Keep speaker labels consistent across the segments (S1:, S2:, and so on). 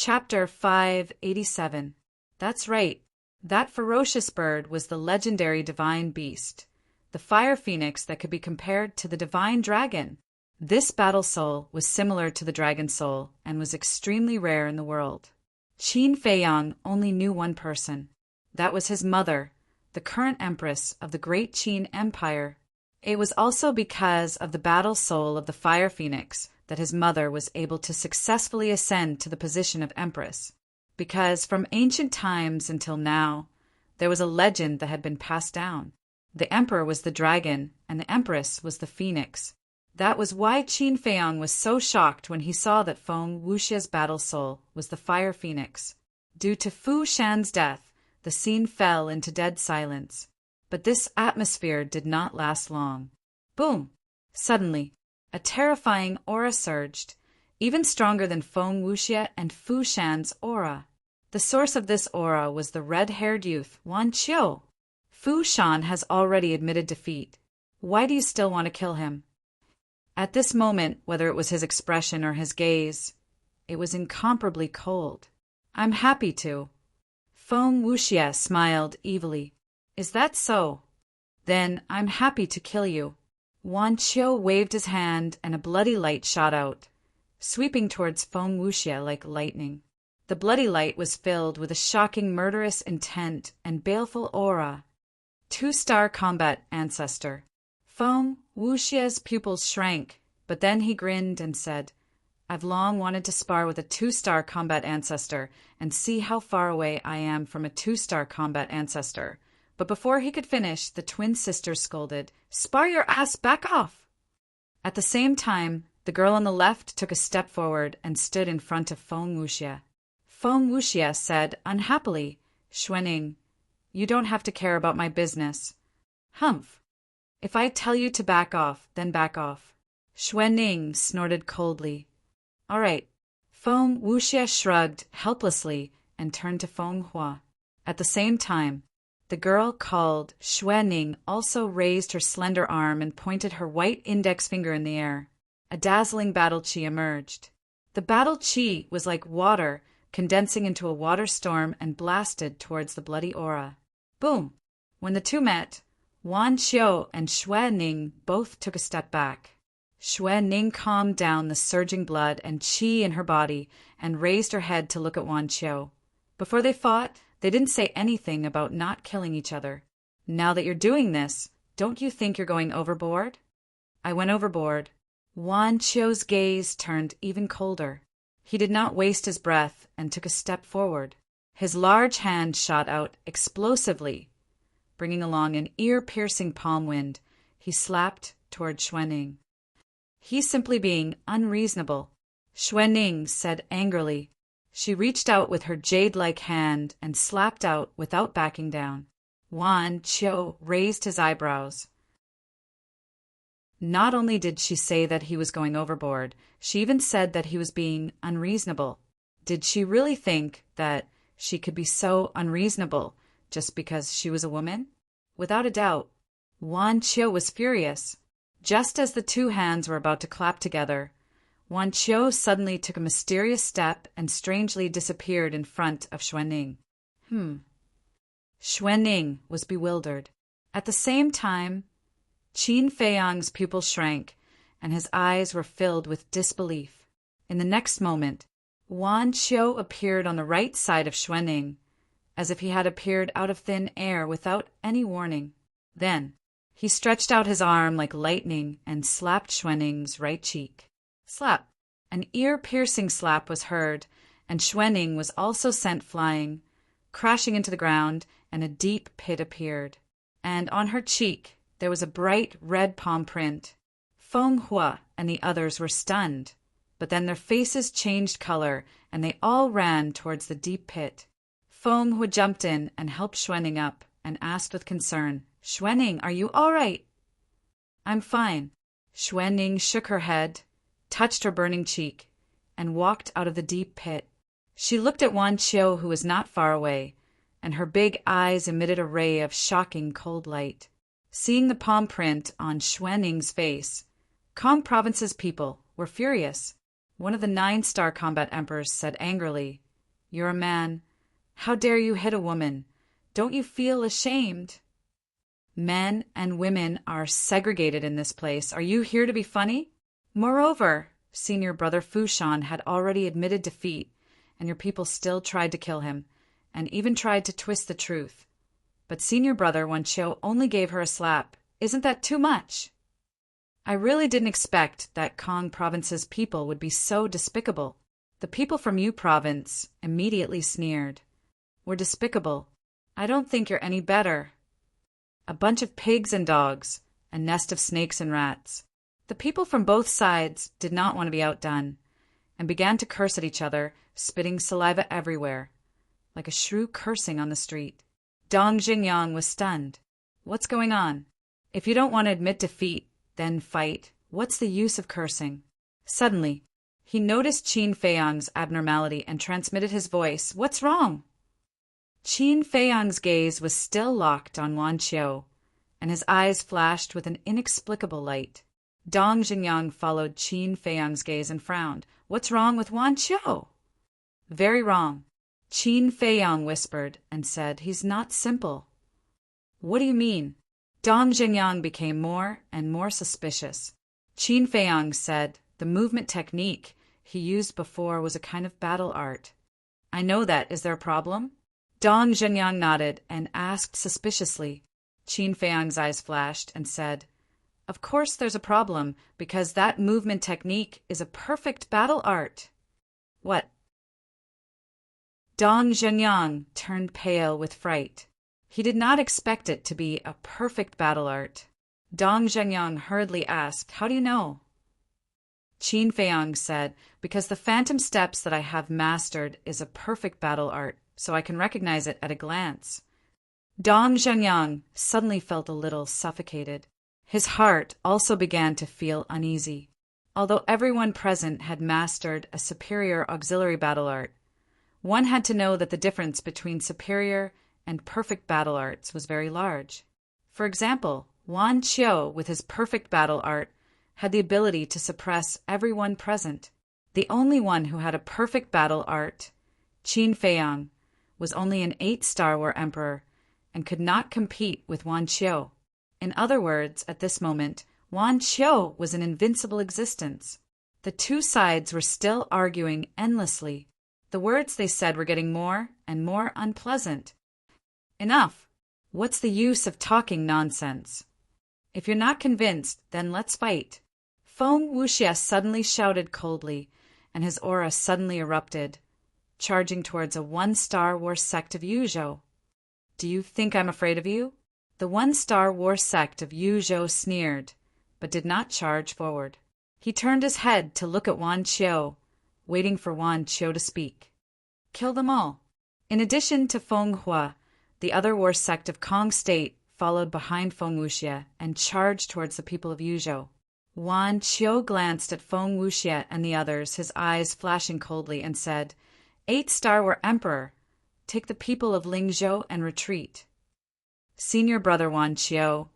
S1: Chapter 587. That's right. That ferocious bird was the legendary divine beast, the fire phoenix that could be compared to the divine dragon. This battle soul was similar to the dragon soul and was extremely rare in the world. Qin Feiyang only knew one person. That was his mother, the current empress of the great Qin Empire. It was also because of the battle soul of the fire phoenix that his mother was able to successfully ascend to the position of empress. Because from ancient times until now, there was a legend that had been passed down. The emperor was the dragon, and the empress was the phoenix. That was why Qin Feiyang was so shocked when he saw that Feng Wuxia's battle soul was the fire phoenix. Due to Fu Shan's death, the scene fell into dead silence. But this atmosphere did not last long. Boom! Suddenly, a terrifying aura surged, even stronger than Feng Wuxia and Fu Shan's aura. The source of this aura was the red-haired youth, Wan Qiu. Fu Shan has already admitted defeat. Why do you still want to kill him? At this moment, whether it was his expression or his gaze, it was incomparably cold. I'm happy to. Feng Wuxia smiled evilly. Is that so? Then I'm happy to kill you. Wan Qiu waved his hand and a bloody light shot out, sweeping towards Feng Wuxia like lightning. The bloody light was filled with a shocking murderous intent and baleful aura. Two-star combat ancestor. Feng Wuxia's pupils shrank, but then he grinned and said, I've long wanted to spar with a two-star combat ancestor and see how far away I am from a two-star combat ancestor. But before he could finish, the twin sisters scolded, Spar your ass, back off! At the same time, the girl on the left took a step forward and stood in front of Feng Wuxia. Feng Wuxia said unhappily, Xuanning, you don't have to care about my business. Humph. If I tell you to back off, then back off. Xuanning snorted coldly. All right. Feng Wuxia shrugged helplessly and turned to Feng Hua. At the same time, the girl called Xuanning also raised her slender arm and pointed her white index finger in the air. A dazzling battle chi emerged. The battle chi was like water condensing into a water storm and blasted towards the bloody aura. Boom! When the two met, Wan Qiu and Xuanning both took a step back. Xuanning calmed down the surging blood and qi in her body and raised her head to look at Wan Qiu. Before they fought, they didn't say anything about not killing each other. Now that you're doing this, don't you think you're going overboard? I went overboard. Wan Qiu's gaze turned even colder. He did not waste his breath and took a step forward. His large hand shot out explosively, bringing along an ear-piercing palm wind. He slapped toward Xuanning. He's simply being unreasonable, Xuanning said angrily. She reached out with her jade-like hand and slapped out without backing down. Wan Qiu raised his eyebrows. Not only did she say that he was going overboard, she even said that he was being unreasonable. Did she really think that she could be so unreasonable just because she was a woman? Without a doubt, Wan Qiu was furious. Just as the two hands were about to clap together, Wan Qiu suddenly took a mysterious step and strangely disappeared in front of Xuanning. Xuanning was bewildered. At the same time, Qin Feiyang's pupils shrank, and his eyes were filled with disbelief. In the next moment, Wan Qiu appeared on the right side of Xuanning, as if he had appeared out of thin air without any warning. Then, he stretched out his arm like lightning and slapped Xuanning's right cheek. Slap! An ear-piercing slap was heard, and Xuanning was also sent flying, crashing into the ground, and a deep pit appeared. And on her cheek, there was a bright red palm print. Feng Hua and the others were stunned, but then their faces changed color, and they all ran towards the deep pit. Feng Hua jumped in and helped Xuanning up, and asked with concern, Xuanning, are you all right? I'm fine. Xuanning shook her head, touched her burning cheek, and walked out of the deep pit. She looked at Wan Qiu, who was not far away, and her big eyes emitted a ray of shocking cold light. Seeing the palm print on Xuanning's face, Kong Province's people were furious. One of the 9-star combat emperors said angrily, You're a man. How dare you hit a woman? Don't you feel ashamed? Men and women are segregated in this place. Are you here to be funny? Moreover, senior brother Fushan had already admitted defeat, and your people still tried to kill him, and even tried to twist the truth. But senior brother Wanqiu only gave her a slap. Isn't that too much? I really didn't expect that Kong province's people would be so despicable. The people from Yu province immediately sneered. We're despicable. I don't think you're any better. A bunch of pigs and dogs, a nest of snakes and rats. The people from both sides did not want to be outdone, and began to curse at each other, spitting saliva everywhere, like a shrew cursing on the street. Dong Xingyang was stunned. What's going on? If you don't want to admit defeat, then fight. What's the use of cursing? Suddenly, he noticed Qin Feiyang's abnormality and transmitted his voice. What's wrong? Qin Feiyang's gaze was still locked on Wanqiu, and his eyes flashed with an inexplicable light. Dong Xingyang followed Qin Feiyang's gaze and frowned. What's wrong with Wanqiu? Very wrong. Qin Feiyang whispered and said, He's not simple. What do you mean? Dong Xingyang became more and more suspicious. Qin Feiyang said the movement technique he used before was a kind of battle art. I know that. Is there a problem? Dong Xingyang nodded and asked suspiciously. Qin Feiyang's eyes flashed and said, Of course there's a problem, because that movement technique is a perfect battle art. What? Dong Xingyang turned pale with fright. He did not expect it to be a perfect battle art. Dong Xingyang hurriedly asked, How do you know? Qin Feiyang said, Because the phantom steps that I have mastered is a perfect battle art, so I can recognize it at a glance. Dong Xingyang suddenly felt a little suffocated. His heart also began to feel uneasy. Although everyone present had mastered a superior auxiliary battle art, one had to know that the difference between superior and perfect battle arts was very large. For example, Wanqiu, with his perfect battle art, had the ability to suppress everyone present. The only one who had a perfect battle art, Qin Feiyang, was only an 8-star war emperor and could not compete with Wanqiu. In other words, at this moment, Wanqiu was an invincible existence. The two sides were still arguing endlessly. The words they said were getting more and more unpleasant. Enough! What's the use of talking nonsense? If you're not convinced, then let's fight. Feng Wuxia suddenly shouted coldly, and his aura suddenly erupted, charging towards a 1-star war sect of Yuzhou. Do you think I'm afraid of you? The 1-star war sect of Yuzhou sneered, but did not charge forward. He turned his head to look at Wanqiu, waiting for Wanqiu to speak. Kill them all. In addition to Feng Hua, the other war sect of Kong State followed behind Feng Wuxia and charged towards the people of Yuzhou. Wanqiu glanced at Feng Wuxia and the others, his eyes flashing coldly, and said, 8-star war emperor, take the people of Lingzhou and retreat. Senior brother Wanqiu,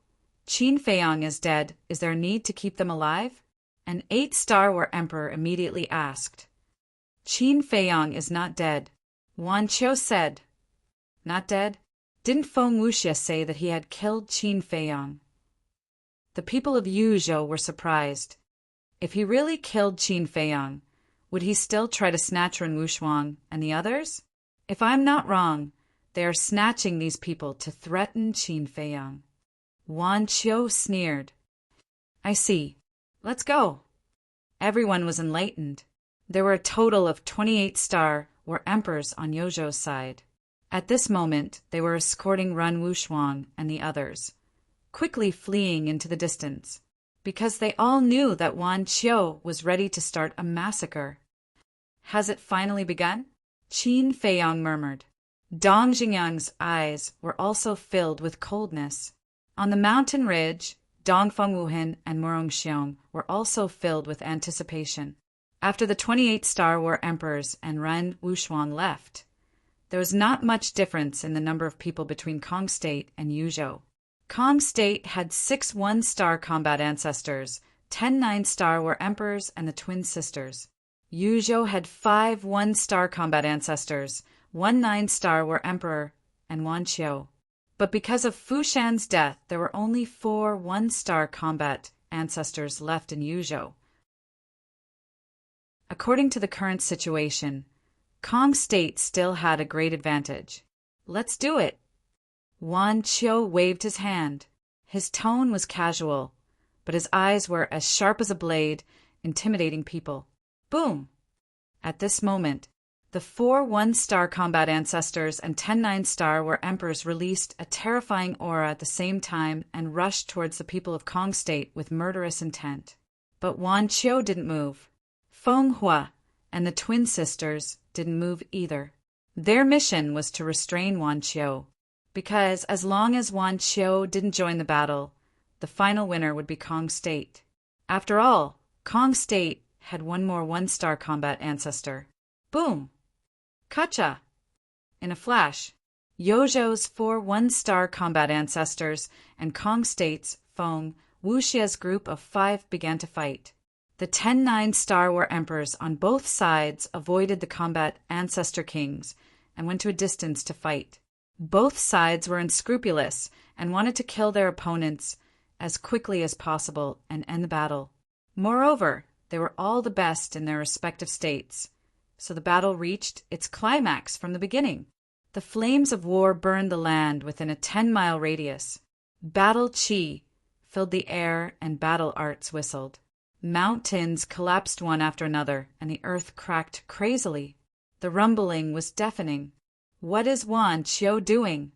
S1: Qin Feiyang is dead. Is there a need to keep them alive? An 8-star war emperor immediately asked. Qin Feiyang is not dead. Wanqiu said. Not dead? Didn't Feng Wuxia say that he had killed Qin Feiyang? The people of Yuzhou were surprised. If he really killed Qin Feiyang, would he still try to snatch Ren Wushuang and the others? If I'm not wrong, they are snatching these people to threaten Qin Feiyang. Wanqiu sneered. I see. Let's go. Everyone was enlightened. There were a total of 28-star war emperors on Yozhou's side. At this moment, they were escorting Ren Wushuang and the others, quickly fleeing into the distance, because they all knew that Wanqiu was ready to start a massacre. Has it finally begun? Qin Feiyang murmured. Dong Xingyang's eyes were also filled with coldness. On the mountain ridge, Dong Fengwuhen and Murongxiong were also filled with anticipation. After the 28-star war emperors and Ren Wushuang left, there was not much difference in the number of people between Kong State and Yuzhou. Kong State had 6 1-star combat ancestors, 10 9-star war emperors, and the twin sisters. Yuzhou had 5 one-star combat ancestors, 1 9-star were emperor, and Wan Qiu. But because of Fu Shan's death, there were only 4 one-star combat ancestors left in Yuzhou. According to the current situation, Kong State still had a great advantage. Let's do it. Wan Qiu waved his hand. His tone was casual, but his eyes were as sharp as a blade, intimidating people. Boom! At this moment, the 4 one-star combat ancestors and 10 9-star were emperors released a terrifying aura at the same time and rushed towards the people of Kong State with murderous intent. But Wan Qiu didn't move. Feng Hua and the twin sisters didn't move either. Their mission was to restrain Wan Qiu, because as long as Wan Qiu didn't join the battle, the final winner would be Kong State. After all, Kong State had 1 more one-star combat ancestor. Boom! Kacha! In a flash, Yuzhou's 4 one-star combat ancestors and Kong State's Feng Wuxia's group of 5 began to fight. The 10 9-star war emperors on both sides avoided the combat ancestor kings and went to a distance to fight. Both sides were unscrupulous and wanted to kill their opponents as quickly as possible and end the battle. Moreover, they were all the best in their respective states, so the battle reached its climax from the beginning. The flames of war burned the land within a 10-mile radius. Battle qi filled the air and battle arts whistled. Mountains collapsed one after another, and the earth cracked crazily. The rumbling was deafening. What is Wan Qiu doing?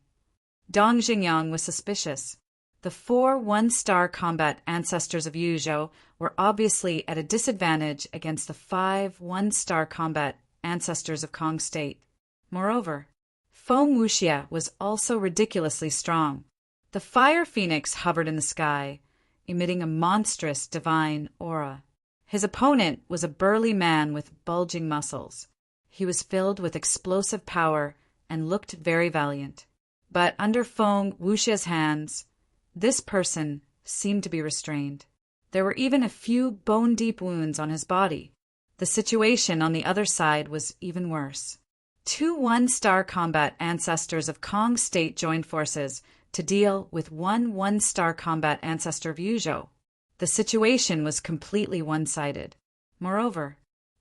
S1: Dong Xingyang was suspicious. The 4 one-star combat ancestors of Yuzhou were obviously at a disadvantage against the 5 one-star combat ancestors of Kong State. Moreover, Feng Wuxia was also ridiculously strong. The fire phoenix hovered in the sky, emitting a monstrous divine aura. His opponent was a burly man with bulging muscles. He was filled with explosive power and looked very valiant. But under Feng Wuxia's hands, this person seemed to be restrained. There were even a few bone-deep wounds on his body. The situation on the other side was even worse. 2 one-star combat ancestors of Kong State joined forces to deal with 1 one-star combat ancestor of Yuzhou. The situation was completely one-sided. Moreover,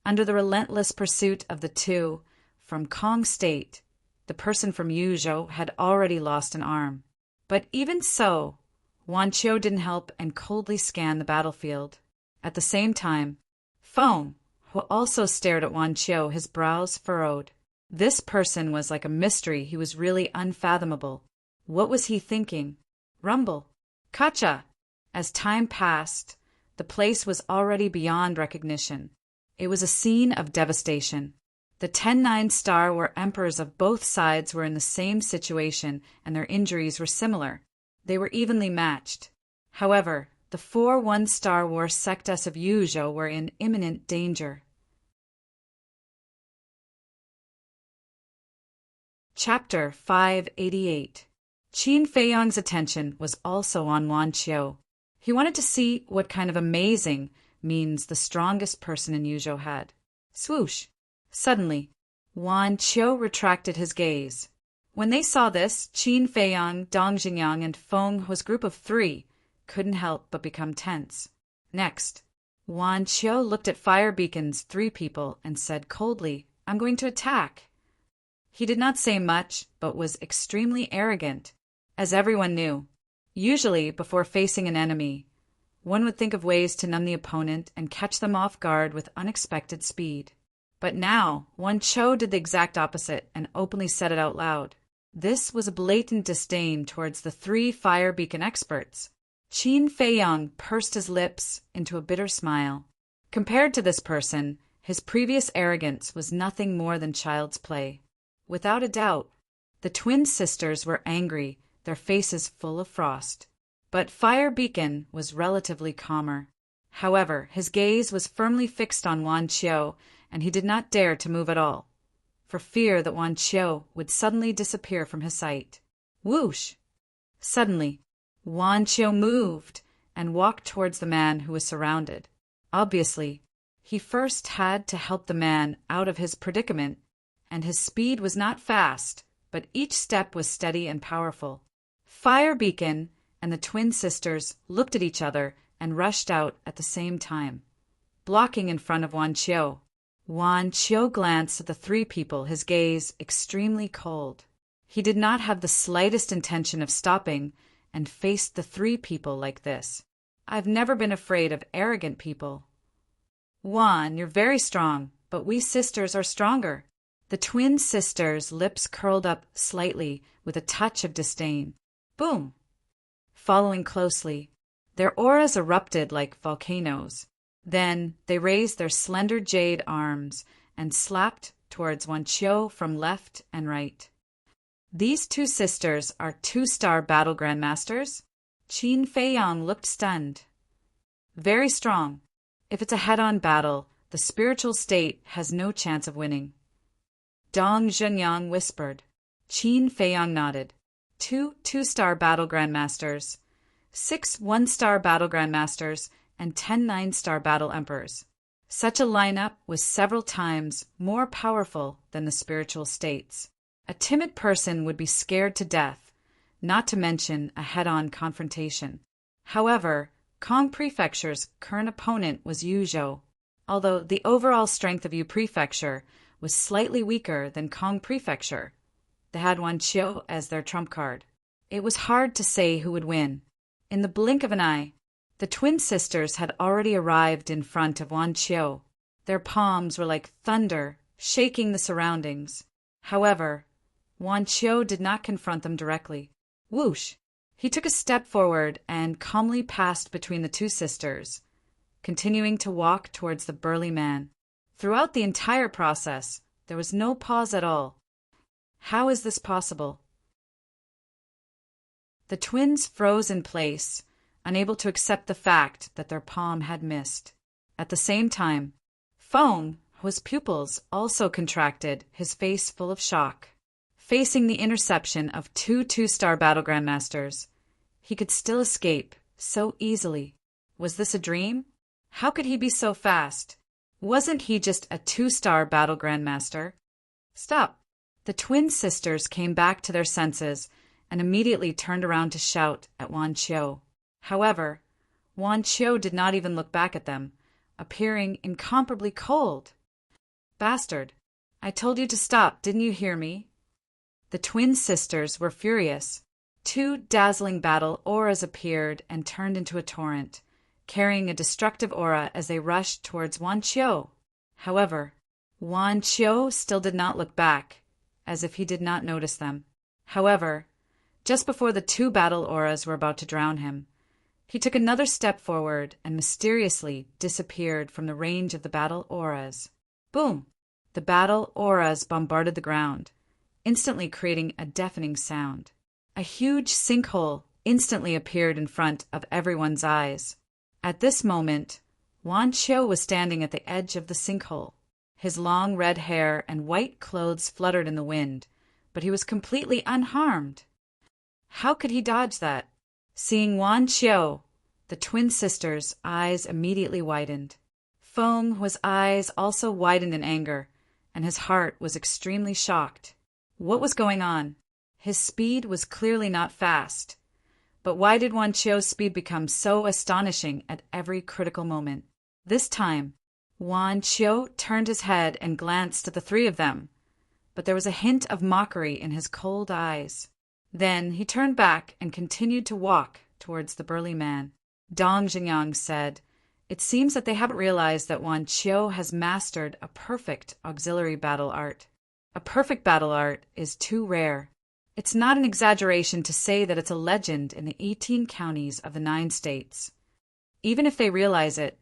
S1: under the relentless pursuit of the 2 from Kong State, the person from Yuzhou had already lost an arm. But even so, Wan Qiu didn't help and coldly scanned the battlefield. At the same time, Feng, who also stared at Wan Qiu, his brows furrowed. This person was like a mystery. He was really unfathomable. What was he thinking? Rumble. Kacha! As time passed, the place was already beyond recognition. It was a scene of devastation. The 10 9-star war emperors of both sides were in the same situation, and their injuries were similar. They were evenly matched. However, the 4 one-star war sectas of Yuzhou were in imminent danger. Chapter 588. Qin Feiyang's attention was also on Wan Qiu. He wanted to see what kind of amazing means the strongest person in Yuzhou had. Swoosh! Suddenly, Wan Qiu retracted his gaze. When they saw this, Qin Feiyang, Dong Xingyang, and Feng Hua's group of 3 couldn't help but become tense. Next, Wan Qiu looked at Fire Beacon's 3 people and said coldly, "I'm going to attack." He did not say much, but was extremely arrogant. As everyone knew, usually before facing an enemy, one would think of ways to numb the opponent and catch them off guard with unexpected speed. But now, Wan Qiu did the exact opposite and openly said it out loud. This was a blatant disdain towards the 3 Fire Beacon experts. Qin Feiyang pursed his lips into a bitter smile. Compared to this person, his previous arrogance was nothing more than child's play. Without a doubt, the twin sisters were angry, their faces full of frost. But Fire Beacon was relatively calmer. However, his gaze was firmly fixed on Wan Qiu, and he did not dare to move at all, for fear that Wan Qiu would suddenly disappear from his sight. Whoosh! Suddenly, Wan Qiu moved and walked towards the man who was surrounded. Obviously, He first had to help the man out of his predicament, and his speed was not fast, but each step was steady and powerful. Firebeacon and the twin sisters looked at each other and rushed out at the same time, blocking in front of Wan Qiu. Wan Qiu glanced at the three people, his gaze extremely cold. He did not have the slightest intention of stopping and faced the three people like this. I've never been afraid of arrogant people. Wan, you're very strong, but we sisters are stronger. The twin sisters' lips curled up slightly with a touch of disdain. Boom! Following closely, their auras erupted like volcanoes. Then they raised their slender jade arms and slapped towards Wan Qiu from left and right. These two sisters are two-star battle grandmasters? Qin Feiyang looked stunned. Very strong. If it's a head-on battle, the spiritual state has no chance of winning. Dong Zhenyang whispered. Qin Feiyang nodded. Two-star battle grandmasters, 6 one-star battle grandmasters, and 10 9-star battle emperors. Such a lineup was several times more powerful than the spiritual states. A timid person would be scared to death, not to mention a head-on confrontation. However, Kong Prefecture's current opponent was Yuzhou, although the overall strength of Yu Prefecture was slightly weaker than Kong Prefecture. They had Wan Qiu as their trump card. It was hard to say who would win. In the blink of an eye, the twin sisters had already arrived in front of Wan Qiu. Their palms were like thunder, shaking the surroundings. However, Wan Qiu did not confront them directly. Whoosh! He took a step forward and calmly passed between the two sisters, continuing to walk towards the burly man. Throughout the entire process, there was no pause at all. How is this possible? The twins froze in place, unable to accept the fact that their palm had missed. At the same time, Feng, whose pupils also contracted, his face full of shock. Facing the interception of two-star battle grandmasters, he could still escape so easily. Was this a dream? How could he be so fast? Wasn't he just a 2-star battle grandmaster? Stop! The twin sisters came back to their senses and immediately turned around to shout at Wan Qiu. However, Wan Qiu did not even look back at them, appearing incomparably cold. Bastard! I told you to stop, didn't you hear me? The twin sisters were furious. 2 dazzling battle auras appeared and turned into a torrent, carrying a destructive aura as they rushed towards Wan Qiu. However, Wan Qiu still did not look back, as if he did not notice them. However, just before the 2 battle auras were about to drown him, he took another step forward and mysteriously disappeared from the range of the battle auras. Boom! The battle auras bombarded the ground, instantly creating a deafening sound. A huge sinkhole instantly appeared in front of everyone's eyes. At this moment, Wan Qiu was standing at the edge of the sinkhole. His long red hair and white clothes fluttered in the wind, but he was completely unharmed. How could he dodge that? Seeing Wan Qiu, the twin sisters' eyes immediately widened. Feng's eyes also widened in anger, and his heart was extremely shocked. What was going on? His speed was clearly not fast. But why did Wan Qiu's speed become so astonishing at every critical moment? This time, Wan Qiu turned his head and glanced at the 3 of them, but there was a hint of mockery in his cold eyes. Then he turned back and continued to walk towards the burly man. Dong Zhenyang said, "It seems that they haven't realized that Wan Qiu has mastered a perfect auxiliary battle art. A perfect battle art is too rare. It's not an exaggeration to say that it's a legend in the 18 counties of the 9 states. Even if they realize it,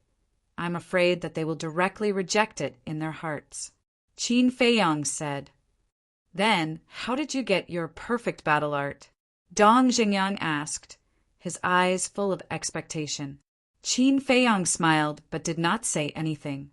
S1: I'm afraid that they will directly reject it in their hearts." Qin Feiyang said. "Then, how did you get your perfect battle art?" Dong Zhenyang asked, his eyes full of expectation. Qin Feiyang smiled but did not say anything.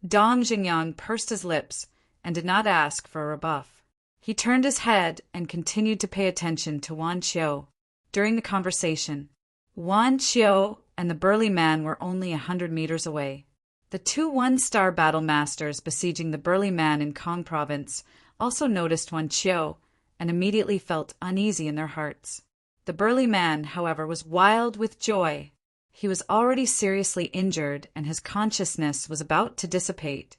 S1: Dong Zhenyang pursed his lips and did not ask for a rebuff. He turned his head and continued to pay attention to Wan Qiu. During the conversation, Wan Qiu and the burly man were only 100 meters away. The two one-star battle masters besieging the burly man in Kong province also noticed Wan Qiu and immediately felt uneasy in their hearts. The burly man, however, was wild with joy. He was already seriously injured and his consciousness was about to dissipate.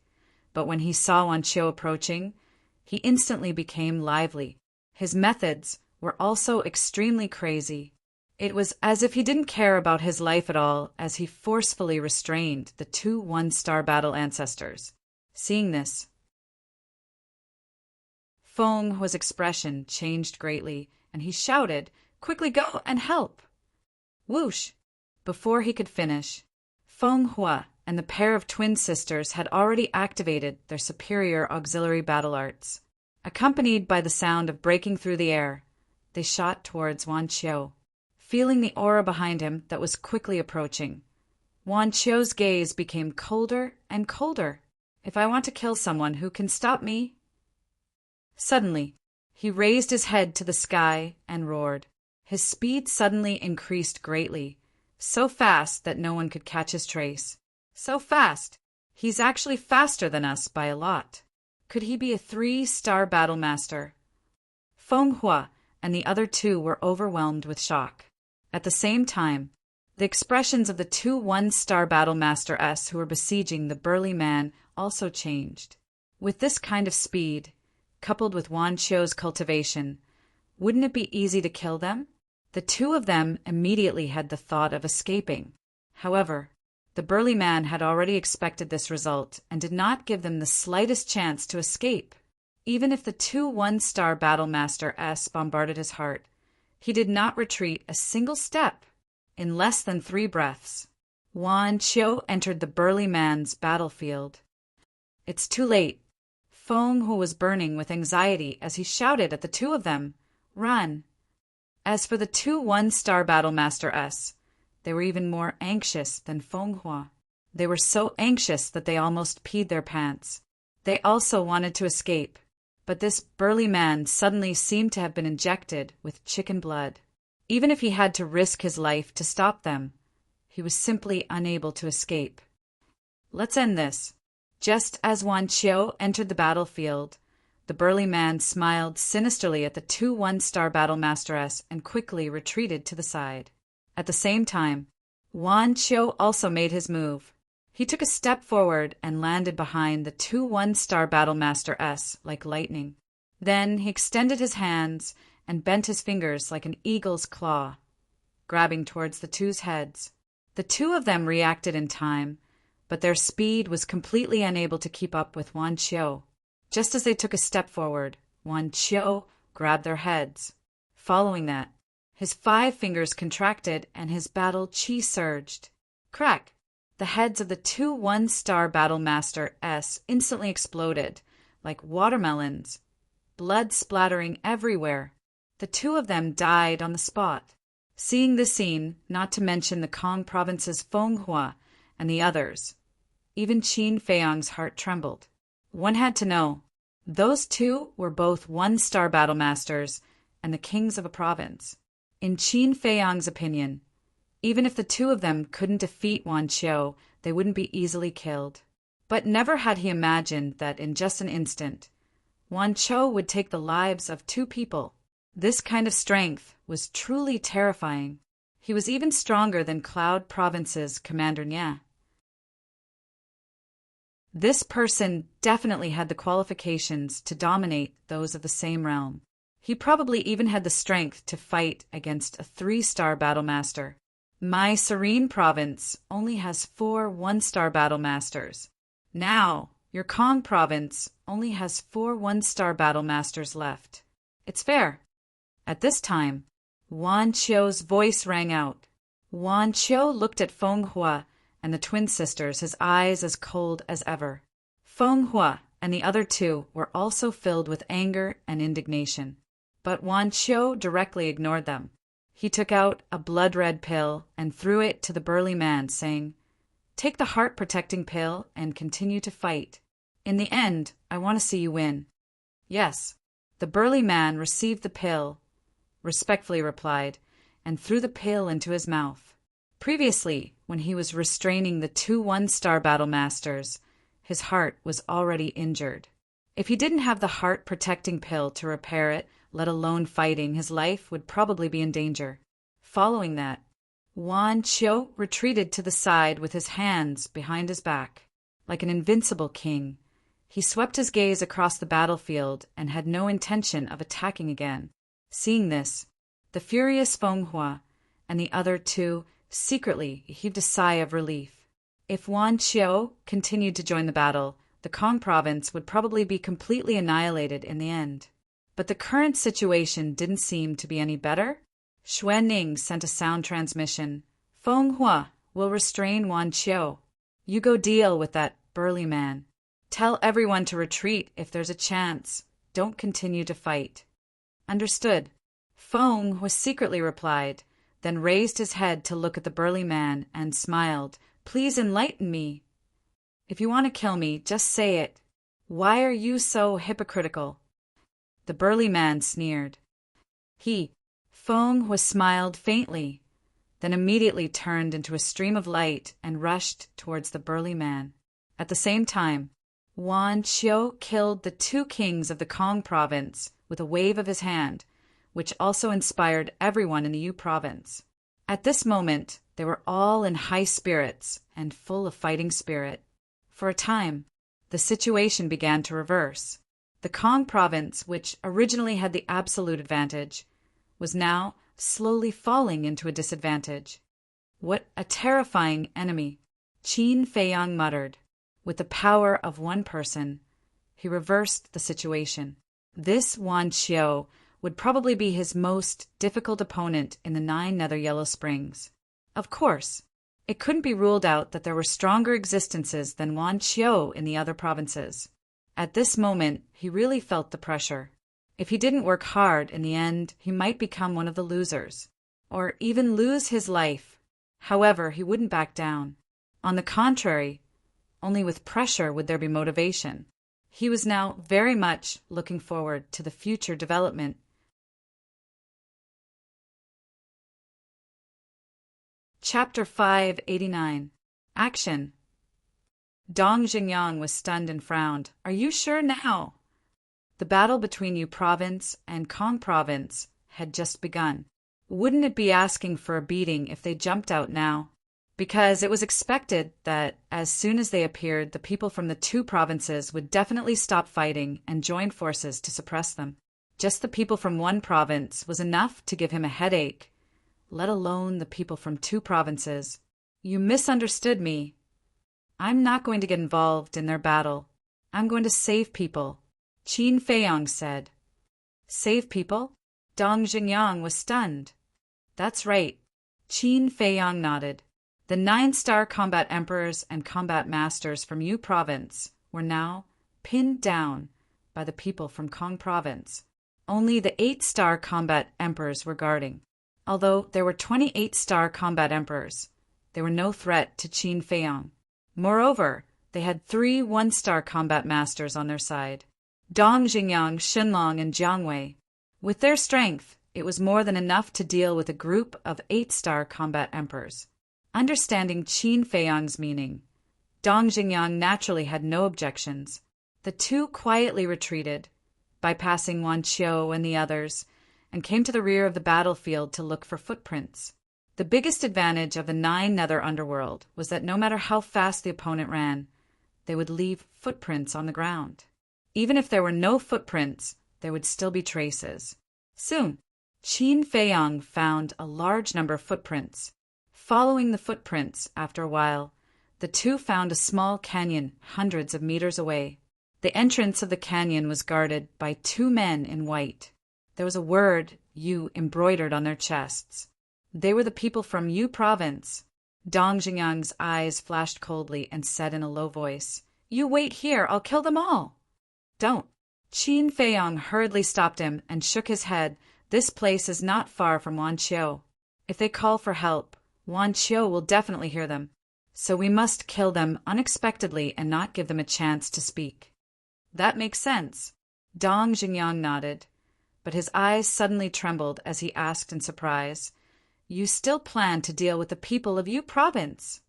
S1: But when he saw Wan Qiu approaching, he instantly became lively. His methods were also extremely crazy. It was as if he didn't care about his life at all as he forcefully restrained the two one-star battle ancestors. Seeing this, Feng Hua's expression changed greatly, and he shouted, "Quickly go and help!" Whoosh! Before he could finish, Feng Hua and the pair of twin sisters had already activated their superior auxiliary battle arts. Accompanied by the sound of breaking through the air, they shot towards Wan Qiu, feeling the aura behind him that was quickly approaching. Wan Qiu's gaze became colder and colder. "If I want to kill someone, who can stop me?" Suddenly, he raised his head to the sky and roared. His speed suddenly increased greatly, so fast that no one could catch his trace. So fast! He's actually faster than us by a lot. Could he be a 3-star battle master? Feng Hua and the other two were overwhelmed with shock. At the same time, the expressions of the two 1-star battle masters who were besieging the burly man also changed. With this kind of speed, coupled with Wan Qiu's cultivation, wouldn't it be easy to kill them? The two of them immediately had the thought of escaping. However, the burly man had already expected this result and did not give them the slightest chance to escape. Even if the two 1-star battle masters bombarded his heart, he did not retreat a single step. In less than 3 breaths, Wan Qiu entered the burly man's battlefield. It's too late. Feng Hu was burning with anxiety as he shouted at the two of them, "Run!" As for the two 1-star battle masters, they were even more anxious than Feng Hua. They were so anxious that they almost peed their pants. They also wanted to escape, but this burly man suddenly seemed to have been injected with chicken blood. Even if he had to risk his life to stop them, he was simply unable to escape. Let's end this. Just as Wan Qiu entered the battlefield, the burly man smiled sinisterly at the two 1-star battle masters and quickly retreated to the side. At the same time, Wan Qiu also made his move. He took a step forward and landed behind the two 1-star battle masters like lightning. Then he extended his hands and bent his fingers like an eagle's claw, grabbing towards the two's heads. The two of them reacted in time, but their speed was completely unable to keep up with Wan Qiu. Just as they took a step forward, Wan Qiu grabbed their heads. Following that, his 5 fingers contracted and his battle chi surged. Crack! The heads of the two 1-star battle masters instantly exploded, like watermelons, blood splattering everywhere. The two of them died on the spot. Seeing this scene, not to mention the Kong province's Feng Hua and the others, even Qin Feiyang's heart trembled. One had to know, those two were both 1-star battle masters and the kings of a province. In Qin Feiyang's opinion, even if the two of them couldn't defeat Wan Qiu, they wouldn't be easily killed. But never had he imagined that in just an instant, Wan Qiu would take the lives of 2 people. This kind of strength was truly terrifying. He was even stronger than Cloud Province's Commander Nya. This person definitely had the qualifications to dominate those of the same realm. He probably even had the strength to fight against a 3-star battle master. My Serene province only has 4 1-star battle masters. Now, your Kong province only has 4 1-star battle masters left. It's fair. At this time, Wan Qiu's voice rang out. Wan Qiu looked at Feng Hua and the twin sisters, his eyes as cold as ever. Feng Hua and the other two were also filled with anger and indignation. But Wan Qiu directly ignored them. He took out a blood-red pill and threw it to the burly man, saying, "Take the heart-protecting pill and continue to fight. In the end, I want to see you win." "Yes." The burly man received the pill, respectfully replied, and threw the pill into his mouth. Previously, when he was restraining the two one-star battle masters, his heart was already injured. If he didn't have the heart-protecting pill to repair it, let alone fighting, his life would probably be in danger. Following that, Wan Qiu retreated to the side with his hands behind his back. Like an invincible king, he swept his gaze across the battlefield and had no intention of attacking again. Seeing this, the furious Feng Hua and the other two secretly heaved a sigh of relief. If Wan Qiu continued to join the battle, the Kong province would probably be completely annihilated in the end. But the current situation didn't seem to be any better. Xue Ning sent a sound transmission. Feng Hua will restrain Wan Qiu. You go deal with that burly man. Tell everyone to retreat if there's a chance. Don't continue to fight. Understood. Feng Hua secretly replied, then raised his head to look at the burly man and smiled. Please enlighten me. If you want to kill me, just say it. Why are you so hypocritical? The burly man sneered. Feng Hua smiled faintly, then immediately turned into a stream of light and rushed towards the burly man. At the same time, Wan Qiu killed the two kings of the Kong province with a wave of his hand, which also inspired everyone in the Yu province. At this moment, they were all in high spirits and full of fighting spirit. For a time, the situation began to reverse. The Kong province, which originally had the absolute advantage, was now slowly falling into a disadvantage. What a terrifying enemy, Qin Feiyang muttered. With the power of one person, he reversed the situation. This Wan Qiu would probably be his most difficult opponent in the 9 Nether Yellow Springs. Of course, it couldn't be ruled out that there were stronger existences than Wan Qiu in the other provinces. At this moment, he really felt the pressure. If he didn't work hard, in the end, he might become one of the losers, or even lose his life. However, he wouldn't back down. On the contrary, only with pressure would there be motivation. He was now very much looking forward to the future development. Chapter 589. Action. Dong Xingyang was stunned and frowned. Are you sure now? The battle between Yu province and Kong province had just begun. Wouldn't it be asking for a beating if they jumped out now? Because it was expected that as soon as they appeared, the people from the 2 provinces would definitely stop fighting and join forces to suppress them. Just the people from 1 province was enough to give him a headache, let alone the people from 2 provinces. You misunderstood me. I'm not going to get involved in their battle. I'm going to save people, Qin Feiyang said. Save people? Dong Xingyang was stunned. That's right. Qin Feiyang nodded. The 9-star combat emperors and combat masters from Yu province were now pinned down by the people from Kong province. Only the 8-star combat emperors were guarding. Although there were 28-star combat emperors, they were no threat to Qin Feiyang. Moreover, they had 3 1-star combat masters on their side, Dong Xingyang, Shenlong, and Jiangwei. With their strength, it was more than enough to deal with a group of 8-star combat emperors. Understanding Qin Feiyang's meaning, Dong Xingyang naturally had no objections. The 2 quietly retreated, bypassing Wan Qiu and the others, and came to the rear of the battlefield to look for footprints. The biggest advantage of the 9 Nether Underworld was that no matter how fast the opponent ran, they would leave footprints on the ground. Even if there were no footprints, there would still be traces. Soon, Qin Feiyang found a large number of footprints. Following the footprints, after a while, the 2 found a small canyon hundreds of meters away. The entrance of the canyon was guarded by 2 men in white. There was a word Yu embroidered on their chests. They were the people from Yu province. Dong Xingyang's eyes flashed coldly and said in a low voice, You wait here, I'll kill them all. Don't. Qin Feiyang hurriedly stopped him and shook his head. This place is not far from Wan Qiu. If they call for help, Wan Qiu will definitely hear them. So we must kill them unexpectedly and not give them a chance to speak. That makes sense. Dong Xingyang nodded, but his eyes suddenly trembled as he asked in surprise, you still plan to deal with the people of Yu province.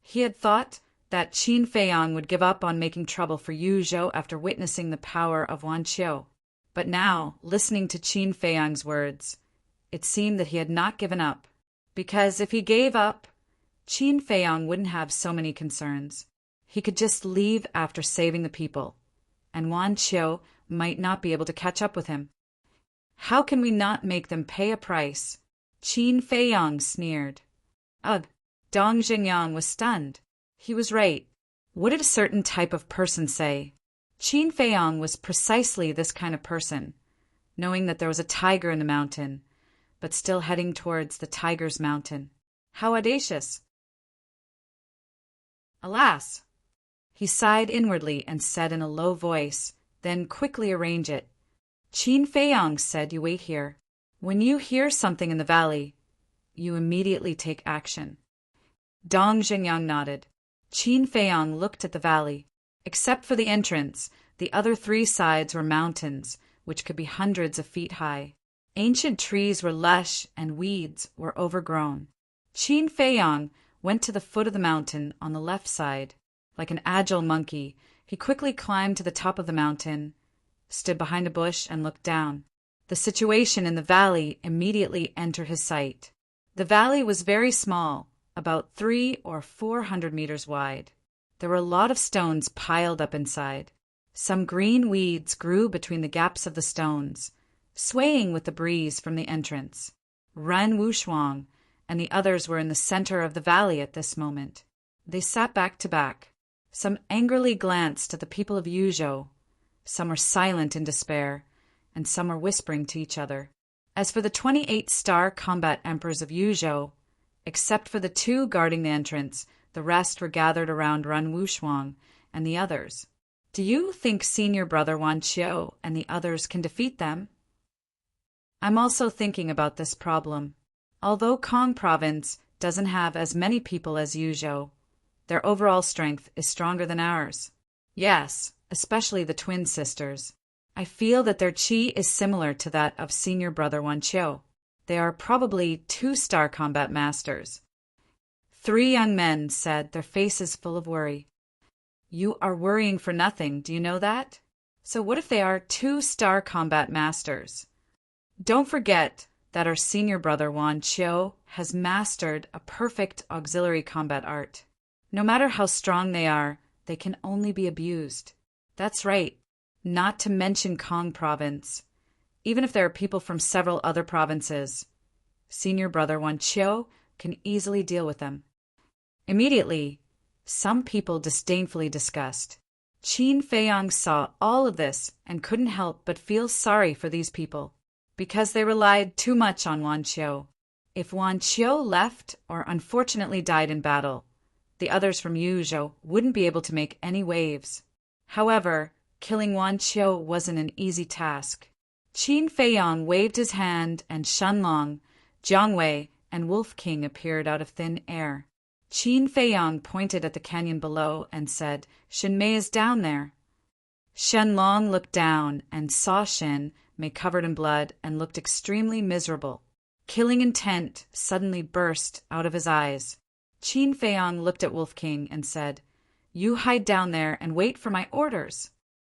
S1: He had thought that Qin Feiyang would give up on making trouble for Yu Zhou after witnessing the power of Wan Qiu. But now, listening to Qin Feiyang's words, it seemed that he had not given up, because if he gave up, Qin Feiyang wouldn't have so many concerns. He could just leave after saving the people, and Wan Qiu might not be able to catch up with him. How can we not make them pay a price? Qin Feiyang sneered. Ugh, Dong Xingyang was stunned. He was right. What did a certain type of person say? Qin Feiyang was precisely this kind of person, knowing that there was a tiger in the mountain, but still heading towards the tiger's mountain. How audacious! Alas! He sighed inwardly and said in a low voice, then quickly arranged it. Qin Feiyang said you wait here. When you hear something in the valley, you immediately take action. Dong Xingyang nodded. Qin Feiyang looked at the valley. Except for the entrance, the other 3 sides were mountains, which could be hundreds of feet high. Ancient trees were lush and weeds were overgrown. Qin Feiyang went to the foot of the mountain on the left side. Like an agile monkey, he quickly climbed to the top of the mountain, stood behind a bush, and looked down. The situation in the valley immediately entered his sight. The valley was very small, about 300 or 400 meters wide. There were a lot of stones piled up inside. Some green weeds grew between the gaps of the stones, swaying with the breeze from the entrance. Ren Wushuang and the others were in the center of the valley at this moment. They sat back to back. Some angrily glanced at the people of Yuzhou. Some were silent in despair, and some were whispering to each other. As for the 28 star combat emperors of Yuzhou, except for the 2 guarding the entrance, the rest were gathered around Ren Wushuang and the others. Do you think senior brother Wan Qiu and the others can defeat them? I'm also thinking about this problem. Although Kong province doesn't have as many people as Yuzhou, their overall strength is stronger than ours. Yes, especially the twin sisters. I feel that their qi is similar to that of senior brother Wan Qiu. They are probably 2-star combat masters. 3 young men said, their faces full of worry. You are worrying for nothing, do you know that? So what if they are 2-star combat masters? Don't forget that our senior brother Wan Qiu has mastered a perfect auxiliary combat art. No matter how strong they can only be abused. That's right, not to mention Kong province. Even if there are people from several other provinces, senior brother Wan Qiu can easily deal with them. Immediately, some people disdainfully discussed. Qin Feiyang saw all of this and couldn't help but feel sorry for these people, because they relied too much on Wan Qiu. If Wan Qiu left or unfortunately died in battle, the others from Yuzhou wouldn't be able to make any waves. However, killing Wan Qiu wasn't an easy task. Qin Feiyang waved his hand and Shenlong, Jiang Wei, and Wolf King appeared out of thin air. Qin Feiyang pointed at the canyon below and said, Shen Mei is down there. Shenlong looked down and saw Shen Mei covered in blood and looked extremely miserable. Killing intent suddenly burst out of his eyes. Qin Feiyang looked at Wolf King and said, You hide down there and wait for my orders.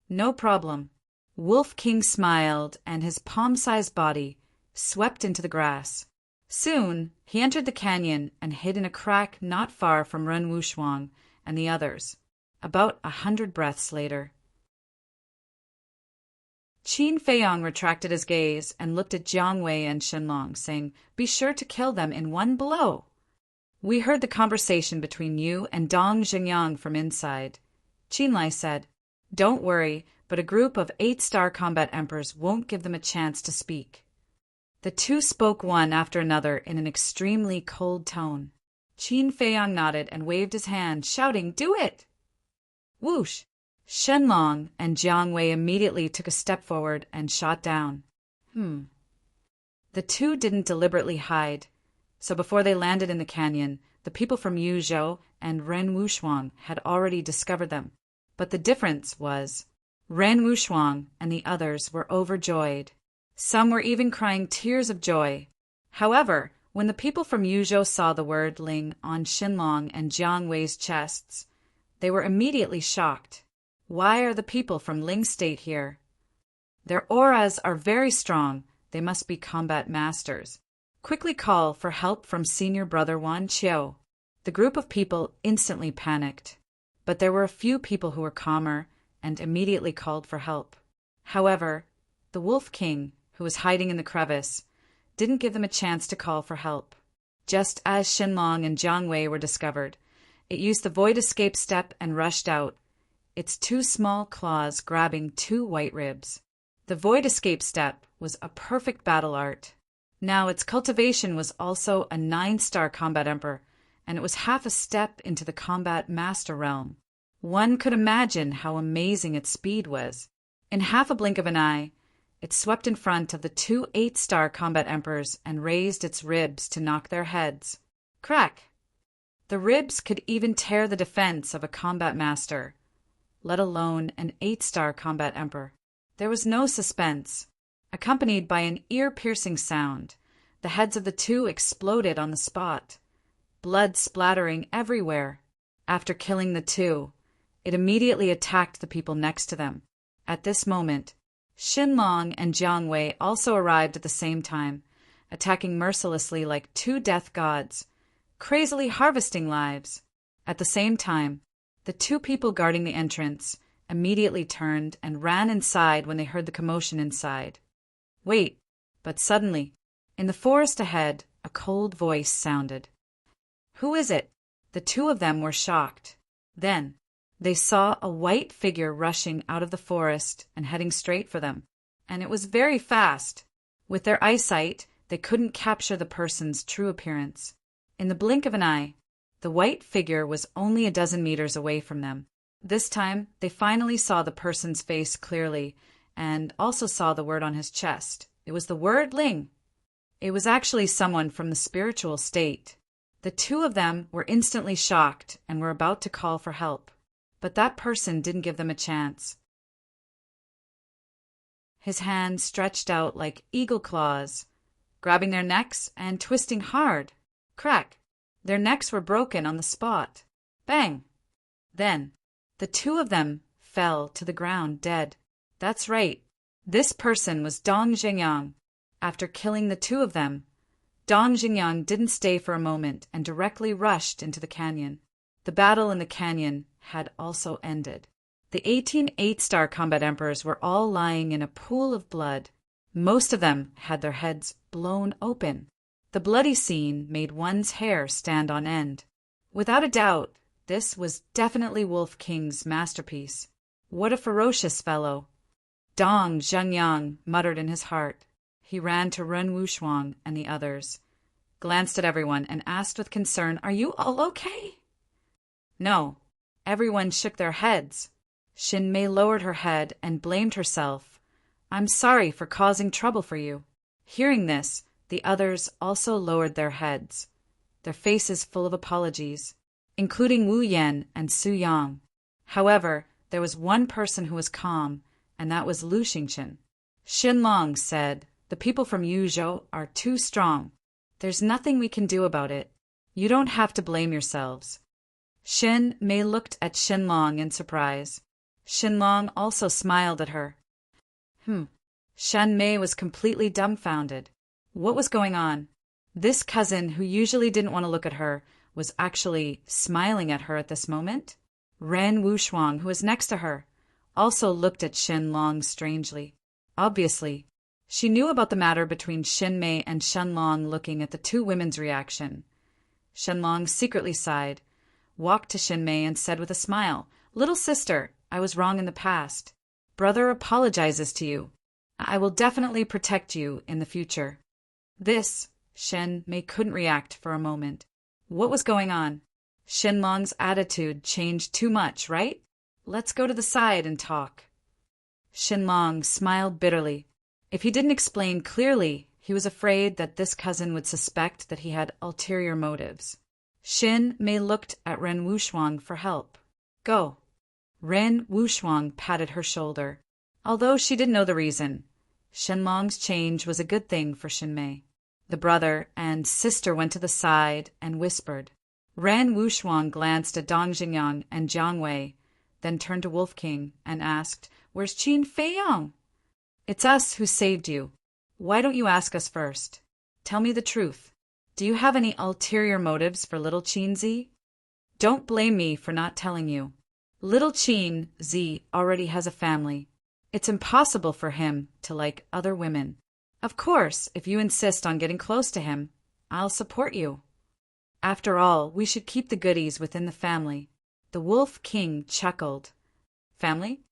S1: No problem. Wolf King smiled and his palm-sized body swept into the grass. Soon, he entered the canyon and hid in a crack not far from Ren Wushuang and the others. About 100 breaths later, Qin Feiyang retracted his gaze and looked at Jiang Wei and Shenlong, saying, Be sure to kill them in one blow. We heard the conversation between you and Dong Xingyang from inside. Qinlai said, Don't worry, but a group of 8-star combat emperors won't give them a chance to speak. The 2 spoke one after another in an extremely cold tone. Qin Feiyang nodded and waved his hand, shouting, Do it! Whoosh! Shenlong and Jiang Wei immediately took a step forward and shot down. The 2 didn't deliberately hide, so before they landed in the canyon, the people from Yuzhou and Ren Wushuang had already discovered them. But the difference was, Ren Wushuang and the others were overjoyed. Some were even crying tears of joy. However, When the people from Yuzhou saw the word Ling on Xinlong and Jiang Wei's chests, they were immediately shocked. Why are the people from Ling State here? Their auras are very strong. They must be combat masters. Quickly call for help from senior brother Wan Qiu. The group of people instantly panicked, but there were a few people who were calmer and immediately called for help. However, the Wolf King, who was hiding in the crevice, didn't give them a chance to call for help. Just as Xinlong and Jiang Wei were discovered, it used the void escape step and rushed out, its two small claws grabbing two white ribs. The void escape step was a perfect battle art. Now its cultivation was also a 9-star combat emperor, and it was half a step into the combat master realm. One could imagine how amazing its speed was. In half a blink of an eye, it swept in front of the two 8-star combat emperors and raised its ribs to knock their heads. Crack! The ribs could even tear the defense of a combat master, let alone an 8-star combat emperor. There was no suspense. Accompanied by an ear-piercing sound, the heads of the two exploded on the spot, blood splattering everywhere. After killing the two, it immediately attacked the people next to them. At this moment, Xinlong and Jiang Wei also arrived at the same time, attacking mercilessly like two death gods, crazily harvesting lives. At the same time, the two people guarding the entrance immediately turned and ran inside when they heard the commotion inside. Wait, but suddenly, in the forest ahead, a cold voice sounded. Who is it? The two of them were shocked. Then, they saw a white figure rushing out of the forest and heading straight for them. And it was very fast. With their eyesight, they couldn't capture the person's true appearance. In the blink of an eye, the white figure was only a dozen meters away from them. This time, they finally saw the person's face clearly, and also saw the word on his chest. It was the word Ling. It was actually someone from the spiritual state. The two of them were instantly shocked and were about to call for help. But that person didn't give them a chance. His hand stretched out like eagle claws, grabbing their necks and twisting hard. Crack! Their necks were broken on the spot. Bang! Then, the two of them fell to the ground dead. That's right. This person was Dong Xingyang. After killing the two of them, Dong Xingyang didn't stay for a moment and directly rushed into the canyon. The battle in the canyon had also ended. The 18 8-star combat emperors were all lying in a pool of blood. Most of them had their heads blown open. The bloody scene made one's hair stand on end. Without a doubt, this was definitely Wolf King's masterpiece. What a ferocious fellow! Dong Zhengyang muttered in his heart. He ran to Ren Wushuang and the others, glanced at everyone, and asked with concern, "Are you all okay?" No. Everyone shook their heads. Xin Mei lowered her head and blamed herself. "I'm sorry for causing trouble for you." Hearing this, the others also lowered their heads, their faces full of apologies, including Wu Yan and Su Yang. However, there was one person who was calm, and that was Lu Xingchen. Xinlong said, "The people from Yuzhou are too strong. There's nothing we can do about it. You don't have to blame yourselves." Xin Mei looked at Xinlong in surprise. Xinlong also smiled at her. Shan Mei was completely dumbfounded. What was going on? This cousin, who usually didn't want to look at her, was actually smiling at her at this moment. Ren Wushuang, who was next to her, also looked at Xinlong strangely. Obviously, she knew about the matter between Xin Mei and Xinlong. Looking at the two women's reaction, Xinlong secretly sighed, walked to Xin Mei and said with a smile, "Little sister, I was wrong in the past. Brother apologizes to you. I will definitely protect you in the future." This, Xin Mei couldn't react for a moment. What was going on? Xinlong's attitude changed too much, right? Let's go to the side and talk. Xinlong smiled bitterly. If he didn't explain clearly, he was afraid that this cousin would suspect that he had ulterior motives. Xin Mei looked at Ren Wushuang for help. "Go." Ren Wushuang patted her shoulder. Although she didn't know the reason, Xinlong's change was a good thing for Xin Mei. The brother and sister went to the side and whispered. Ran Wushuang glanced at Dong Jingyan and Jiang Wei, then turned to Wolf King and asked, "Where's Qin Feiyang?" "It's us who saved you. Why don't you ask us first? Tell me the truth. Do you have any ulterior motives for little Qin Zi?" "Don't blame me for not telling you. Little Qin Zi already has a family. It's impossible for him to like other women. Of course, if you insist on getting close to him, I'll support you. After all, we should keep the goodies within the family." The Wolf King chuckled. "Family?"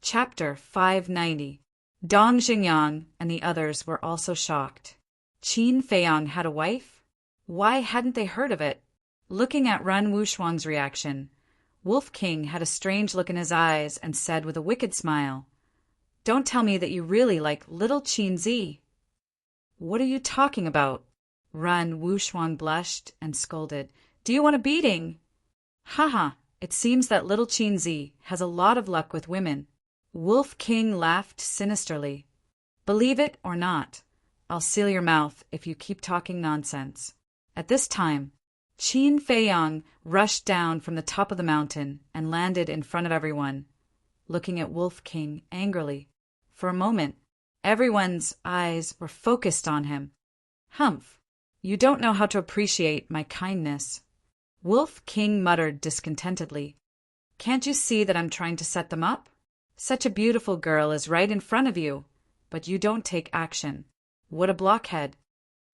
S1: Chapter 590. Dong Jingyan and the others were also shocked. Qin Feiyang had a wife? Why hadn't they heard of it? Looking at Ren Wushuang's reaction, Wolf King had a strange look in his eyes and said with a wicked smile, "Don't tell me that you really like little Qin Zi." "What are you talking about?" Ren Wushuang blushed and scolded. "Do you want a beating?" "Haha, it seems that little Qin Zi has a lot of luck with women." Wolf King laughed sinisterly. "Believe it or not, I'll seal your mouth if you keep talking nonsense." At this time, Qin Feiyang rushed down from the top of the mountain and landed in front of everyone, looking at Wolf King angrily. For a moment, everyone's eyes were focused on him. "Humph, you don't know how to appreciate my kindness." Wolf King muttered discontentedly. "Can't you see that I'm trying to set them up? Such a beautiful girl is right in front of you, but you don't take action. What a blockhead."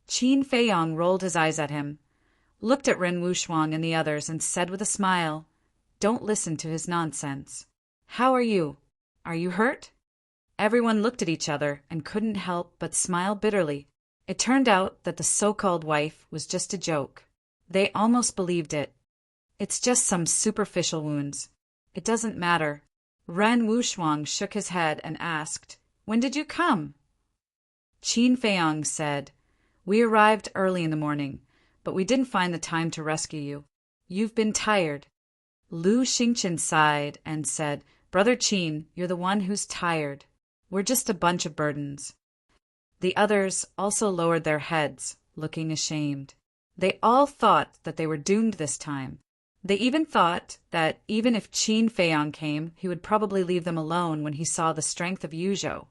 S1: Qin Feiyang rolled his eyes at him, looked at Ren Wushuang and the others, and said with a smile, "Don't listen to his nonsense. How are you? Are you hurt?" Everyone looked at each other and couldn't help but smile bitterly. It turned out that the so-called wife was just a joke. They almost believed it. "It's just some superficial wounds. It doesn't matter." Ren Wushuang shook his head and asked, "When did you come?" Qin Feiyang said, "We arrived early in the morning, but we didn't find the time to rescue you. You've been tired." Lu Xingqian sighed and said, "Brother Qin, you're the one who's tired. We're just a bunch of burdens." The others also lowered their heads, looking ashamed. They all thought that they were doomed this time. They even thought that even if Qin Feiyang came, he would probably leave them alone when he saw the strength of Yuzhou.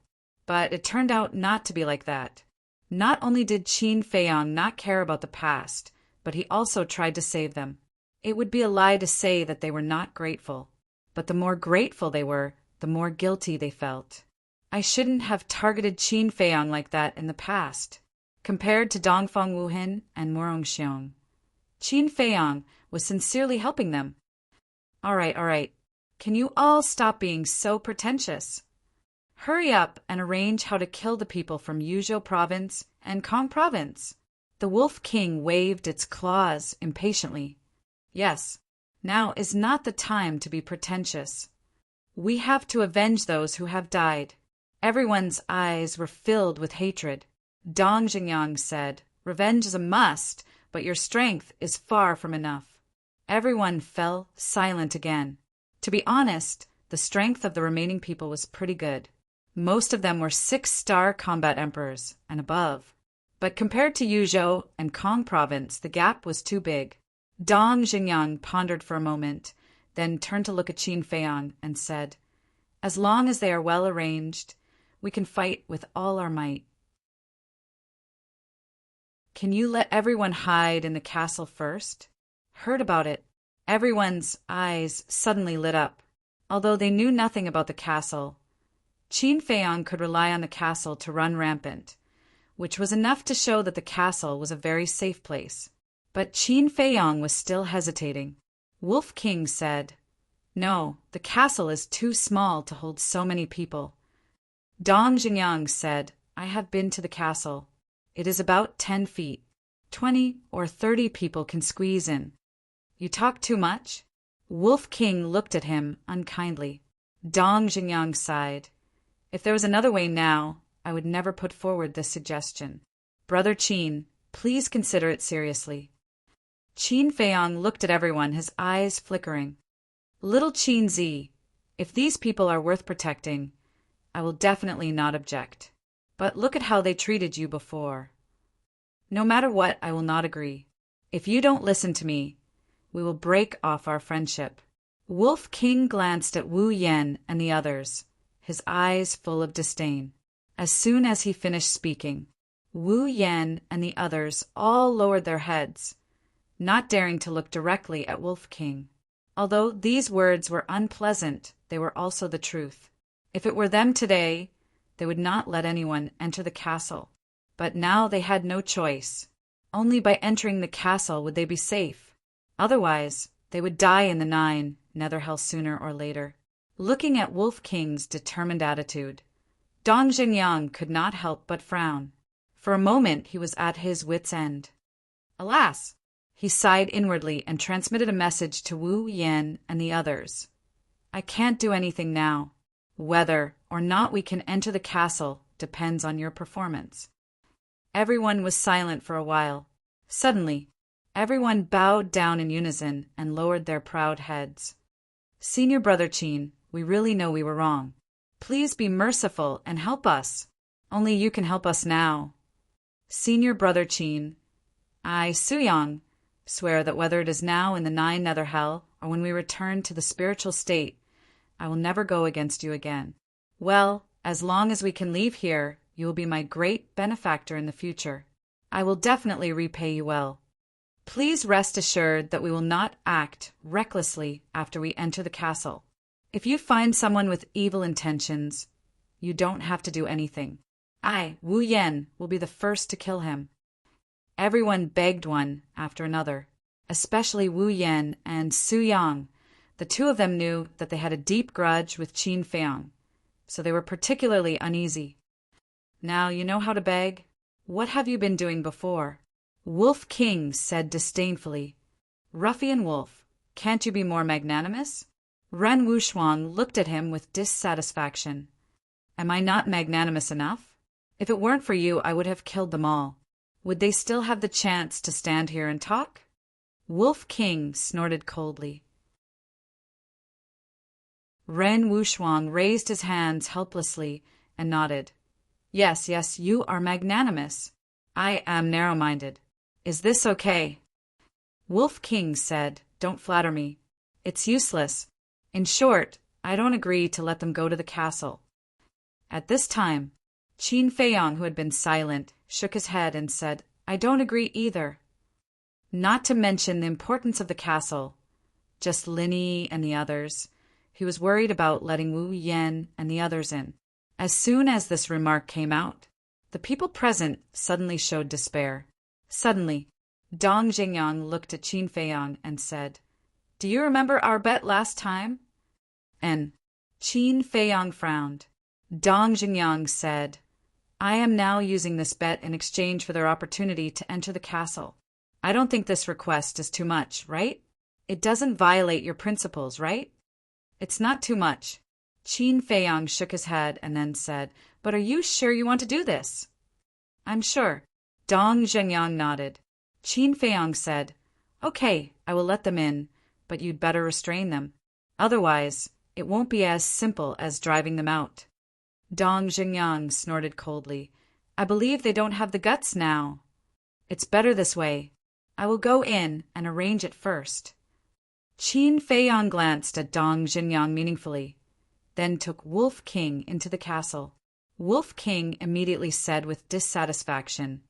S1: But it turned out not to be like that. Not only did Qin Feiyang not care about the past, but he also tried to save them. It would be a lie to say that they were not grateful. But the more grateful they were, the more guilty they felt. I shouldn't have targeted Qin Feiyang like that in the past. Compared to Dongfang Wuhin and Murongxiong, Qin Feiyang was sincerely helping them. All right. Can you all stop being so pretentious? Hurry up and arrange how to kill the people from Yuzhou Province and Kong Province." The Wolf King waved its claws impatiently. "Yes, now is not the time to be pretentious. We have to avenge those who have died." Everyone's eyes were filled with hatred. Dong Jingyan said, "Revenge is a must, but your strength is far from enough." Everyone fell silent again. To be honest, the strength of the remaining people was pretty good. Most of them were 6-star combat emperors and above. But compared to Yuzhou and Kong Province, the gap was too big. Dong Jingyan pondered for a moment, then turned to look at Qin Feiyang and said, "As long as they are well arranged, we can fight with all our might." "Can you let everyone hide in the castle first?" Heard about it. Everyone's eyes suddenly lit up. Although they knew nothing about the castle, Qin Feiyang could rely on the castle to run rampant, which was enough to show that the castle was a very safe place. But Qin Feiyang was still hesitating. Wolf King said, "No, the castle is too small to hold so many people." Dong Jingyan said, "I have been to the castle. It is about 10 feet. 20 or 30 people can squeeze in." "You talk too much." Wolf King looked at him unkindly. Dong Jingyan sighed. "If there was another way now, I would never put forward this suggestion. Brother Qin, please consider it seriously." Qin Feiyang looked at everyone, his eyes flickering. "Little Qin Zi, if these people are worth protecting, I will definitely not object. But look at how they treated you before. No matter what, I will not agree. If you don't listen to me, we will break off our friendship. Wolf King glanced at Wu Yen and the others, his eyes full of disdain. As soon as he finished speaking, Wu Yen and the others all lowered their heads, not daring to look directly at Wolf King. Although these words were unpleasant, they were also the truth. If it were them today, they would not let anyone enter the castle. But now they had no choice. Only by entering the castle would they be safe. Otherwise, they would die in the 9 Netherhell sooner or later. Looking at Wolf King's determined attitude, Dong Xingyang could not help but frown. For a moment he was at his wits' end. Alas! He sighed inwardly and transmitted a message to Wu Yan and the others. I can't do anything now. Whether or not we can enter the castle depends on your performance. Everyone was silent for a while. Suddenly, everyone bowed down in unison and lowered their proud heads. Senior Brother Qin, we really know we were wrong. Please be merciful and help us. Only you can help us now. Senior Brother Qin, I, Suyang, swear that whether it is now in the 9 Netherhell or when we return to the spiritual state, I will never go against you again. Well, as long as we can leave here, you will be my great benefactor in the future. I will definitely repay you well. Please rest assured that we will not act recklessly after we enter the castle. If you find someone with evil intentions, you don't have to do anything. I, Wu Yan, will be the first to kill him. Everyone begged one after another, especially Wu Yan and Su Yang. The two of them knew that they had a deep grudge with Qin Feiyang, so they were particularly uneasy. Now you know how to beg. What have you been doing before? Wolf King said disdainfully. Ruffian wolf, can't you be more magnanimous? Ren Wuxuang looked at him with dissatisfaction. Am I not magnanimous enough? If it weren't for you, I would have killed them all. Would they still have the chance to stand here and talk? Wolf King snorted coldly. Ren Wuxuang raised his hands helplessly and nodded. Yes, yes, you are magnanimous. I am narrow-minded. Is this okay? Wolf King said, Don't flatter me. It's useless. In short, I don't agree to let them go to the castle. At this time, Qin Feiyang, who had been silent, shook his head and said, I don't agree either. Not to mention the importance of the castle, just Linny and the others. He was worried about letting Wu Yan and the others in. As soon as this remark came out, the people present suddenly showed despair. Suddenly, Dong Xingyang looked at Qin Feiyang and said, Do you remember our bet last time? And Qin Feiyang frowned. Dong Xingyang said, I am now using this bet in exchange for their opportunity to enter the castle. I don't think this request is too much, right? It doesn't violate your principles, right? It's not too much. Qin Feiyang shook his head and then said, But are you sure you want to do this? I'm sure. Dong Zhengyang nodded. Qin Feiyang said, Okay, I will let them in, but you'd better restrain them. Otherwise, it won't be as simple as driving them out. Dong Zhengyang snorted coldly. I believe they don't have the guts now. It's better this way. I will go in and arrange it first. Qin Feiyang glanced at Dong Zhengyang meaningfully, then took Wolf King into the castle. Wolf King immediately said with dissatisfaction,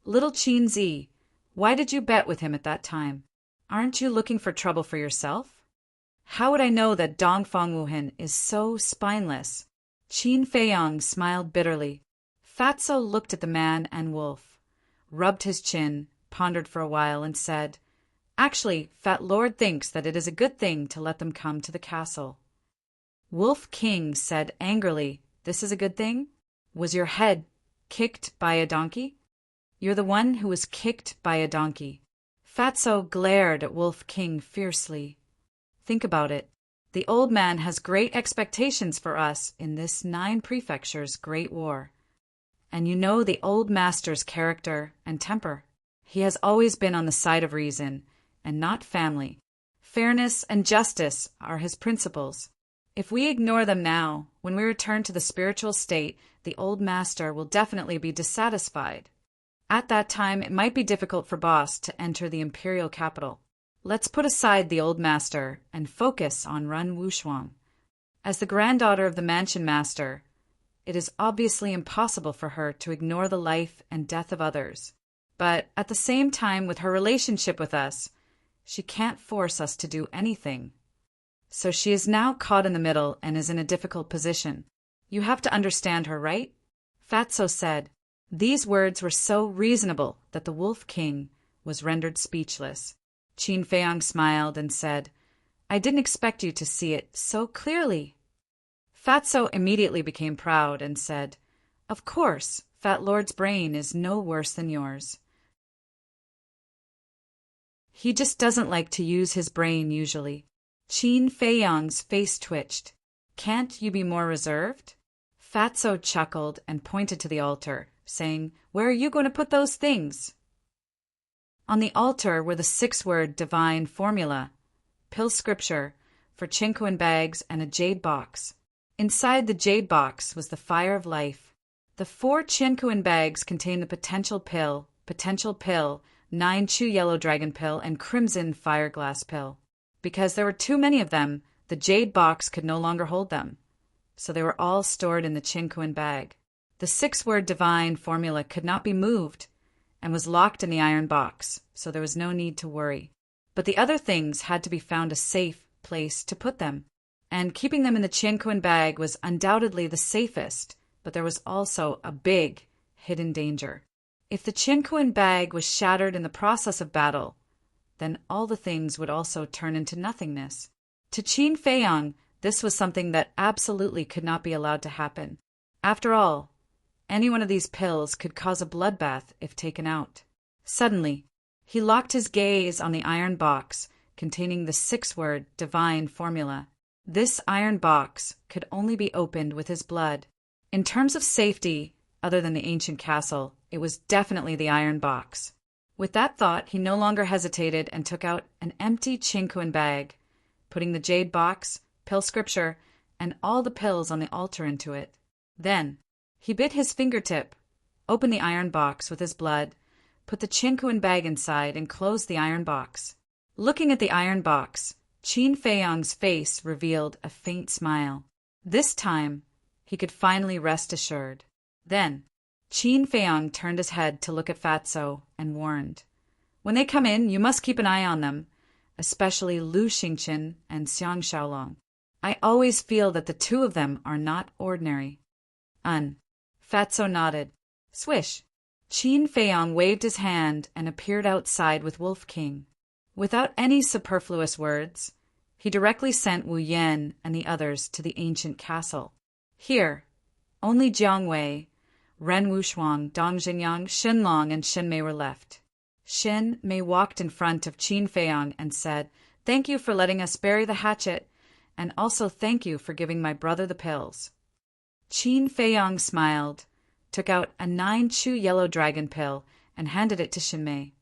S1: Little Qin Zi, why did you bet with him at that time? Aren't you looking for trouble for yourself? How would I know that Dong Fangwuhen is so spineless? Qin Feiyang smiled bitterly. Fatso looked at the man and Wolf, rubbed his chin, pondered for a while, and said, Actually, Fat Lord thinks that it is a good thing to let them come to the castle. Wolf King said angrily, This is a good thing? Was your head kicked by a donkey? You're the one who was kicked by a donkey. Fatso glared at Wolf King fiercely. Think about it. The old man has great expectations for us in this 9 prefectures' great war. And you know the old master's character and temper. He has always been on the side of reason and not family. Fairness and justice are his principles. If we ignore them now, When we return to the spiritual state, the old master will definitely be dissatisfied. At that time, it might be difficult for Boss to enter the imperial capital. Let's put aside the old master and focus on Run Wushuang. As the granddaughter of the mansion master, it is obviously impossible for her to ignore the life and death of others. But at the same time, with her relationship with us, she can't force us to do anything. So she is now caught in the middle and is in a difficult position. You have to understand her, right? Fatso said. These words were so reasonable that the Wolf King was rendered speechless. Qin Feiyang smiled and said, I didn't expect you to see it so clearly. Fatso immediately became proud and said, Of course, Fat Lord's brain is no worse than yours. He just doesn't like to use his brain usually. Qin Feiyang's face twitched. Can't you be more reserved? Fatso chuckled and pointed to the altar, saying, Where are you going to put those things? On the altar were the 6-word divine formula, pill scripture, for Qinkuan bags and a jade box. Inside the jade box was the fire of life. The 4 Qinkuan bags contained the potential pill, 9 Chu yellow dragon pill, and crimson fire glass pill. Because there were too many of them, the jade box could no longer hold them. So they were all stored in the Qinkuan bag. The 6-word divine formula could not be moved and was locked in the iron box, so there was no need to worry. But the other things had to be found a safe place to put them. And keeping them in the Qinkuan bag was undoubtedly the safest, but there was also a big hidden danger. If the Qinkuan bag was shattered in the process of battle, then all the things would also turn into nothingness. To Qin Feiyang, this was something that absolutely could not be allowed to happen. After all, any one of these pills could cause a bloodbath if taken out. Suddenly, he locked his gaze on the iron box containing the 6-word divine formula. This iron box could only be opened with his blood. In terms of safety, other than the ancient castle, it was definitely the iron box. With that thought, he no longer hesitated and took out an empty Qinkuan bag, putting the jade box, pill scripture, and all the pills on the altar into it. Then, he bit his fingertip, opened the iron box with his blood, put the Qinkuan bag inside, and closed the iron box. Looking at the iron box, Qin Feiyang's face revealed a faint smile. This time, he could finally rest assured. Then, Qin Feiyang turned his head to look at Fatso and warned, When they come in, you must keep an eye on them, especially Lu Xingqin and Xiang Xiaolong. I always feel that the 2 of them are not ordinary. Fatso nodded. Swish. Qin Feiyang waved his hand and appeared outside with Wolf King. Without any superfluous words, he directly sent Wu Yan and the others to the ancient castle. Here, only Jiang Wei, Ren Wushuang, Dong Xingyang, Xin Long, and Xin Mei were left. Xin Mei walked in front of Qin Feiyang and said, Thank you for letting us bury the hatchet, and also thank you for giving my brother the pills. Qin Feiyang smiled, took out a 9 Chu yellow dragon pill, and handed it to Xin Mei.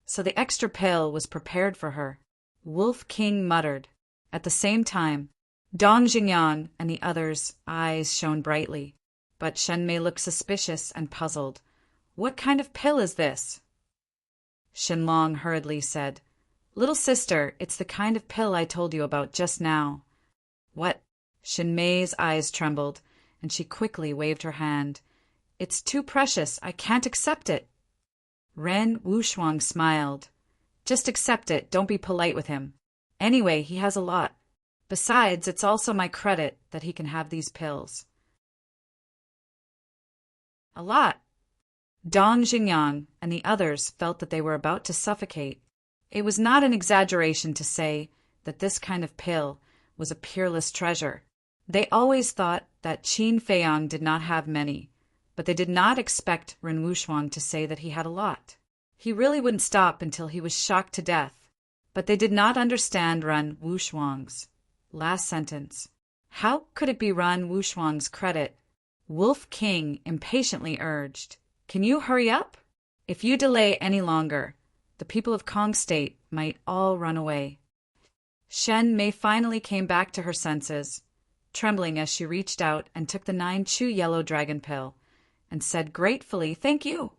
S1: So the extra pill was prepared for her. Wolf King muttered. At the same time, Dong Xingyang and the others' eyes shone brightly. But Shen Mei looked suspicious and puzzled. What kind of pill is this? Shenlong hurriedly said, Little sister, it's the kind of pill I told you about just now. What? Shen Mei's eyes trembled, and she quickly waved her hand. It's too precious. I can't accept it. Ren Wushuang smiled. Just accept it. Don't be polite with him. Anyway, he has a lot. Besides, it's also my credit that he can have these pills. A lot. Dong Xingyang and the others felt that they were about to suffocate. It was not an exaggeration to say that this kind of pill was a peerless treasure. They always thought that Qin Feiyang did not have many, but they did not expect Ren Wushuang to say that he had a lot. He really wouldn't stop until he was shocked to death. But they did not understand Ren Wushuang's last sentence. How could it be Ren Wushuang's credit? Wolf King impatiently urged, Can you hurry up? If you delay any longer, the people of Kong State might all run away. Shen Mei finally came back to her senses, trembling as she reached out and took the 9-chew yellow dragon pill, and said gratefully, "Thank you."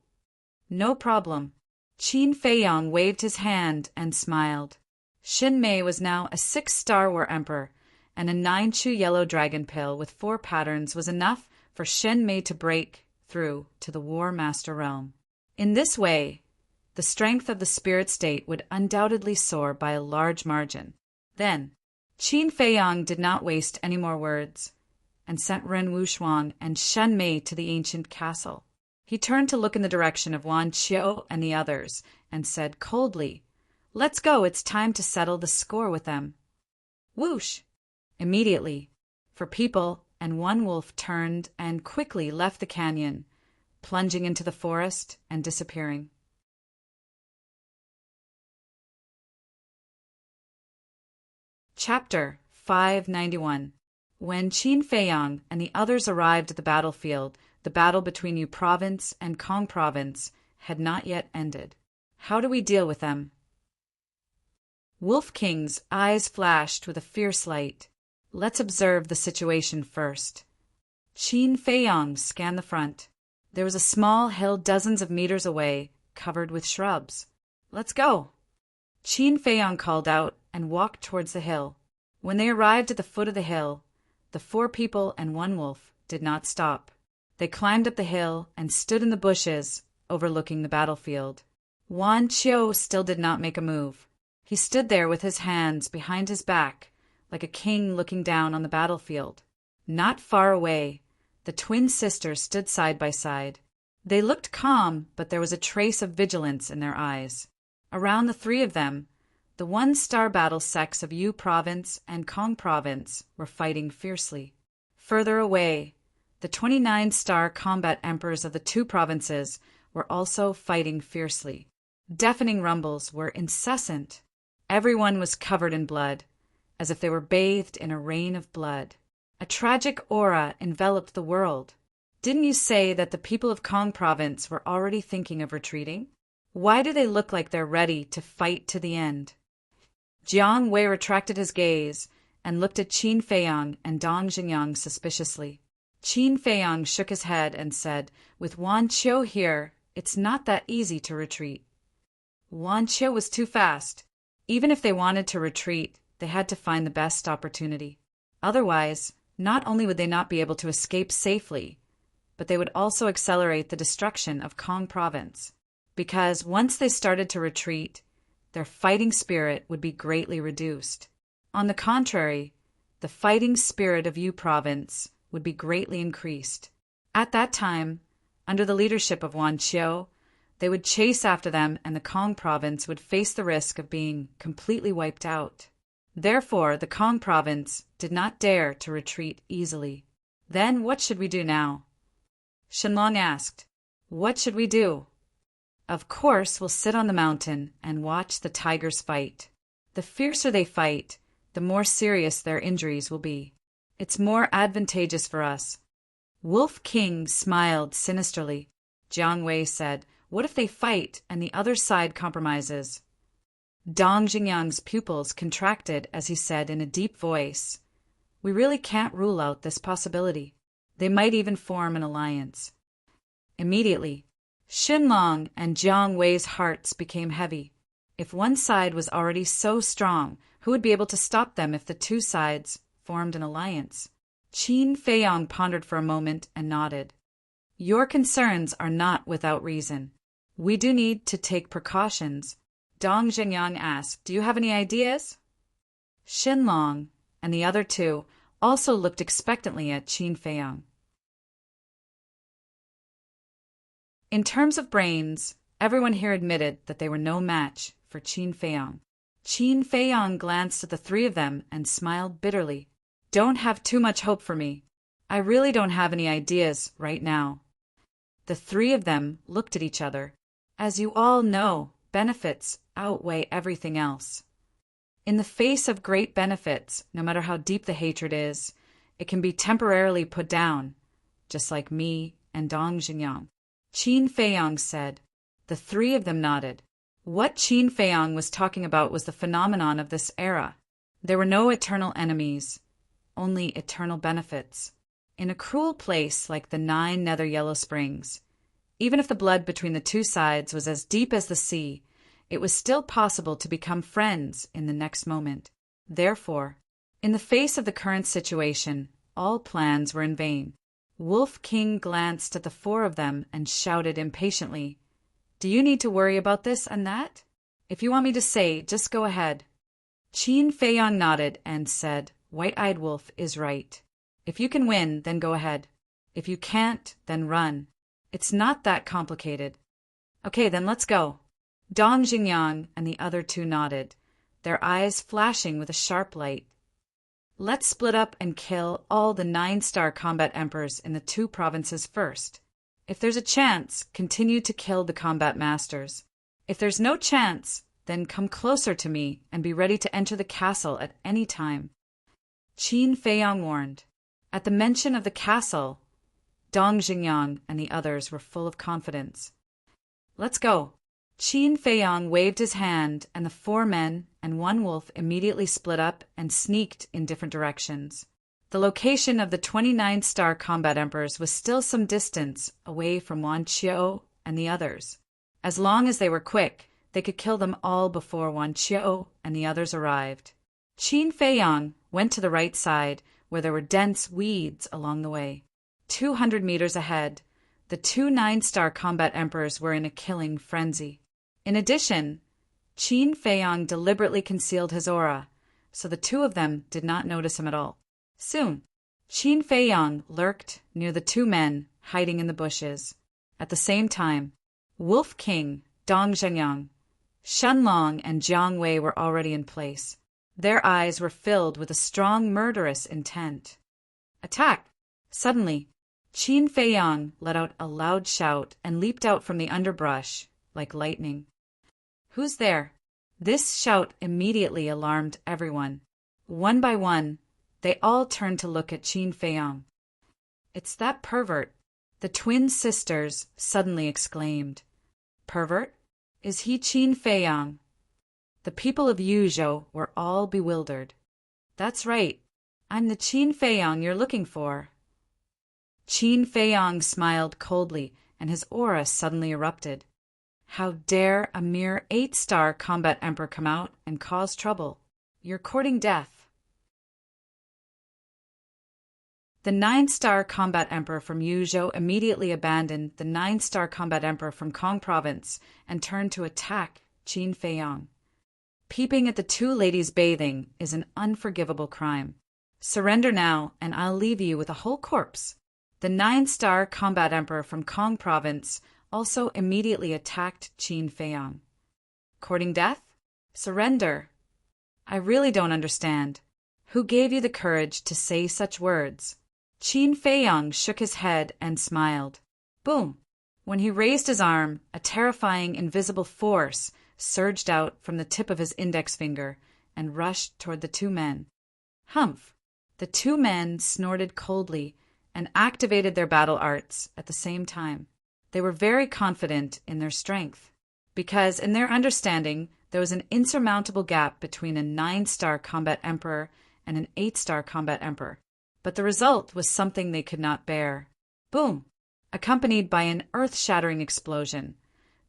S1: "No problem." Qin Feiyang waved his hand and smiled. Xin Mei was now a 6-star war emperor, and a 9-chew yellow dragon pill with 4 patterns was enough for Xin Mei to break through to the War Master realm. In this way, the strength of the spirit state would undoubtedly soar by a large margin. Then, Qin Feiyang did not waste any more words, and sent Ren Wuxuang and Shen Mei to the ancient castle. He turned to look in the direction of Wan Qiu and the others, and said coldly, "Let's go, it's time to settle the score with them." Whoosh! Immediately, for people and one wolf turned and quickly left the canyon, plunging into the forest and disappearing. Chapter 591. When Qin Feiyang and the others arrived at the battlefield, the battle between Yu Province and Kong Province had not yet ended. How do we deal with them? Wolf King's eyes flashed with a fierce light. Let's observe the situation first. Qin Feiyang scanned the front. There was a small hill dozens of meters away, covered with shrubs. "Let's go." Qin Feiyang called out and walked towards the hill. When they arrived at the foot of the hill, the 4 people and 1 wolf did not stop. They climbed up the hill and stood in the bushes overlooking the battlefield. Wan Qiu still did not make a move. He stood there with his hands behind his back, like a king looking down on the battlefield. Not far away, the twin sisters stood side by side. They looked calm, but there was a trace of vigilance in their eyes. Around the 3 of them, the 1-star battle sects of Yu Province and Kong Province were fighting fiercely. Further away, the 29-star combat emperors of the 2 provinces were also fighting fiercely. Deafening rumbles were incessant. Everyone was covered in blood, as if they were bathed in a rain of blood. A tragic aura enveloped the world. Didn't you say that the people of Kong Province were already thinking of retreating? Why do they look like they're ready to fight to the end? Jiang Wei retracted his gaze and looked at Qin Feiyang and Dong Xingyang suspiciously. Qin Feiyang shook his head and said, "With Wan Qiu here, it's not that easy to retreat." Wan Qiu was too fast. Even if they wanted to retreat, they had to find the best opportunity. Otherwise, not only would they not be able to escape safely, but they would also accelerate the destruction of Kong Province. Because once they started to retreat, their fighting spirit would be greatly reduced. On the contrary, the fighting spirit of Yu Province would be greatly increased. At that time, under the leadership of Wan Qiu, they would chase after them and the Kong Province would face the risk of being completely wiped out. Therefore, the Kong Province did not dare to retreat easily. Then what should we do now? Shenlong asked. What should we do? Of course, we'll sit on the mountain and watch the tigers fight. The fiercer they fight, the more serious their injuries will be. It's more advantageous for us. Wolf King smiled sinisterly. Jiang Wei said, "What if they fight and the other side compromises?" Dong Xingyang's pupils contracted as he said in a deep voice, "We really can't rule out this possibility. They might even form an alliance." Immediately, Shenlong and Jiang Wei's hearts became heavy. If one side was already so strong, who would be able to stop them if the 2 sides formed an alliance? Qin Feiyang pondered for a moment and nodded. Your concerns are not without reason. We do need to take precautions. Dong Xingyang asked, "Do you have any ideas?" Shenlong and the other 2 also looked expectantly at Qin Feiyang. In terms of brains, everyone here admitted that they were no match for Qin Feiyang. Qin Feiyang glanced at the 3 of them and smiled bitterly. Don't have too much hope for me. I really don't have any ideas right now. The 3 of them looked at each other. As you all know, benefits outweigh everything else. In the face of great benefits, no matter how deep the hatred is, it can be temporarily put down, just like me and Dong Xingyang. Qin Feiyang said. The 3 of them nodded. What Qin Feiyang was talking about was the phenomenon of this era. There were no eternal enemies, only eternal benefits. In a cruel place like the 9 nether yellow springs, even if the blood between the two sides was as deep as the sea, it was still possible to become friends in the next moment. Therefore, in the face of the current situation, all plans were in vain. Wolf King glanced at the 4 of them and shouted impatiently, "Do you need to worry about this and that? If you want me to say, just go ahead." Qin Feiyang nodded and said, "White-eyed Wolf is right. If you can win, then go ahead. If you can't, then run. It's not that complicated." "Okay, then let's go." Dong Xingyang and the other 2 nodded, their eyes flashing with a sharp light. "Let's split up and kill all the 9-star combat emperors in the 2 provinces first. If there's a chance, continue to kill the combat masters. If there's no chance, then come closer to me and be ready to enter the castle at any time," Qin Feiyang warned. At the mention of the castle, Dong Xingyang and the others were full of confidence. "Let's go." Qin Feiyang waved his hand, and the 4 men and 1 wolf immediately split up and sneaked in different directions. The location of the 29-star combat emperors was still some distance away from Wan Qiu and the others. As long as they were quick, they could kill them all before Wan Qiu and the others arrived. Qin Feiyang went to the right side, where there were dense weeds along the way. 200 meters ahead, the 2 9-star combat emperors were in a killing frenzy. In addition, Qin Feiyang deliberately concealed his aura, so the 2 of them did not notice him at all. Soon, Qin Feiyang lurked near the 2 men hiding in the bushes. At the same time, Wolf King, Dong Zhengyang, Shenlong, and Jiang Wei were already in place. Their eyes were filled with a strong murderous intent. "Attack!" Suddenly, Qin Feiyang let out a loud shout and leaped out from the underbrush like lightning. "Who's there?" This shout immediately alarmed everyone. One by one, they all turned to look at Qin Feiyang. "It's that pervert," the twin sisters suddenly exclaimed. "Pervert? Is he Qin Feiyang?" The people of Yuzhou were all bewildered. "That's right. I'm the Qin Feiyang you're looking for." Qin Feiyang smiled coldly, and his aura suddenly erupted. "How dare a mere 8-star combat emperor come out and cause trouble? You're courting death." The 9-star combat emperor from Yuzhou immediately abandoned the 9-star combat emperor from Kong province and turned to attack Qin Feiyang. Peeping at the 2 ladies bathing is an unforgivable crime. Surrender now, and I'll leave you with a whole corpse. The 9-star combat emperor from Kong province also immediately attacked Qin Feiyang. "Courting death? Surrender? I really don't understand. Who gave you the courage to say such words?" Qin Feiyang shook his head and smiled. Boom! When he raised his arm, a terrifying invisible force surged out from the tip of his index finger and rushed toward the 2 men. Humph! The 2 men snorted coldly and activated their battle arts at the same time. They were very confident in their strength, because in their understanding there was an insurmountable gap between a 9-star combat emperor and an 8-star combat emperor. But the result was something they could not bear. Boom! Accompanied by an earth-shattering explosion,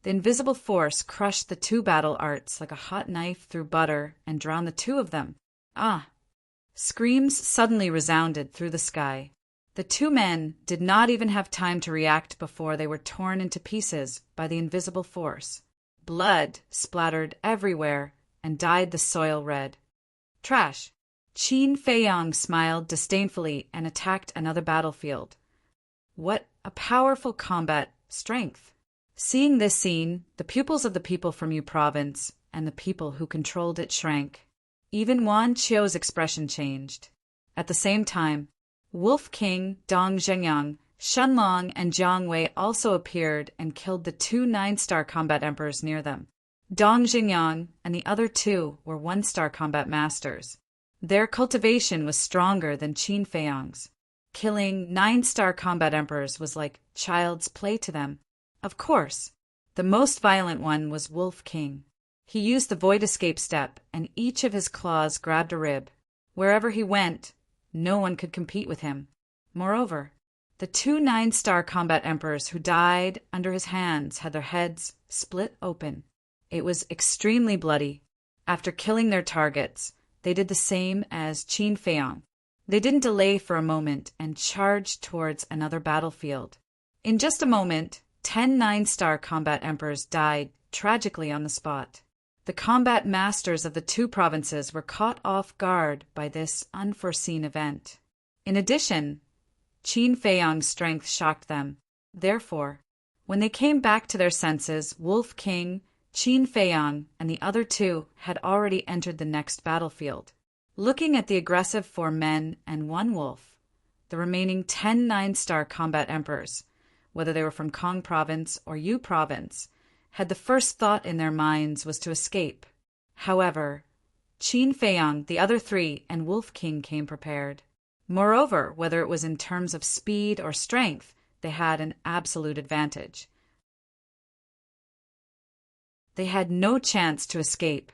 S1: the invisible force crushed the 2 battle arts like a hot knife through butter and drowned the 2 of them. Ah! Screams suddenly resounded through the sky. The 2 men did not even have time to react before they were torn into pieces by the invisible force. Blood splattered everywhere and dyed the soil red. Trash! Qin Feiyang smiled disdainfully and attacked another battlefield. What a powerful combat strength! Seeing this scene, the pupils of the people from Yu province and the people who controlled it shrank. Even Wan Qiu's expression changed. At the same time, Wolf King, Dong Zhengyang, Shenlong, and Jiang Wei also appeared and killed the 2 9-star combat emperors near them. Dong Xingyang and the other 2 were 1-star combat masters. Their cultivation was stronger than Qin Feiyang's. Killing 9-star combat emperors was like child's play to them. Of course, the most violent one was Wolf King. He used the void escape step, and each of his claws grabbed a rib. Wherever he went, No one could compete with him. Moreover, the two 9-star combat emperors who died under his hands had their heads split open. It was extremely bloody. After killing their targets, they did the same as Qin Feiyang. They didn't delay for a moment and charged towards another battlefield. In just a moment, 10 9-star combat emperors died tragically on the spot. The combat masters of the two provinces were caught off guard by this unforeseen event. In addition, Qin Feiyang's strength shocked them. Therefore, when they came back to their senses, Wolf King, Qin Feiyang, and the other two had already entered the next battlefield. Looking at the aggressive 4 men and 1 wolf, the remaining 10 9-star combat emperors, whether they were from Kong province or Yu province, had the first thought in their minds was to escape. However, Qin Feiyang, the other 3, and Wolf King came prepared. Moreover, whether it was in terms of speed or strength, they had an absolute advantage. They had no chance to escape.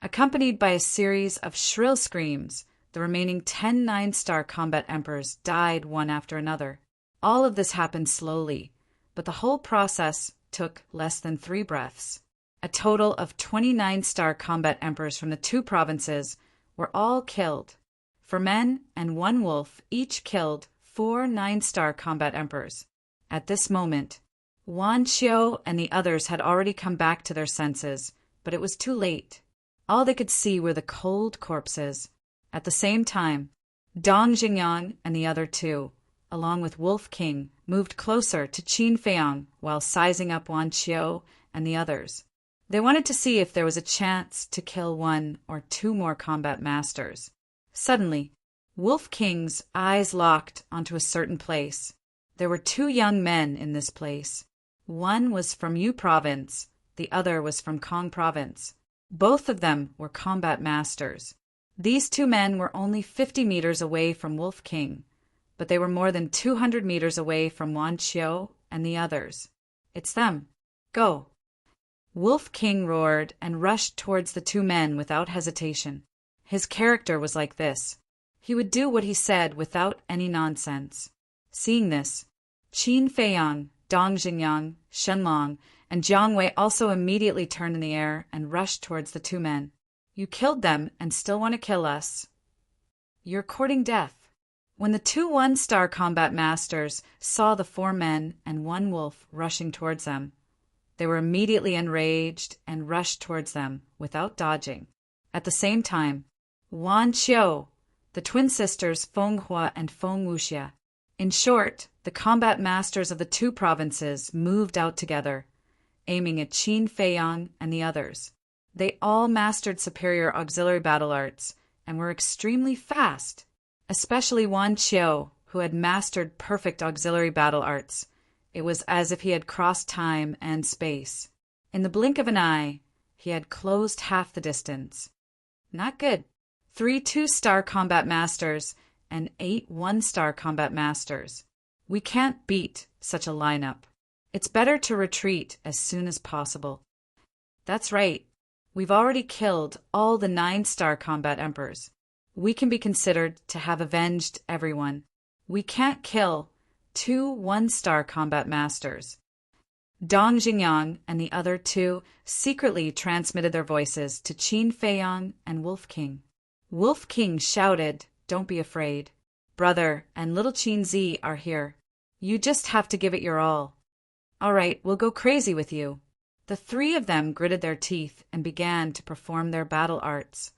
S1: Accompanied by a series of shrill screams, the remaining 10 9-star combat emperors died one after another. All of this happened slowly, but the whole process took less than 3 breaths. A total of 29-star combat emperors from the two provinces were all killed. 4 men and 1 wolf each killed 4 9-star combat emperors. At this moment, Wan Qiu and the others had already come back to their senses, but it was too late. All they could see were the cold corpses. At the same time, Dong Jingyang and the other 2, along with Wolf King, moved closer to Qin Feiyang while sizing up Wan Qiu and the others. They wanted to see if there was a chance to kill 1 or 2 more combat masters. Suddenly, Wolf King's eyes locked onto a certain place. There were 2 young men in this place. One was from Yu province, the other was from Kong province. Both of them were combat masters. These 2 men were only 50 meters away from Wolf King, but they were more than 200 meters away from Wan Qiu and the others. It's them. Go. Wolf King roared and rushed towards the 2 men without hesitation. His character was like this. He would do what he said without any nonsense. Seeing this, Qin Feiyang, Dong Jingyang, Shenlong, and Jiang Wei also immediately turned in the air and rushed towards the 2 men. You killed them and still want to kill us. You're courting death. When the 2 1-star combat masters saw the 4 men and 1 wolf rushing towards them, they were immediately enraged and rushed towards them without dodging. At the same time, Wan Qiu, the twin sisters Feng Hua and Feng Wuxia. In short, the combat masters of the 2 provinces moved out together, aiming at Qin Feiyang and the others. They all mastered superior auxiliary battle arts and were extremely fast, especially Wan Qiu, who had mastered perfect auxiliary battle arts. It was as if he had crossed time and space. In the blink of an eye, he had closed half the distance. Not good. 3 2-star combat masters and 8 1-star combat masters. We can't beat such a lineup. It's better to retreat as soon as possible. That's right. We've already killed all the 9-star combat emperors. We can be considered to have avenged everyone. We can't kill 2 1-star combat masters. Dong Jingyang and the other 2 secretly transmitted their voices to Qin Feiyang and Wolf King. Wolf King shouted, "Don't be afraid. Brother and little Qin Zi are here. You just have to give it your all. All right, we'll go crazy with you." The 3 of them gritted their teeth and began to perform their battle arts.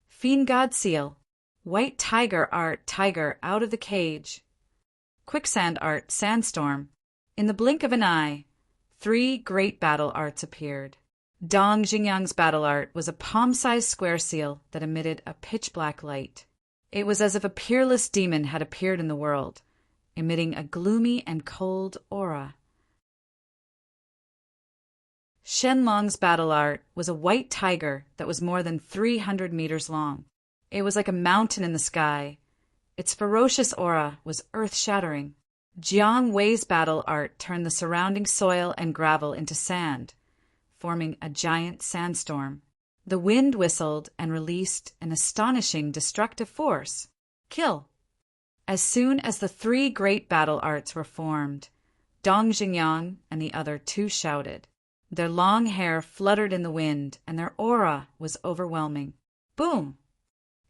S1: Fiend God Seal, White Tiger art Tiger out of the cage, Quicksand art Sandstorm. In the blink of an eye, 3 great battle arts appeared. Dong Jingyang's battle art was a palm-sized square seal that emitted a pitch-black light. It was as if a peerless demon had appeared in the world, emitting a gloomy and cold aura. Shenlong's battle art was a white tiger that was more than 300 meters long. It was like a mountain in the sky. Its ferocious aura was earth-shattering. Jiang Wei's battle art turned the surrounding soil and gravel into sand, forming a giant sandstorm. The wind whistled and released an astonishing destructive force. Kill! As soon as the three great battle arts were formed, Dong Jingyan and the other two shouted. Their long hair fluttered in the wind, and their aura was overwhelming. Boom!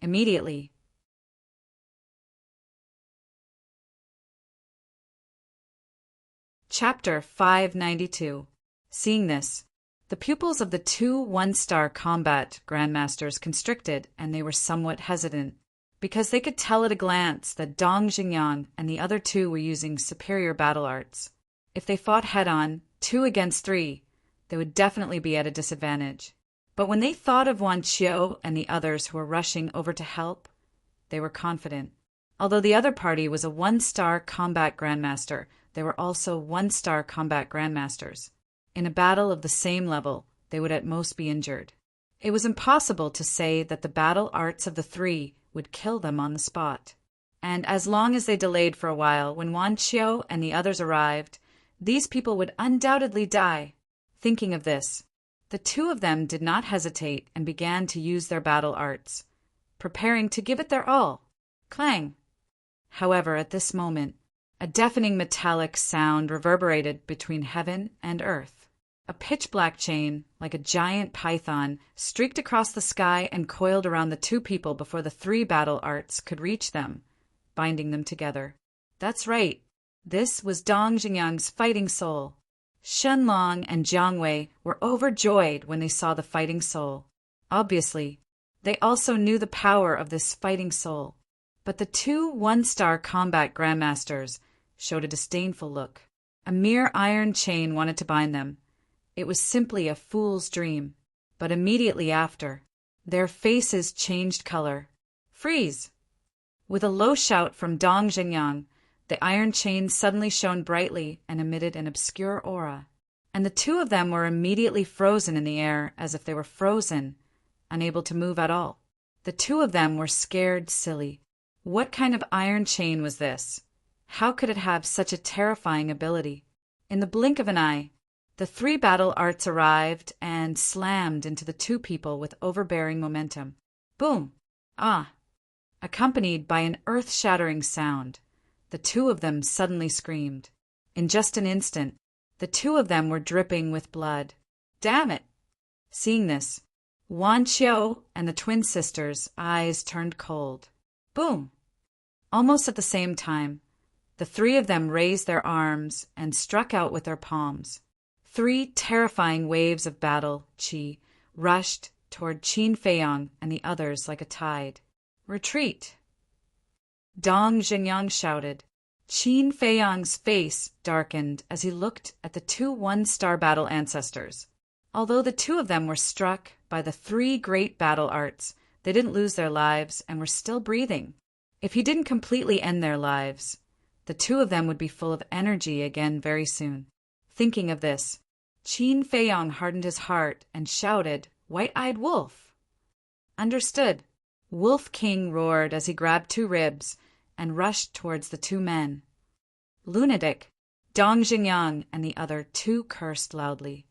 S1: Immediately, Chapter 592. Seeing this, the pupils of the two one-star combat grandmasters constricted, and they were somewhat hesitant, because they could tell at a glance that Dong Jingyan and the other two were using superior battle arts. If they fought head-on, 2 against 3, they would definitely be at a disadvantage. But when they thought of Wan Qiu and the others who were rushing over to help, they were confident. Although the other party was a one-star combat grandmaster, they were also one-star combat grandmasters. In a battle of the same level, they would at most be injured. It was impossible to say that the battle arts of the three would kill them on the spot. And as long as they delayed for a while, when Wan Qiu and the others arrived, these people would undoubtedly die. Thinking of this, the two of them did not hesitate and began to use their battle arts, preparing to give it their all. Clang! However, at this moment, a deafening metallic sound reverberated between heaven and earth. A pitch-black chain, like a giant python, streaked across the sky and coiled around the two people before the three battle arts could reach them, binding them together. That's right. This was Dong Jingyang's fighting soul. Shenlong and Jiang Wei were overjoyed when they saw the fighting soul. Obviously, they also knew the power of this fighting soul. But the two one-star combat grandmasters showed a disdainful look. A mere iron chain wanted to bind them. It was simply a fool's dream. But immediately after, their faces changed color. Freeze! With a low shout from Dong Jingyang, the iron chain suddenly shone brightly and emitted an obscure aura. And the two of them were immediately frozen in the air as if they were frozen, unable to move at all. The two of them were scared silly. What kind of iron chain was this? How could it have such a terrifying ability? In the blink of an eye, the three battle arts arrived and slammed into the two people with overbearing momentum. Boom! Ah! Accompanied by an earth-shattering sound, the two of them suddenly screamed. In just an instant, the two of them were dripping with blood. Damn it! Seeing this, Wan Qiu and the twin sisters' eyes turned cold. Boom! Almost at the same time, the three of them raised their arms and struck out with their palms. 3 terrifying waves of battle qi rushed toward Qin Feiyang and the others like a tide. Retreat! Dong Jingyang shouted. Qin Feiyang's face darkened as he looked at the two one-star battle ancestors. Although the two of them were struck by the 3 great battle arts, they didn't lose their lives and were still breathing. If he didn't completely end their lives, the two of them would be full of energy again very soon. Thinking of this, Qin Feiyang hardened his heart and shouted, "White-eyed wolf!" Understood. Wolf King roared as he grabbed 2 ribs and rushed towards the 2 men. Lunatic! Dong Jingyang and the other 2 cursed loudly.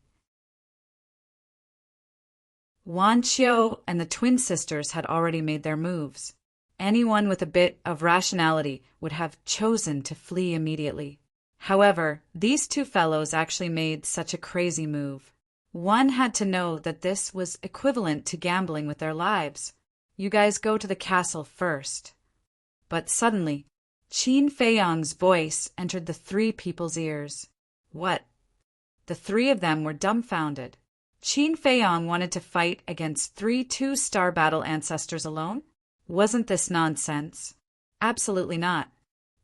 S1: Wan Qiu and the twin sisters had already made their moves. Anyone with a bit of rationality would have chosen to flee immediately. However, these 2 fellows actually made such a crazy move. One had to know that this was equivalent to gambling with their lives. You guys go to the castle first. But suddenly, Qin Feiyang's voice entered the 3 people's ears. What? The 3 of them were dumbfounded. Qin Feiyang wanted to fight against 3 two-star battle ancestors alone? Wasn't this nonsense? Absolutely not.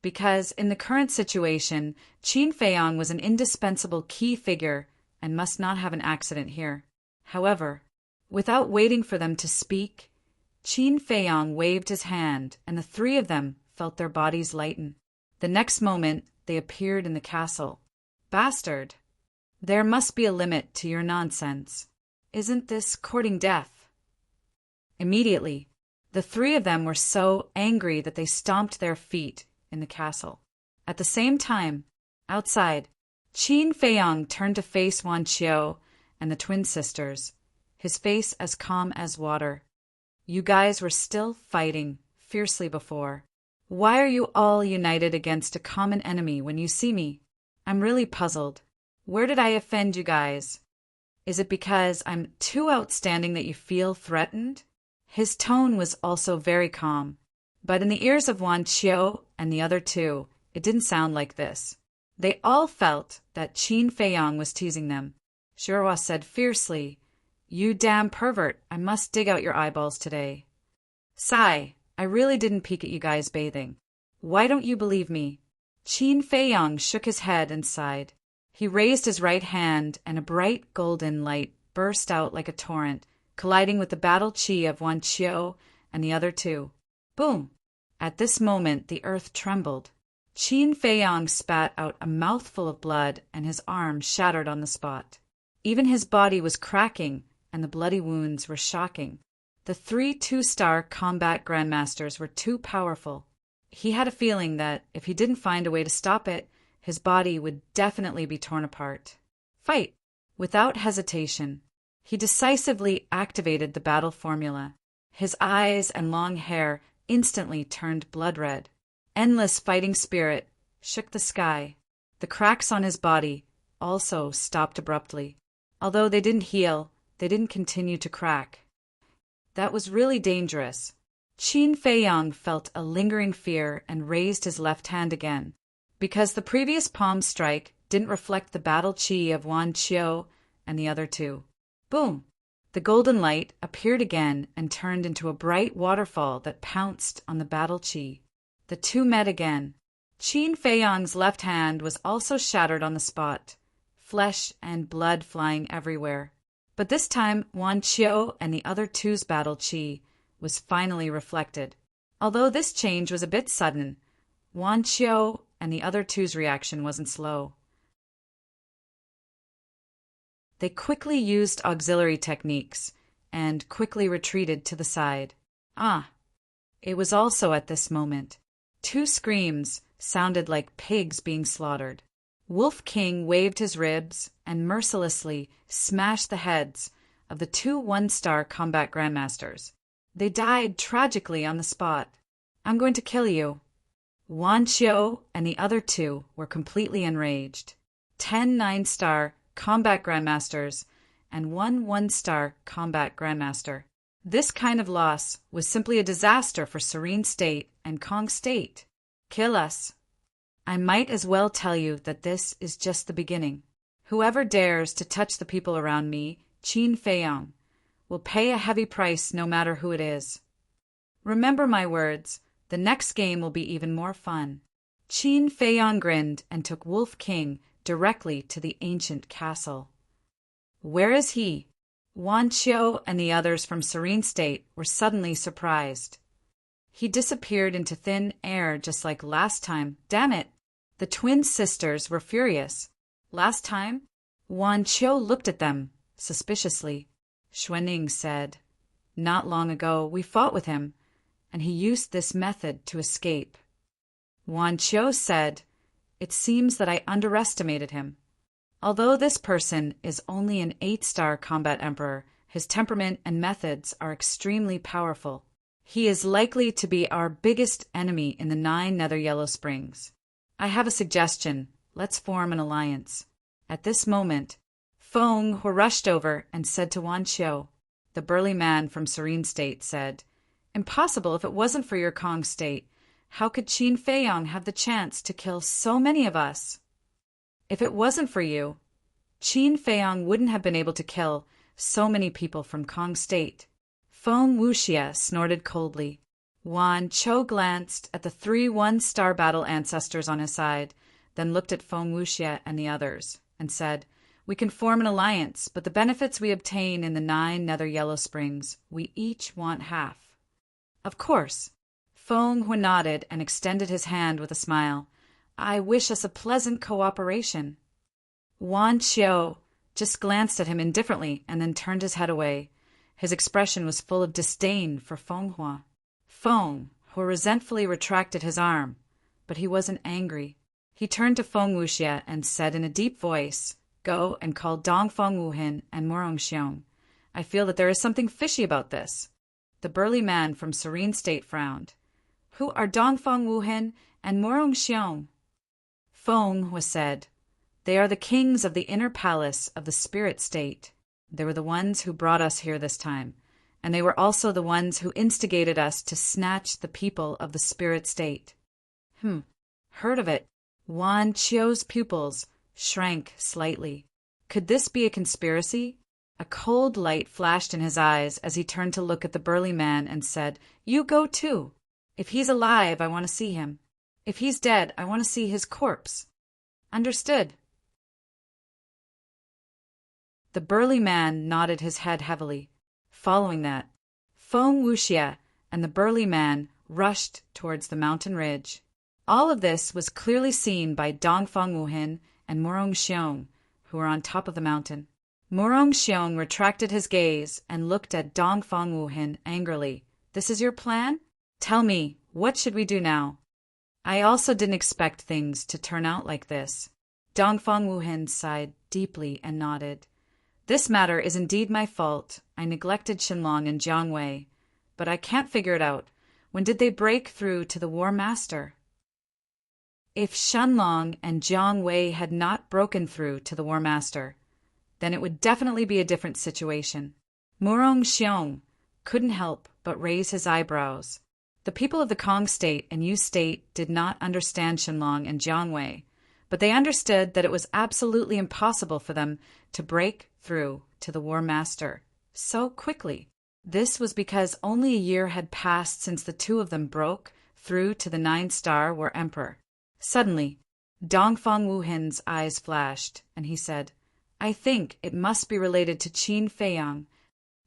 S1: Because in the current situation, Qin Feiyang was an indispensable key figure and must not have an accident here. However, without waiting for them to speak, Qin Feiyang waved his hand and the 3 of them felt their bodies lighten. The next moment, they appeared in the castle. Bastard! There must be a limit to your nonsense. Isn't this courting death? Immediately, the 3 of them were so angry that they stomped their feet in the castle. At the same time, outside, Qin Feiyang turned to face Wan Qiu and the twin sisters, his face as calm as water. You guys were still fighting fiercely before, Why are you all united against a common enemy when you see me? I'm really puzzled. Where did I offend you guys? Is it because I'm too outstanding that you feel threatened? His tone was also very calm, but in the ears of Wan Qiu and the other two, it didn't sound like this. They all felt that Qin Feiyang was teasing them. Shuhua said fiercely, "You damn pervert, I must dig out your eyeballs today." "Sigh, I really didn't peek at you guys bathing. Why don't you believe me?" Qin Feiyang shook his head and sighed. He raised his right hand, and a bright golden light burst out like a torrent, colliding with the battle chi of Wan Qiu and the other two. Boom! At this moment, the earth trembled. Qin Feiyang spat out a mouthful of blood, and his arm shattered on the spot. Even his body was cracking, and the bloody wounds were shocking. The 3 two-star combat grandmasters were too powerful. He had a feeling that if he didn't find a way to stop it, his body would definitely be torn apart. Fight! Without hesitation, he decisively activated the battle formula. His eyes and long hair instantly turned blood red. Endless fighting spirit shook the sky. The cracks on his body also stopped abruptly. Although they didn't heal, they didn't continue to crack. That was really dangerous. Qin Feiyang felt a lingering fear and raised his left hand again. Because the previous palm strike didn't reflect the battle chi of Wan Qiu and the other two. Boom! The golden light appeared again and turned into a bright waterfall that pounced on the battle chi. The two met again. Qin Feiyang's left hand was also shattered on the spot, flesh and blood flying everywhere. But this time, Wan Qiu and the other two's battle chi was finally reflected. Although this change was a bit sudden, Wan Qiu and the other two's reaction wasn't slow. They quickly used auxiliary techniques and quickly retreated to the side. It was also at this moment. 2 screams sounded like pigs being slaughtered. Wolf King waved his ribs and mercilessly smashed the heads of the 2 one-star combat grandmasters. They died tragically on the spot. "I'm going to kill you." Wan Qiu and the other 2 were completely enraged. 10 9-star combat grandmasters and 1 one-star combat grandmaster. This kind of loss was simply a disaster for Serene State and Kong State. Kill us. I might as well tell you that this is just the beginning. Whoever dares to touch the people around me, Qin Feiyang, will pay a heavy price no matter who it is. Remember my words, the next game will be even more fun. Qin Feiyang grinned and took Wolf King directly to the ancient castle. Where is he? Wan Qiu and the others from Serene State were suddenly surprised. He disappeared into thin air just like last time. Damn it! The twin sisters were furious. Last time? Wan Qiu looked at them suspiciously. Xuanning said, "Not long ago we fought with him, and he used this method to escape." Wan Qiu said, "It seems that I underestimated him. Although this person is only an 8-star combat emperor, his temperament and methods are extremely powerful. He is likely to be our biggest enemy in the 9 Nether Yellow Springs. I have a suggestion. Let's form an alliance." At this moment, Feng Hu rushed over and said to Wan Qiu. The burly man from Serene State said, "Impossible if it wasn't for your Kong State. How could Qin Feiyang have the chance to kill so many of us? If it wasn't for you, Qin Feiyang wouldn't have been able to kill so many people from Kong State." Feng Wuxia snorted coldly. Wan Qiu glanced at the 3 one-star battle ancestors on his side, then looked at Feng Wuxia and the others, and said, "We can form an alliance, but the benefits we obtain in the 9 Nether Yellow Springs, we each want half." "Of course." Feng Hu nodded and extended his hand with a smile. "I wish us a pleasant cooperation." Wan Qiu just glanced at him indifferently and then turned his head away. His expression was full of disdain for Feng Hu. Feng Hu resentfully retracted his arm, but he wasn't angry. He turned to Feng Wuxia and said in a deep voice, "Go and call Dongfeng Wuhin and Murong Xiong. I feel that there is something fishy about this." The burly man from Serene State frowned. Who are Dongfang Wuhen and Morong Xiong? Feng was said. They are the kings of the inner palace of the spirit state. They were the ones who brought us here this time, and they were also the ones who instigated us to snatch the people of the spirit state. Heard of it. Wan Chio's pupils shrank slightly. Could this be a conspiracy? A cold light flashed in his eyes as he turned to look at the burly man and said, "You go too. If he's alive, I want to see him. If he's dead, I want to see his corpse." Understood. The burly man nodded his head heavily. Following that, Feng Wuxia and the burly man rushed towards the mountain ridge. All of this was clearly seen by Dongfang Wuhen and Morong Xiong, who were on top of the mountain. Morong Xiong retracted his gaze and looked at Dongfang Wuhen angrily. "This is your plan? Tell me, what should we do now?" "I also didn't expect things to turn out like this." Dongfang Wuhen sighed deeply and nodded. "This matter is indeed my fault. I neglected Xinlong and Jiang Wei, but I can't figure it out. When did they break through to the War Master?" If Xinlong and Jiang Wei had not broken through to the War Master, then it would definitely be a different situation. Morong Xiong couldn't help but raise his eyebrows. The people of the Kong State and Yu State did not understand Xinlong and Jiang Wei, but they understood that it was absolutely impossible for them to break through to the War Master so quickly. This was because only a year had passed since the two of them broke through to the 9-star War Emperor. Suddenly, Dongfang Wuhen's eyes flashed, and he said, "I think it must be related to Qin Feiyang.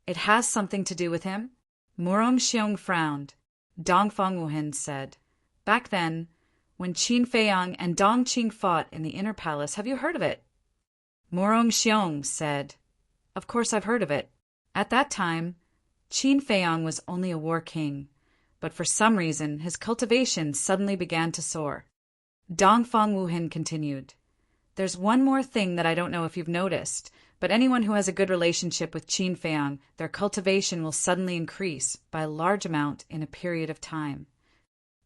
S1: It has something to do with him?" Morong Xiong frowned. Dongfang Wuhen said, "Back then, when Qin Feiyang and Dongqing fought in the inner palace, have you heard of it?" Morong Xiong said, "Of course I've heard of it. At that time, Qin Feiyang was only a war king, but for some reason his cultivation suddenly began to soar." Dongfang Wuhen continued, "There's one more thing that I don't know if you've noticed, but anyone who has a good relationship with Qin Feiyang, their cultivation will suddenly increase by a large amount in a period of time.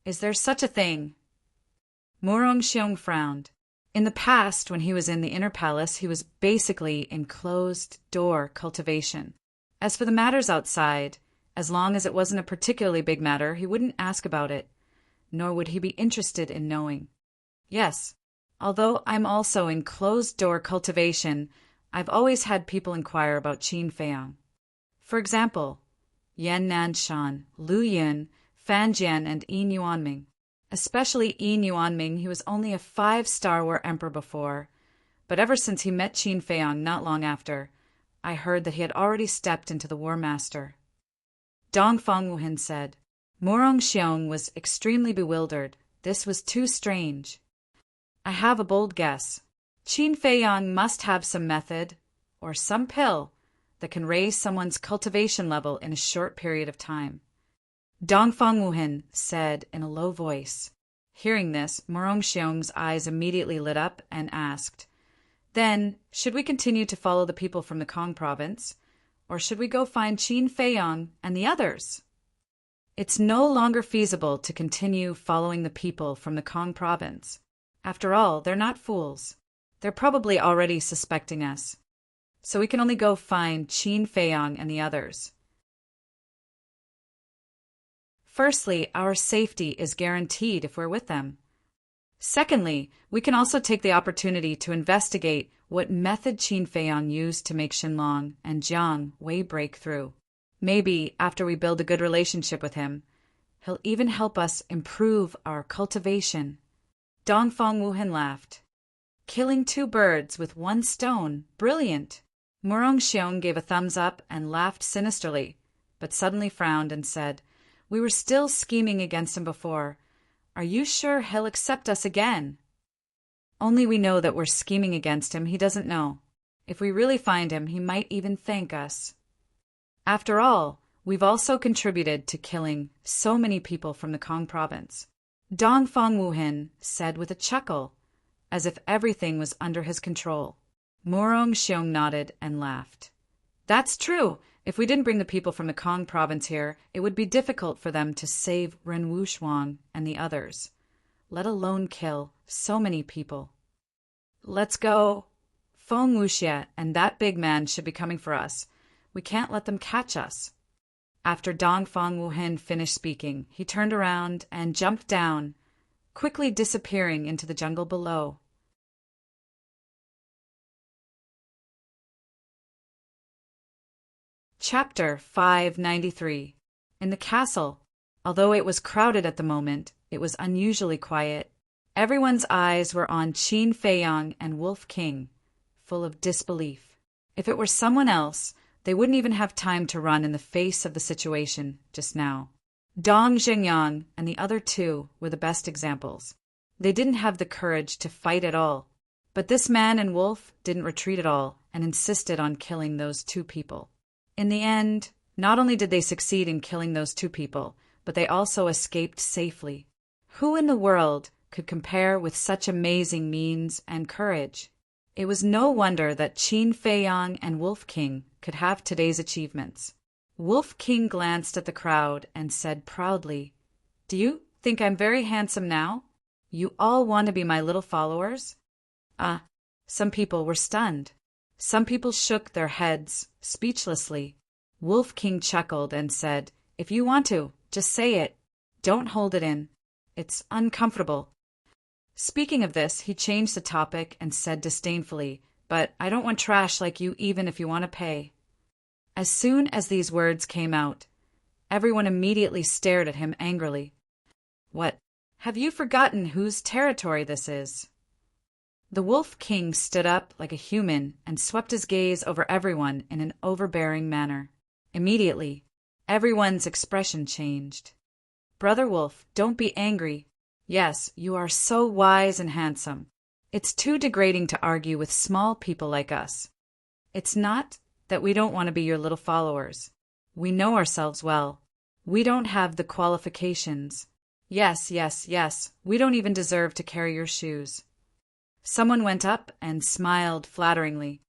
S1: Is there such a thing?" Morong Xiong frowned. In the past, when he was in the inner palace, he was basically in closed-door cultivation. As for the matters outside, as long as it wasn't a particularly big matter, he wouldn't ask about it, nor would he be interested in knowing. Yes, although I'm also in closed-door cultivation, I've always had people inquire about Qin Feiyang. For example, Yan Nanshan, Lu Yun, Fan Jian, and Yin Yuanming. Especially Yin Yuanming, he was only a 5-star War Emperor before, but ever since he met Qin Feiyang not long after, I heard that he had already stepped into the War Master. Dongfang Wuhen said. Morong Xiong was extremely bewildered. This was too strange. "I have a bold guess. Qin Feiyang must have some method, or some pill, that can raise someone's cultivation level in a short period of time." Dongfang Wuhen said in a low voice. Hearing this, Morong Xiong's eyes immediately lit up and asked, "Then, should we continue to follow the people from the Kong province, or should we go find Qin Feiyang and the others?" "It's no longer feasible to continue following the people from the Kong province. After all, they're not fools. They're probably already suspecting us. So we can only go find Qin Feiyang and the others. Firstly, our safety is guaranteed if we're with them. Secondly, we can also take the opportunity to investigate what method Qin Feiyang used to make Xinlong and Jiang Wei break through. Maybe, after we build a good relationship with him, he'll even help us improve our cultivation." Dongfang Wuhen laughed. "Killing 2 birds with 1 stone. Brilliant." Morong Xiong gave a thumbs up and laughed sinisterly, but suddenly frowned and said, "We were still scheming against him before. Are you sure he'll accept us again?" "Only we know that we're scheming against him. He doesn't know. If we really find him, he might even thank us. After all, we've also contributed to killing so many people from the Kong province." Dongfang Wuhen said with a chuckle, as if everything was under his control. Morong Xiong nodded and laughed. That's true. If we didn't bring the people from the Kong province here, it would be difficult for them to save Renwu Shuang and the others, let alone kill so many people. Let's go. Feng Wuxie and that big man should be coming for us. We can't let them catch us. After Dong Feng Wuhen finished speaking, he turned around and jumped down, quickly disappearing into the jungle below. Chapter 593. In the castle, although it was crowded at the moment, it was unusually quiet. Everyone's eyes were on Qin Feiyang and Wolf King, full of disbelief. If it were someone else, they wouldn't even have time to run in the face of the situation just now. Dong Xingyang and the other two were the best examples. They didn't have the courage to fight at all. But this man and Wolf didn't retreat at all and insisted on killing those two people. In the end, not only did they succeed in killing those two people, but they also escaped safely. Who in the world could compare with such amazing means and courage? It was no wonder that Qin Feiyang and Wolf King could have today's achievements. Wolf King glanced at the crowd and said proudly, "Do you think I'm very handsome now? You all want to be my little followers?" Some people were stunned. Some people shook their heads, speechlessly. Wolf King chuckled and said, "If you want to, just say it. Don't hold it in. It's uncomfortable." Speaking of this, he changed the topic and said disdainfully, "But I don't want trash like you even if you want to pay." As soon as these words came out, everyone immediately stared at him angrily. "What? Have you forgotten whose territory this is?" The Wolf King stood up like a human and swept his gaze over everyone in an overbearing manner. Immediately, everyone's expression changed. "Brother Wolf, don't be angry. Yes, you are so wise and handsome. It's too degrading to argue with small people like us. It's not that we don't want to be your little followers. We know ourselves well. We don't have the qualifications. Yes, we don't even deserve to carry your shoes." Someone went up and smiled flatteringly.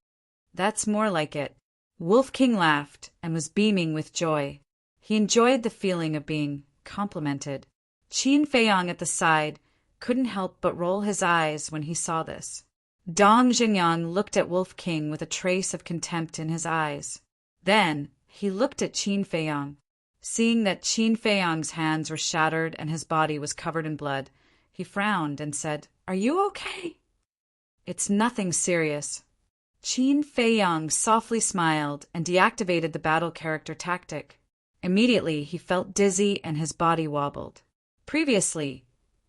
S1: "That's more like it." Wolf King laughed and was beaming with joy. He enjoyed the feeling of being complimented. Qin Feiyang at the side couldn't help but roll his eyes when he saw this. Dong Xingyang looked at Wolf King with a trace of contempt in his eyes. Then he looked at Qin Feiyang. Seeing that Qin Feiyang's hands were shattered and his body was covered in blood, he frowned and said, "Are you okay?" "It's nothing serious." Qin Feiyang softly smiled and deactivated the battle character tactic. Immediately, he felt dizzy and his body wobbled. Previously,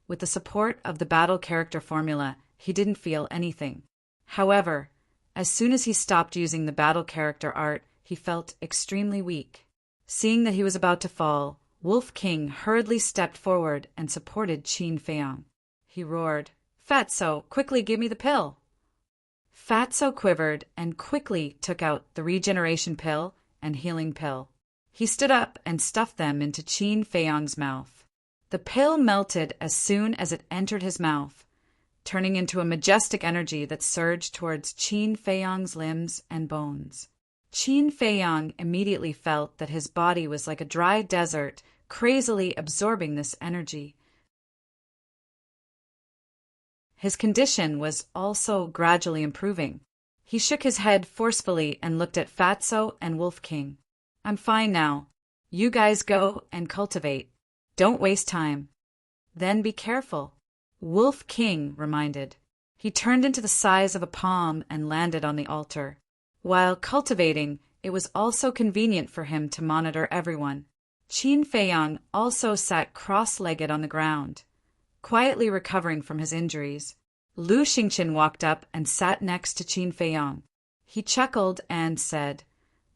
S1: with the support of the battle character formula, he didn't feel anything. However, as soon as he stopped using the battle character art, he felt extremely weak. Seeing that he was about to fall, Wolf King hurriedly stepped forward and supported Qin Feiyang. He roared, "Fatso, quickly give me the pill." Fatso quivered and quickly took out the regeneration pill and healing pill. He stood up and stuffed them into Qin Feiyang's mouth. The pill melted as soon as it entered his mouth, turning into a majestic energy that surged towards Qin Feiyang's limbs and bones. Qin Feiyang immediately felt that his body was like a dry desert, crazily absorbing this energy. His condition was also gradually improving. He shook his head forcefully and looked at Fatso and Wolf King. "I'm fine now. You guys go and cultivate. Don't waste time." "Then be careful," Wolf King reminded. He turned into the size of a palm and landed on the altar. While cultivating, it was also convenient for him to monitor everyone. Qin Feiyang also sat cross-legged on the ground, quietly recovering from his injuries. Lu Xingqian walked up and sat next to Qin Feiyang. He chuckled and said,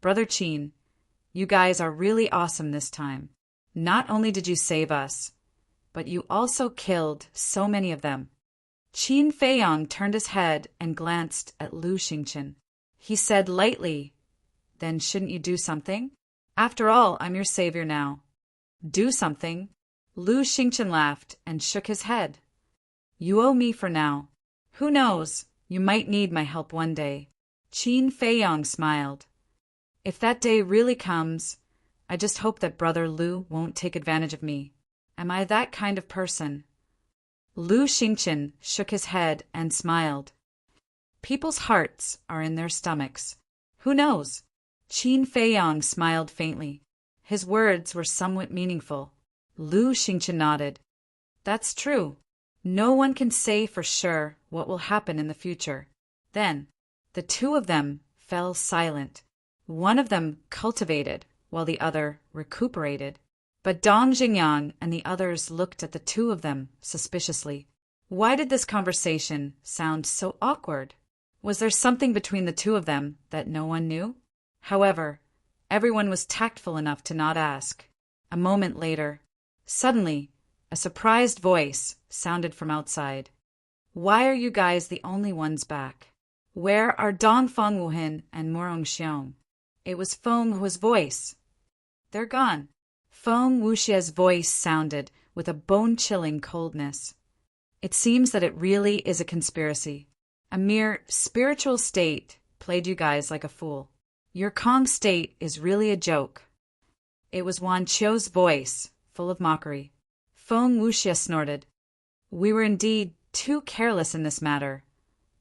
S1: "Brother Qin, you guys are really awesome this time. Not only did you save us, but you also killed so many of them." Qin Feiyang turned his head and glanced at Lu Xingqian. He said lightly, "Then shouldn't you do something? After all, I'm your savior now." "Do something?" Lu Xingqian laughed and shook his head. "You owe me for now. Who knows, you might need my help one day." Qin Feiyang smiled. If that day really comes, I just hope that Brother Lu won't take advantage of me. Am I that kind of person? Lu Xingqian shook his head and smiled. People's hearts are in their stomachs. Who knows? Qin Feiyang smiled faintly. His words were somewhat meaningful. Lu Xingqian nodded. That's true. No one can say for sure what will happen in the future. Then, the two of them fell silent. One of them cultivated, while the other recuperated. But Dong Jingyang and the others looked at the two of them suspiciously. Why did this conversation sound so awkward? Was there something between the two of them that no one knew? However, everyone was tactful enough to not ask. A moment later, suddenly, a surprised voice sounded from outside. Why are you guys the only ones back? Where are Dong Fengwuhen and Murong Xiong? It was Feng Hua's voice. They're gone. Feng Wuxia's voice sounded with a bone-chilling coldness. It seems that it really is a conspiracy. A mere spiritual state played you guys like a fool. Your Kong state is really a joke. It was Wan Qiu's voice, full of mockery. Feng Wuxia snorted. We were indeed too careless in this matter,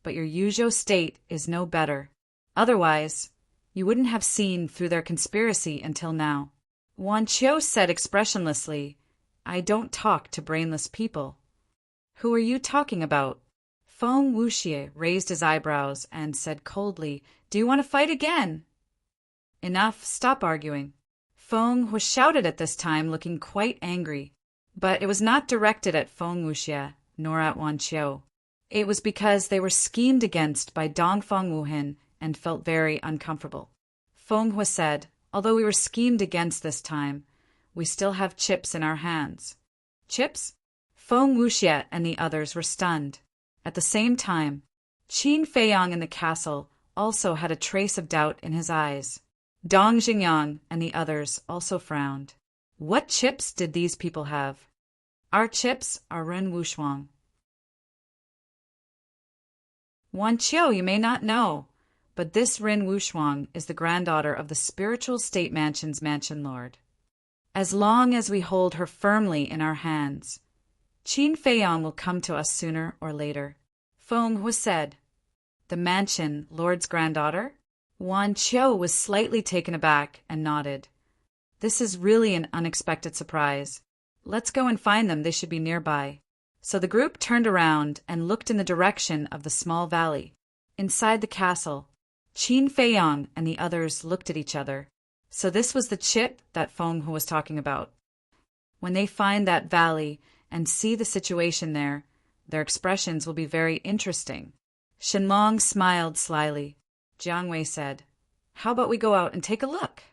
S1: but your Yuzhou state is no better. Otherwise, you wouldn't have seen through their conspiracy until now. Wan Qiu said expressionlessly, I don't talk to brainless people. Who are you talking about? Feng Wuxia raised his eyebrows and said coldly, Do you want to fight again? Enough, stop arguing. Feng Hu shouted at this time, looking quite angry. But it was not directed at Feng Wuxia, nor at Wan Qiu. It was because they were schemed against by Dong Fengwuhen and felt very uncomfortable. Feng Hu said, Although we were schemed against this time, we still have chips in our hands. Chips? Feng Wuxia and the others were stunned. At the same time, Qin Feiyang in the castle also had a trace of doubt in his eyes. Dong Jingyang and the others also frowned. What chips did these people have? Our chips are Ren Wushuang. Wan Qiu, you may not know, but this Ren Wushuang is the granddaughter of the Spiritual State Mansion's Mansion Lord. As long as we hold her firmly in our hands, Qin Feiyang will come to us sooner or later. Feng Hu said, The Mansion Lord's granddaughter? Wan Qiu was slightly taken aback and nodded. This is really an unexpected surprise. Let's go and find them, they should be nearby. So the group turned around and looked in the direction of the small valley. Inside the castle, Qin Feiyang and the others looked at each other. So this was the chip that Feng Hu was talking about. When they find that valley and see the situation there, their expressions will be very interesting. Shenlong smiled slyly. Jiang Wei said, How about we go out and take a look?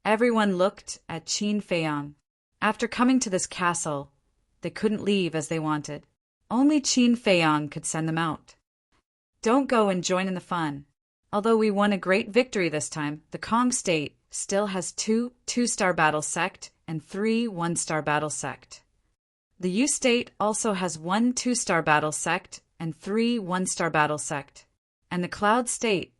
S1: Everyone looked at Qin Feiyang. After coming to this castle, they couldn't leave as they wanted. Only Qin Feiyang could send them out. Don't go and join in the fun. Although we won a great victory this time, the Kong state still has 2 two-star battle sect and 3 one-star battle sect. The Yu state also has 1 two-star battle sect and 3 one-star battle sect. And the Cloud state,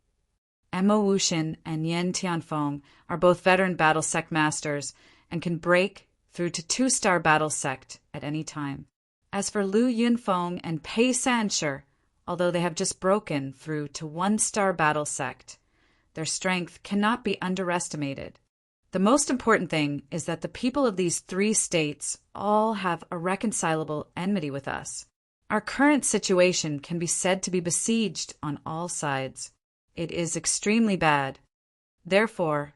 S1: Mo Wuxian and Yan Tianfeng, are both veteran battle sect masters and can break through to 2-star battle sect at any time. As for Lu Yunfeng and Pei Sanshi, although they have just broken through to 1-star battle sect, their strength cannot be underestimated. The most important thing is that the people of these 3 states all have a reconcilable enmity with us. Our current situation can be said to be besieged on all sides. It is extremely bad. Therefore,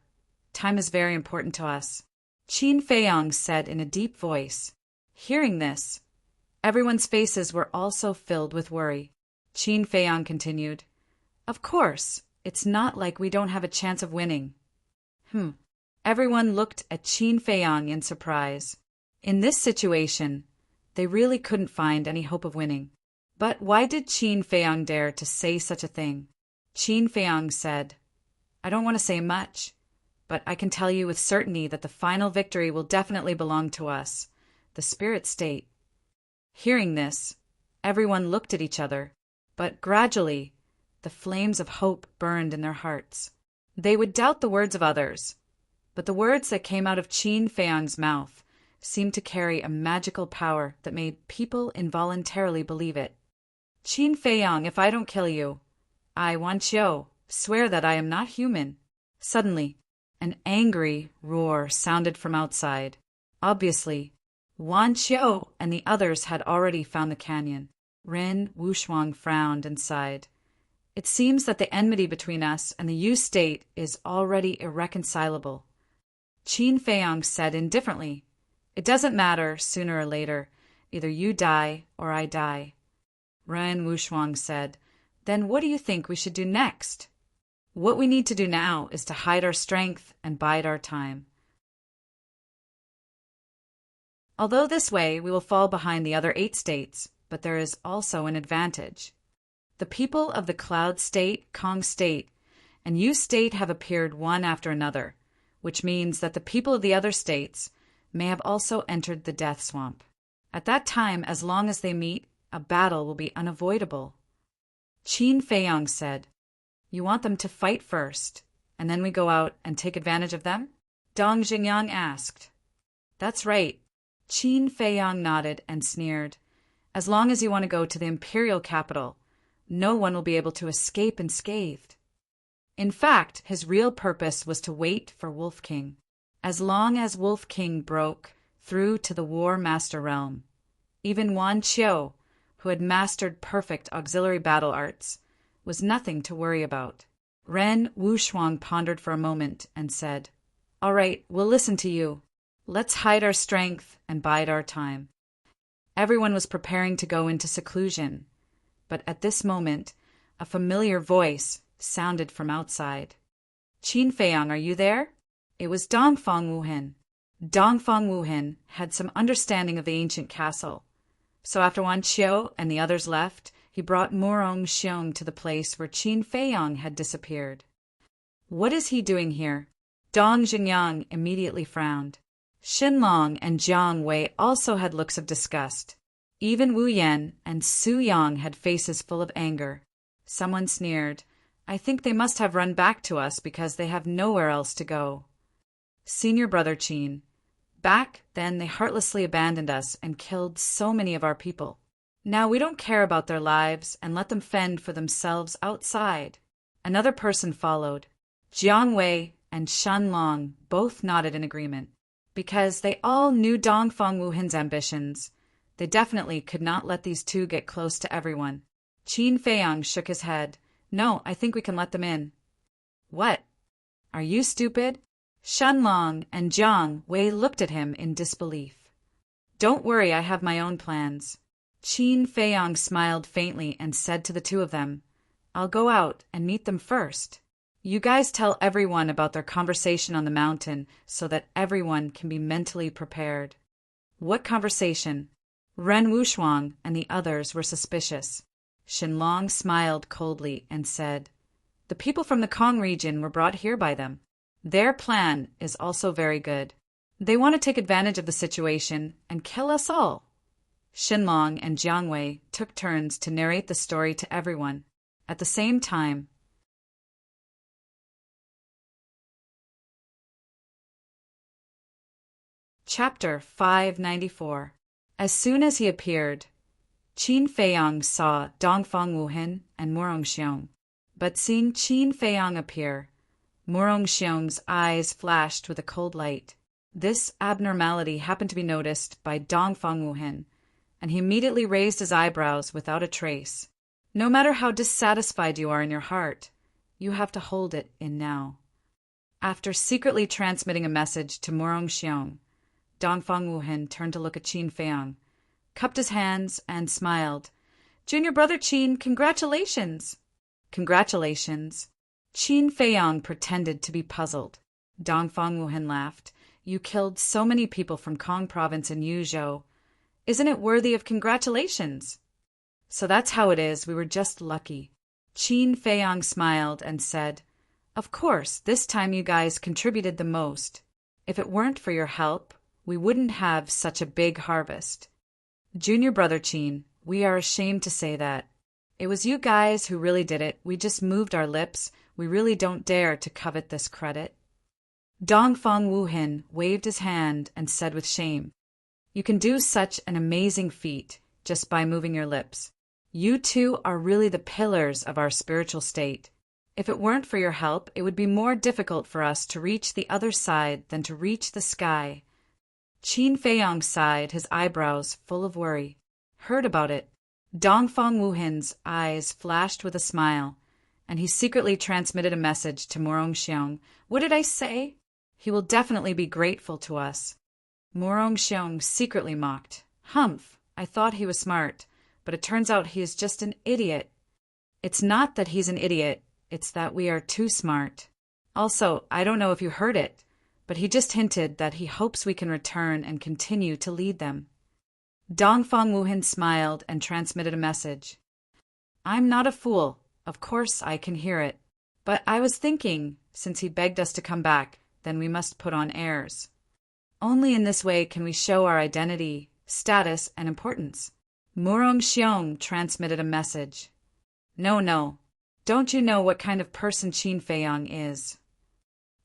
S1: time is very important to us. Qin Feiyang said in a deep voice. Hearing this, everyone's faces were also filled with worry. Qin Feiyang continued, Of course, it's not like we don't have a chance of winning. Everyone looked at Qin Feiyang in surprise. In this situation, they really couldn't find any hope of winning. But why did Qin Feiyang dare to say such a thing? Qin Feiyang said, I don't want to say much, but I can tell you with certainty that the final victory will definitely belong to us, the spirit state. Hearing this, everyone looked at each other, but gradually, the flames of hope burned in their hearts. They would doubt the words of others, but the words that came out of Qin Feiyang's mouth seemed to carry a magical power that made people involuntarily believe it. Qin Feiyang, if I don't kill you, I, Wan Qiu, swear that I am not human. Suddenly, an angry roar sounded from outside. Obviously, Wan Qiu and the others had already found the canyon. Ren Wuxuang frowned and sighed. It seems that the enmity between us and the Yu state is already irreconcilable. Qin Feiyang said indifferently, It doesn't matter, sooner or later. Either you die or I die. Ren Wuxuang said, Then what do you think we should do next? What we need to do now is to hide our strength and bide our time. Although this way we will fall behind the other 8 states, but there is also an advantage. The people of the Cloud State, Kong State, and Yu State have appeared one after another, which means that the people of the other states may have also entered the Death Swamp. At that time, as long as they meet, a battle will be unavoidable. Qin Feiyang said, You want them to fight first, and then we go out and take advantage of them? Dong Jingyang asked. That's right. Qin Feiyang nodded and sneered. As long as you want to go to the imperial capital, no one will be able to escape unscathed. In fact, his real purpose was to wait for Wolf King. As long as Wolf King broke through to the War Master realm, even Wan Qiu, who had mastered perfect auxiliary battle arts, was nothing to worry about. Ren Wuxuang pondered for a moment and said, All right, we'll listen to you. Let's hide our strength and bide our time. Everyone was preparing to go into seclusion, but at this moment, a familiar voice sounded from outside. Qin Feiyang, are you there? It was Dongfang Wuhen. Dongfang Wuhen had some understanding of the ancient castle, so after Wan Qiu and the others left, he brought Murong Xiong to the place where Qin Feiyang had disappeared. What is he doing here? Dong Jingyang immediately frowned. Xinlong and Jiang Wei also had looks of disgust. Even Wu Yan and Su Yang had faces full of anger. Someone sneered, I think they must have run back to us because they have nowhere else to go. Senior brother Qin, back then they heartlessly abandoned us and killed so many of our people. Now we don't care about their lives and let them fend for themselves outside. Another person followed. Jiang Wei and Shan Long both nodded in agreement. Because they all knew Dongfang Wuhen's ambitions, they definitely could not let these two get close to everyone. Qin Feiyang shook his head. No, I think we can let them in. What? Are you stupid? Shanlong and Jiang Wei looked at him in disbelief. Don't worry, I have my own plans. Qin Feiyang smiled faintly and said to the two of them, I'll go out and meet them first. You guys tell everyone about their conversation on the mountain so that everyone can be mentally prepared. What conversation? Ren Wuxuang and the others were suspicious. Shenlong smiled coldly and said, The people from the Kong region were brought here by them. Their plan is also very good. They want to take advantage of the situation and kill us all. Shenlong and Jiang Wei took turns to narrate the story to everyone. At the same time, Chapter 594. As soon as he appeared, Qin Feiyang saw Dongfang Wuhen and Murong Xiong. But seeing Qin Feiyang appear, Murong Xiong's eyes flashed with a cold light. This abnormality happened to be noticed by Dongfang Wuhen, and he immediately raised his eyebrows without a trace. No matter how dissatisfied you are in your heart, you have to hold it in now. After secretly transmitting a message to Murong Xiong, Dongfang Wuhen turned to look at Qin Feiyang, cupped his hands, and smiled. Junior brother Qin, congratulations! Congratulations. Qin Feiyang pretended to be puzzled. Dongfang Wuhen laughed. You killed so many people from Kong province in Yuzhou. Isn't it worthy of congratulations? So that's how it is, we were just lucky. Qin Feiyang smiled and said, Of course, this time you guys contributed the most. If it weren't for your help, we wouldn't have such a big harvest. Junior brother Qin, we are ashamed to say that. It was you guys who really did it. We just moved our lips We really don't dare to covet this credit." Dongfang Wuhin waved his hand and said with shame, "You can do such an amazing feat just by moving your lips. You two are really the pillars of our spiritual state. If it weren't for your help, it would be more difficult for us to reach the other side than to reach the sky." Qin Feiyang sighed, his eyebrows full of worry. "Heard about it." Dongfang Wuhin's eyes flashed with a smile, and he secretly transmitted a message to Morong Xiong. "What did I say? He will definitely be grateful to us." Morong Xiong secretly mocked. "Humph, I thought he was smart, but it turns out he is just an idiot." "It's not that he's an idiot, it's that we are too smart. Also, I don't know if you heard it, but he just hinted that he hopes we can return and continue to lead them." Dongfang Wuhin smiled and transmitted a message. "I'm not a fool. Of course I can hear it. But I was thinking, since he begged us to come back, then we must put on airs. Only in this way can we show our identity, status, and importance." Morong Xiong transmitted a message. No. Don't you know what kind of person Qin Feiyang is?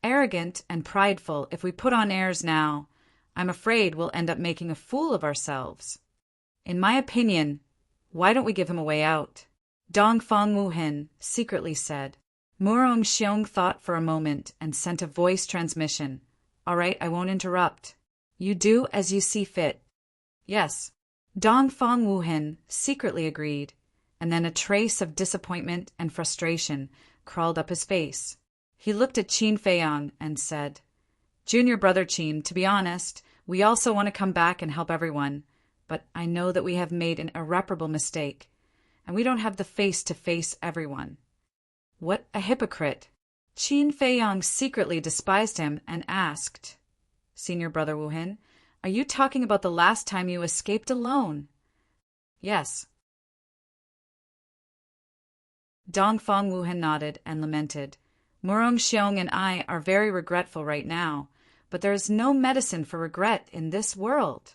S1: Arrogant and prideful. If we put on airs now, I'm afraid we'll end up making a fool of ourselves. In my opinion, why don't we give him a way out?" Dongfang Wuhin secretly said. Morong Xiong thought for a moment and sent a voice transmission. "All right, I won't interrupt. You do as you see fit." "Yes." Dongfang Wuhin secretly agreed, and then a trace of disappointment and frustration crawled up his face. He looked at Qin Feiyang and said, "Junior brother Qin, to be honest, we also want to come back and help everyone, but I know that we have made an irreparable mistake, and we don't have the face to face everyone." What a hypocrite! Qin Feiyang secretly despised him and asked, "Senior brother Wuhin, are you talking about the last time you escaped alone?" "Yes." Dongfang Wuhin nodded and lamented. "Morong Xiong and I are very regretful right now, but there is no medicine for regret in this world."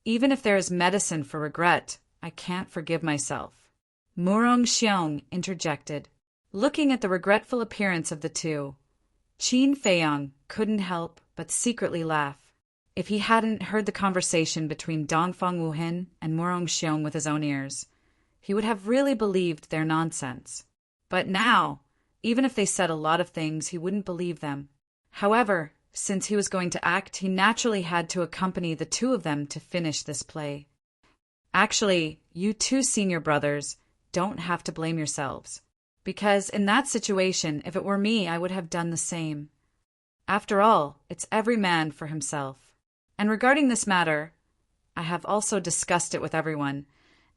S1: "Even if there is medicine for regret, I can't forgive myself," Morong Xiong interjected. Looking at the regretful appearance of the two, Qin Feiyang couldn't help but secretly laugh. If he hadn't heard the conversation between Dongfang Wuhin and Morong Xiong with his own ears, he would have really believed their nonsense. But now, even if they said a lot of things, he wouldn't believe them. However, since he was going to act, he naturally had to accompany the two of them to finish this play. Actually, you two senior brothers don't have to blame yourselves, because in that situation, if it were me, I would have done the same. After all, it's every man for himself. And regarding this matter, I have also discussed it with everyone,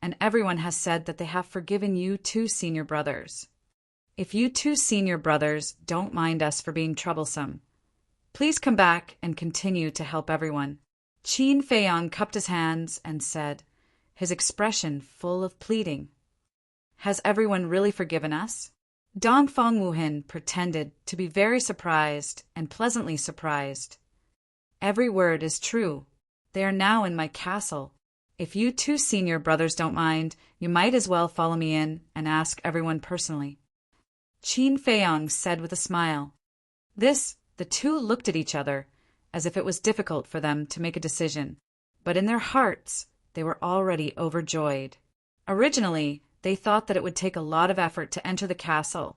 S1: and everyone has said that they have forgiven you two senior brothers. If you two senior brothers don't mind us for being troublesome, please come back and continue to help everyone." Qin Feiyang cupped his hands and said, his expression full of pleading, "Has everyone really forgiven us?" Dongfang Wuhin pretended to be very surprised and pleasantly surprised. "Every word is true. They are now in my castle. If you two senior brothers don't mind, you might as well follow me in and ask everyone personally," Qin Feiyang said with a smile. The two looked at each other, as if it was difficult for them to make a decision, but in their hearts they were already overjoyed. Originally, they thought that it would take a lot of effort to enter the castle,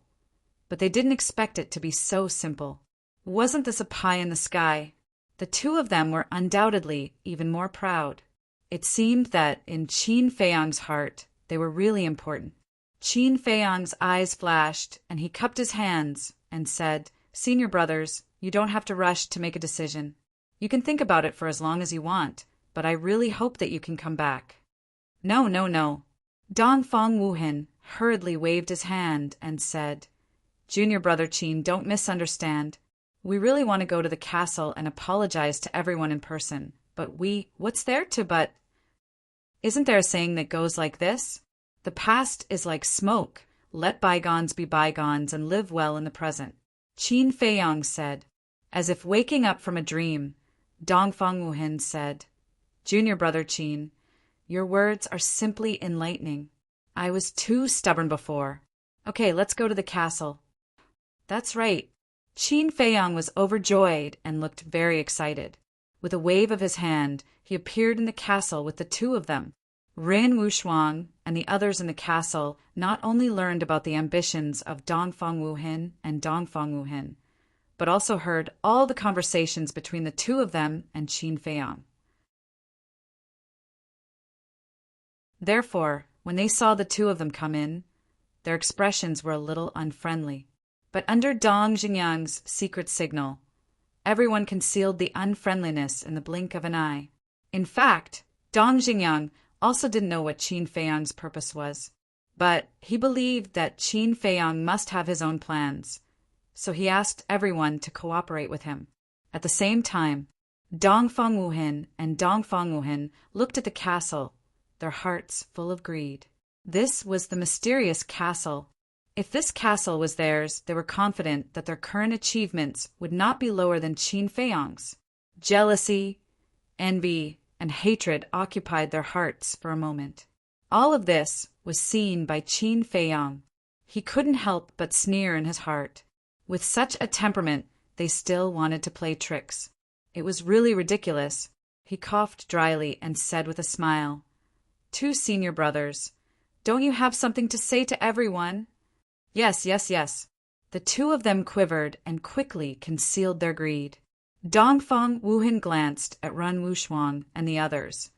S1: but they didn't expect it to be so simple. Wasn't this a pie in the sky? The two of them were undoubtedly even more proud. It seemed that in Qin Feiyang's heart, they were really important. Qin Feiyang's eyes flashed, and he cupped his hands and said, "Senior brothers, you don't have to rush to make a decision. You can think about it for as long as you want, but I really hope that you can come back." No. Dongfang Wuhin hurriedly waved his hand and said, "Junior brother Qin, don't misunderstand. We really want to go to the castle and apologize to everyone in person, but what's there to but? Isn't there a saying that goes like this? The past is like smoke. Let bygones be bygones and live well in the present," Qin Feiyang said. As if waking up from a dream, Dongfang Wuhin said, "Junior brother Qin, your words are simply enlightening. I was too stubborn before. Okay, let's go to the castle." That's right. Qin Feiyang was overjoyed and looked very excited. With a wave of his hand, he appeared in the castle with the two of them. Ren Wuxuang and the others in the castle not only learned about the ambitions of Dongfang Wuhin and Dongfang Wuhin, but also heard all the conversations between the two of them and Qin Feiyang. Therefore, when they saw the two of them come in, their expressions were a little unfriendly. But under Dong Jingyang's secret signal, everyone concealed the unfriendliness in the blink of an eye. In fact, Dong Jingyang also didn't know what Qin Feiyang's purpose was, but he believed that Qin Feiyang must have his own plans, so he asked everyone to cooperate with him. At the same time, Dongfang Wuhin and Dongfang Wuhin looked at the castle, their hearts full of greed. This was the mysterious castle. If this castle was theirs, they were confident that their current achievements would not be lower than Qin Feiyang's. Jealousy, envy, and hatred occupied their hearts for a moment. All of this was seen by Qin Feiyang. He couldn't help but sneer in his heart. With such a temperament, they still wanted to play tricks. It was really ridiculous. He coughed dryly and said with a smile, "Two senior brothers, don't you have something to say to everyone?" Yes. The two of them quivered and quickly concealed their greed. Dongfang Wuhin glanced at Ren Wuxuang and the others,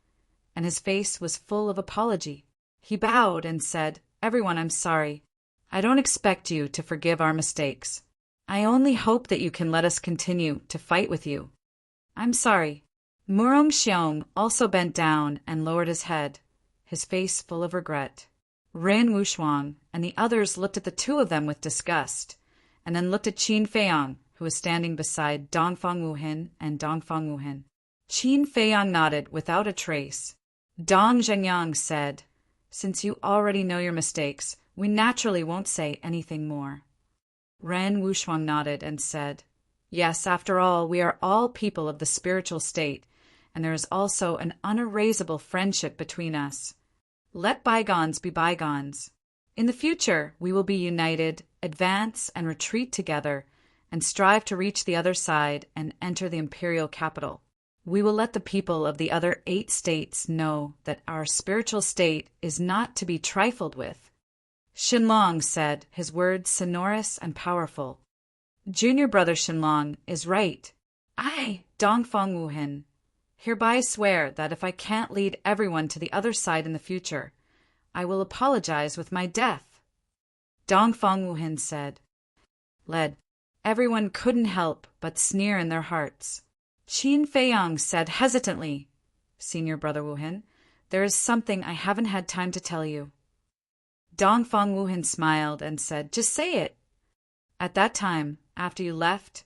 S1: and his face was full of apology. He bowed and said, "Everyone, I'm sorry. I don't expect you to forgive our mistakes. I only hope that you can let us continue to fight with you. I'm sorry." Murong Xiong also bent down and lowered his head, his face full of regret. Ren Wuxuang and the others looked at the two of them with disgust, and then looked at Qin Feiyang, who was standing beside Dongfang Wuhin and Dongfang Wuhin. Qin Feiyang nodded without a trace. Dong Zhengyang said, "Since you already know your mistakes, we naturally won't say anything more." Ren Wuxuang nodded and said, "Yes, after all, we are all people of the spiritual state, and there is also an unerasable friendship between us. Let bygones be bygones. In the future, we will be united, advance and retreat together, and strive to reach the other side and enter the imperial capital. We will let the people of the other 8 states know that our spiritual state is not to be trifled with." Xinlong said, his words sonorous and powerful. "Junior brother Xinlong is right. I, Dongfang Wuhin, hereby swear that if I can't lead everyone to the other side in the future, I will apologize with my death." Dongfang Wuhin said. Everyone couldn't help but sneer in their hearts. Qin Feiyang said hesitantly, "Senior brother Wuhin, there is something I haven't had time to tell you." Dongfang Wuhin smiled and said, "Just say it." At that time, after you left,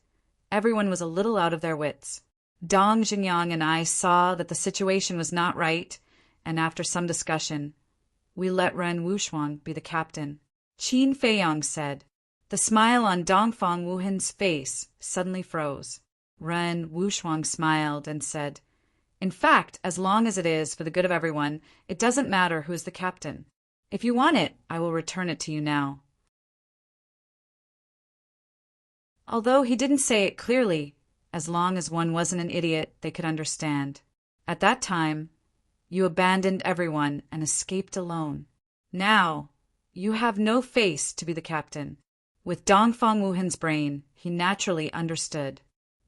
S1: everyone was a little out of their wits. Dong Jingyang and I saw that the situation was not right, and after some discussion, we let Ren Wuxuang be the captain. Qin Feiyang said. The smile on Dongfang Wuhin's face suddenly froze. Ren Wuxuang smiled and said, "In fact, as long as it is for the good of everyone, it doesn't matter who is the captain. If you want it, I will return it to you now." Although he didn't say it clearly, as long as one wasn't an idiot, they could understand. At that time, you abandoned everyone and escaped alone. Now, you have no face to be the captain. With Dongfang Wuhin's brain, he naturally understood.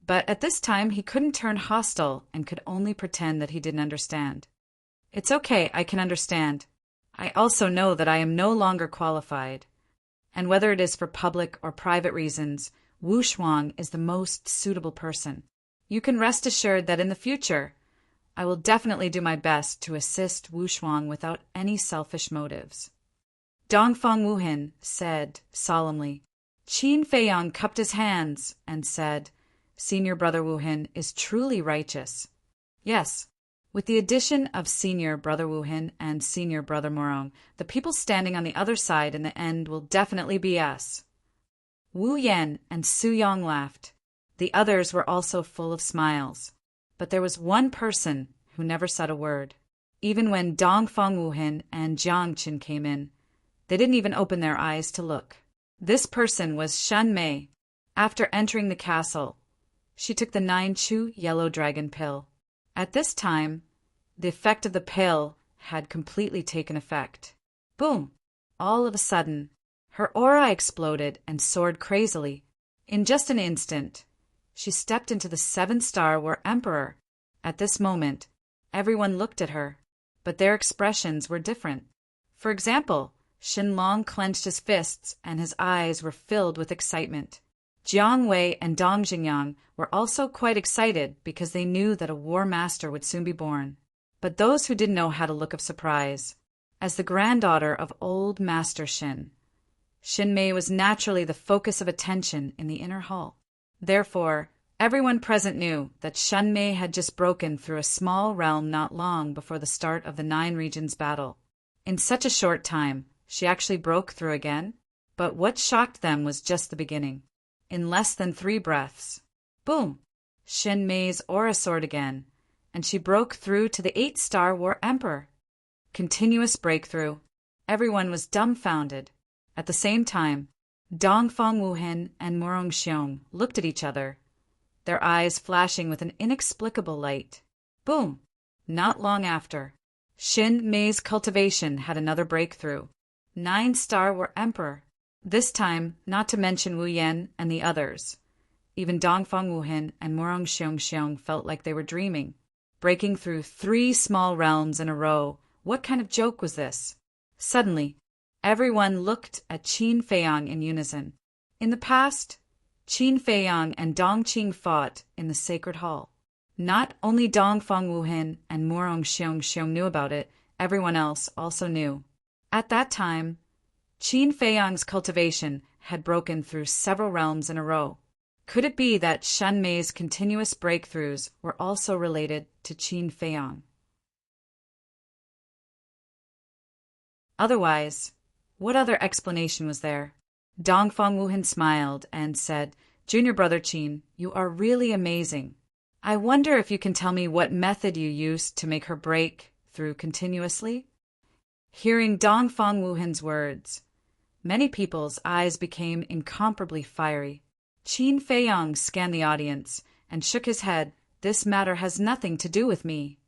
S1: But at this time, he couldn't turn hostile and could only pretend that he didn't understand. "It's okay, I can understand. I also know that I am no longer qualified. And whether it is for public or private reasons, Wu Shuang is the most suitable person. You can rest assured that in the future, I will definitely do my best to assist Wu Shuang without any selfish motives." Dongfang Wuhin said solemnly. Qin Feiyang cupped his hands and said, "Senior brother Wuhin is truly righteous." Yes, with the addition of senior brother Wuhin and senior brother Morong, the people standing on the other side in the end will definitely be us. Wu Yan and Su Yong laughed. The others were also full of smiles. But there was one person who never said a word. Even when Dongfang Wuhin and Jiang Qin came in, they didn't even open their eyes to look. This person was Shen Mei. After entering the castle, she took the 9-chew yellow dragon pill. At this time, the effect of the pill had completely taken effect. Boom! All of a sudden, her aura exploded and soared crazily. In just an instant, she stepped into the 7-star War Emperor. At this moment, everyone looked at her, but their expressions were different. For example, Xinlong clenched his fists and his eyes were filled with excitement. Jiang Wei and Dong Jingyan were also quite excited because they knew that a war master would soon be born. But those who didn't know had a look of surprise. As the granddaughter of old Master Xin, Xin Mei was naturally the focus of attention in the inner hall. Therefore, everyone present knew that Shen Mei had just broken through a small realm not long before the start of the 9 regions battle. In such a short time, she actually broke through again. But what shocked them was just the beginning. In less than 3 breaths, boom, Shen Mei's aura soared again, and she broke through to the 8-star War Emperor. Continuous breakthrough. Everyone was dumbfounded. At the same time, Dongfang Wuhen and Morong Xiong looked at each other, their eyes flashing with an inexplicable light. Boom! Not long after, Shen Mei's cultivation had another breakthrough. 9-star War Emperor. This time, not to mention Wu Yan and the others. Even Dongfang Wuhen and Morong Xiong felt like they were dreaming. Breaking through 3 small realms in a row. What kind of joke was this? Suddenly, everyone looked at Qin Feiyang in unison. In the past, Qin Feiyang and Dong Qing fought in the Sacred Hall. Not only Dongfang Wuhen and Morong Xiong knew about it, everyone else also knew. At that time, Qin Feiyang's cultivation had broken through several realms in a row. Could it be that Shen Mei's continuous breakthroughs were also related to Qin Feiyang? Otherwise, what other explanation was there? Dongfang Wuhan smiled and said, "Junior brother Qin, you are really amazing. I wonder if you can tell me what method you used to make her break through continuously?" Hearing Dongfang Wuhan's words, many people's eyes became incomparably fiery. Qin Feiyang scanned the audience and shook his head. "This matter has nothing to do with me."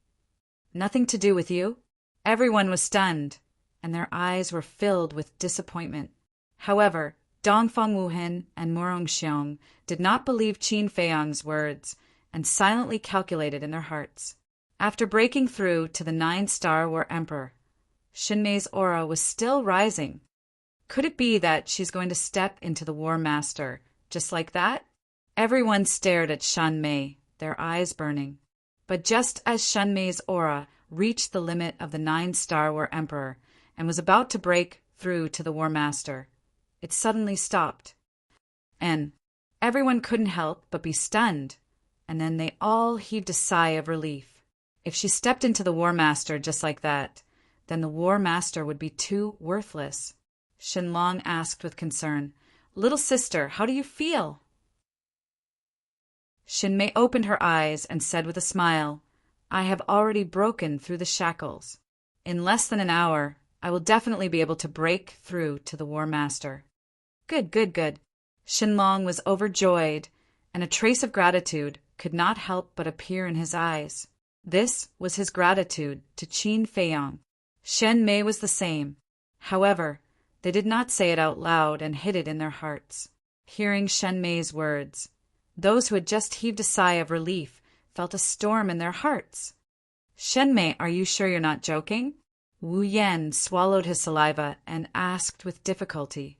S1: "Nothing to do with you?" Everyone was stunned, and their eyes were filled with disappointment. However, Dongfang Wuhan and Morong Xiong did not believe Qin Feiyang's words and silently calculated in their hearts. After breaking through to the 9-star War Emperor, Shen Mei's aura was still rising. Could it be that she's going to step into the War Master just like that? Everyone stared at Shen Mei, their eyes burning. But just as Shen Mei's aura reached the limit of the 9-star War Emperor and was about to break through to the War Master, it suddenly stopped. And everyone couldn't help but be stunned, and then they all heaved a sigh of relief. If she stepped into the War Master just like that, then the War Master would be too worthless. Xinlong asked with concern, "Little sister, how do you feel?" Shen Mei opened her eyes and said with a smile, "I have already broken through the shackles. In less than an hour, I will definitely be able to break through to the War Master." Good. Xinlong was overjoyed, and a trace of gratitude could not help but appear in his eyes. This was his gratitude to Qin Feiyang. Shen Mei was the same. However, they did not say it out loud and hid it in their hearts. Hearing Shen Mei's words, those who had just heaved a sigh of relief felt a storm in their hearts. "Shen Mei, are you sure you're not joking?" Wu Yan swallowed his saliva and asked with difficulty,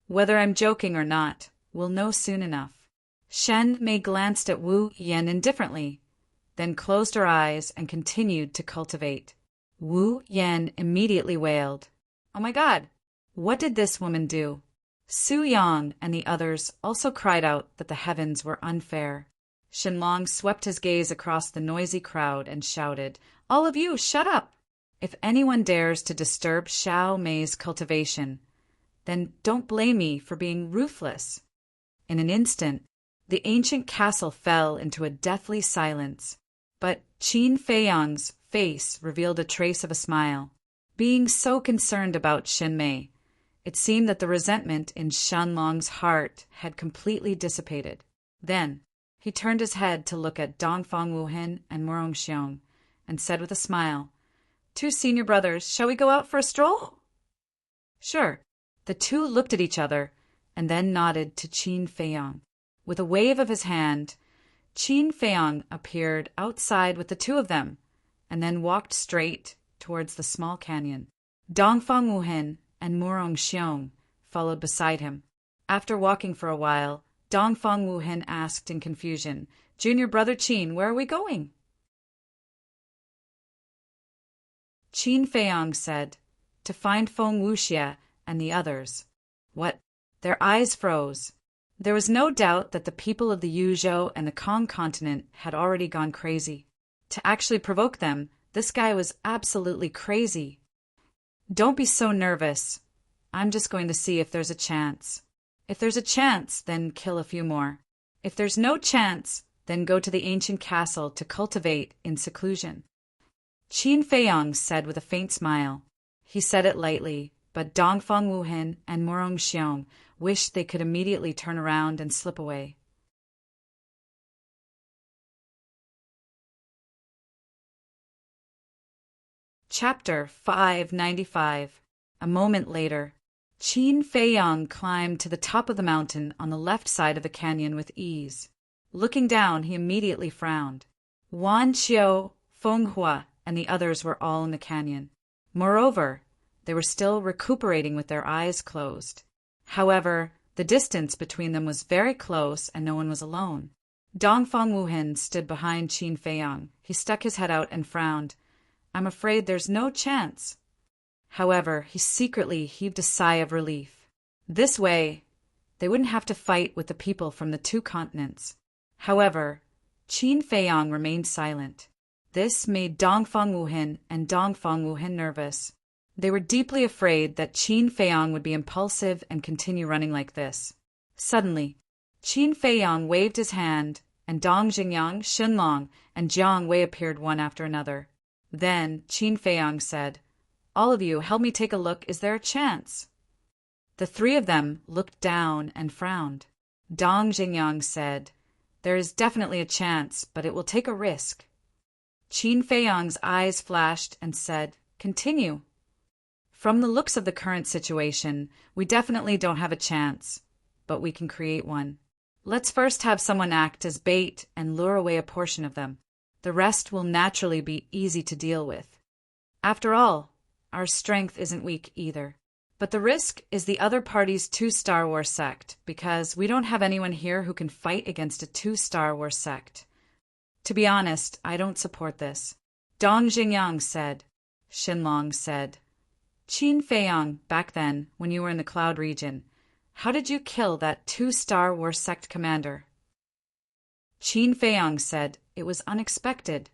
S1: "Whether I'm joking or not, we'll know soon enough." Shen Mei glanced at Wu Yan indifferently, then closed her eyes and continued to cultivate. Wu Yan immediately wailed, "Oh my God, what did this woman do?" Su Yang and the others also cried out that the heavens were unfair. Xinlong swept his gaze across the noisy crowd and shouted, "All of you, shut up! If anyone dares to disturb Xiao Mei's cultivation, then don't blame me for being ruthless." In an instant, the ancient castle fell into a deathly silence, but Qin Feiyang's face revealed a trace of a smile. Being so concerned about Shen Mei, It seemed that the resentment in Shenlong's heart had completely dissipated. Then, he turned his head to look at Dongfang Wuhan and Murongxiong, and said with a smile, "Two senior brothers, shall we go out for a stroll?" "Sure." The two looked at each other, and then nodded to Qin Feiyang. With a wave of his hand, Qin Feiyang appeared outside with the two of them, and then walked straight towards the small canyon. Dongfang Wuhan and Murongxiong followed beside him. After walking for a while, Dongfang Wuhan asked in confusion, "Junior brother Qin, where are we going?" Qin Feiyang said, "To find Feng Wuxia and the others." What? Their eyes froze. There was no doubt that the people of the Yuzhou and the Kong continent had already gone crazy. To actually provoke them, this guy was absolutely crazy. "Don't be so nervous. I'm just going to see if there's a chance. If there's a chance, then kill a few more. If there's no chance, then go to the ancient castle to cultivate in seclusion." Qin Feiyang said with a faint smile. He said it lightly, but Dongfang Wuhan and Murongxiong wished they could immediately turn around and slip away. Chapter 595. A moment later, Qin Feiyang climbed to the top of the mountain on the left side of the canyon with ease. Looking down, he immediately frowned. Wan Qiu, Feng Hua, and the others were all in the canyon. Moreover, they were still recuperating with their eyes closed. However, the distance between them was very close and no one was alone. Dongfang Wuhan stood behind Qin Feiyang. He stuck his head out and frowned. "I'm afraid there's no chance." However, he secretly heaved a sigh of relief. This way, they wouldn't have to fight with the people from the two continents. However, Qin Feiyang remained silent. This made Dongfang Wuhan and Dongfang Wuhan nervous. They were deeply afraid that Qin Feiyang would be impulsive and continue running like this. Suddenly, Qin Feiyang waved his hand, and Dong Jingyang, Shenlong, and Jiang Wei appeared one after another. Then Qin Feiyang said, "All of you, help me take a look. Is there a chance?" The three of them looked down and frowned. Dong Jingyang said, "There is definitely a chance, but it will take a risk." Qin Feiyang's eyes flashed and said, "Continue." "From the looks of the current situation, we definitely don't have a chance, but we can create one. Let's first have someone act as bait and lure away a portion of them. The rest will naturally be easy to deal with. After all, our strength isn't weak either. But the risk is the other party's two-Star Wars sect, because we don't have anyone here who can fight against a two-Star Wars sect. To be honest, I don't support this." Dong Jingyang said. Shenlong said, "Qin Feiyang, back then, when you were in the Cloud region, how did you kill that two-Star Wars sect commander?" Qin Feiyang said, "It was unexpected."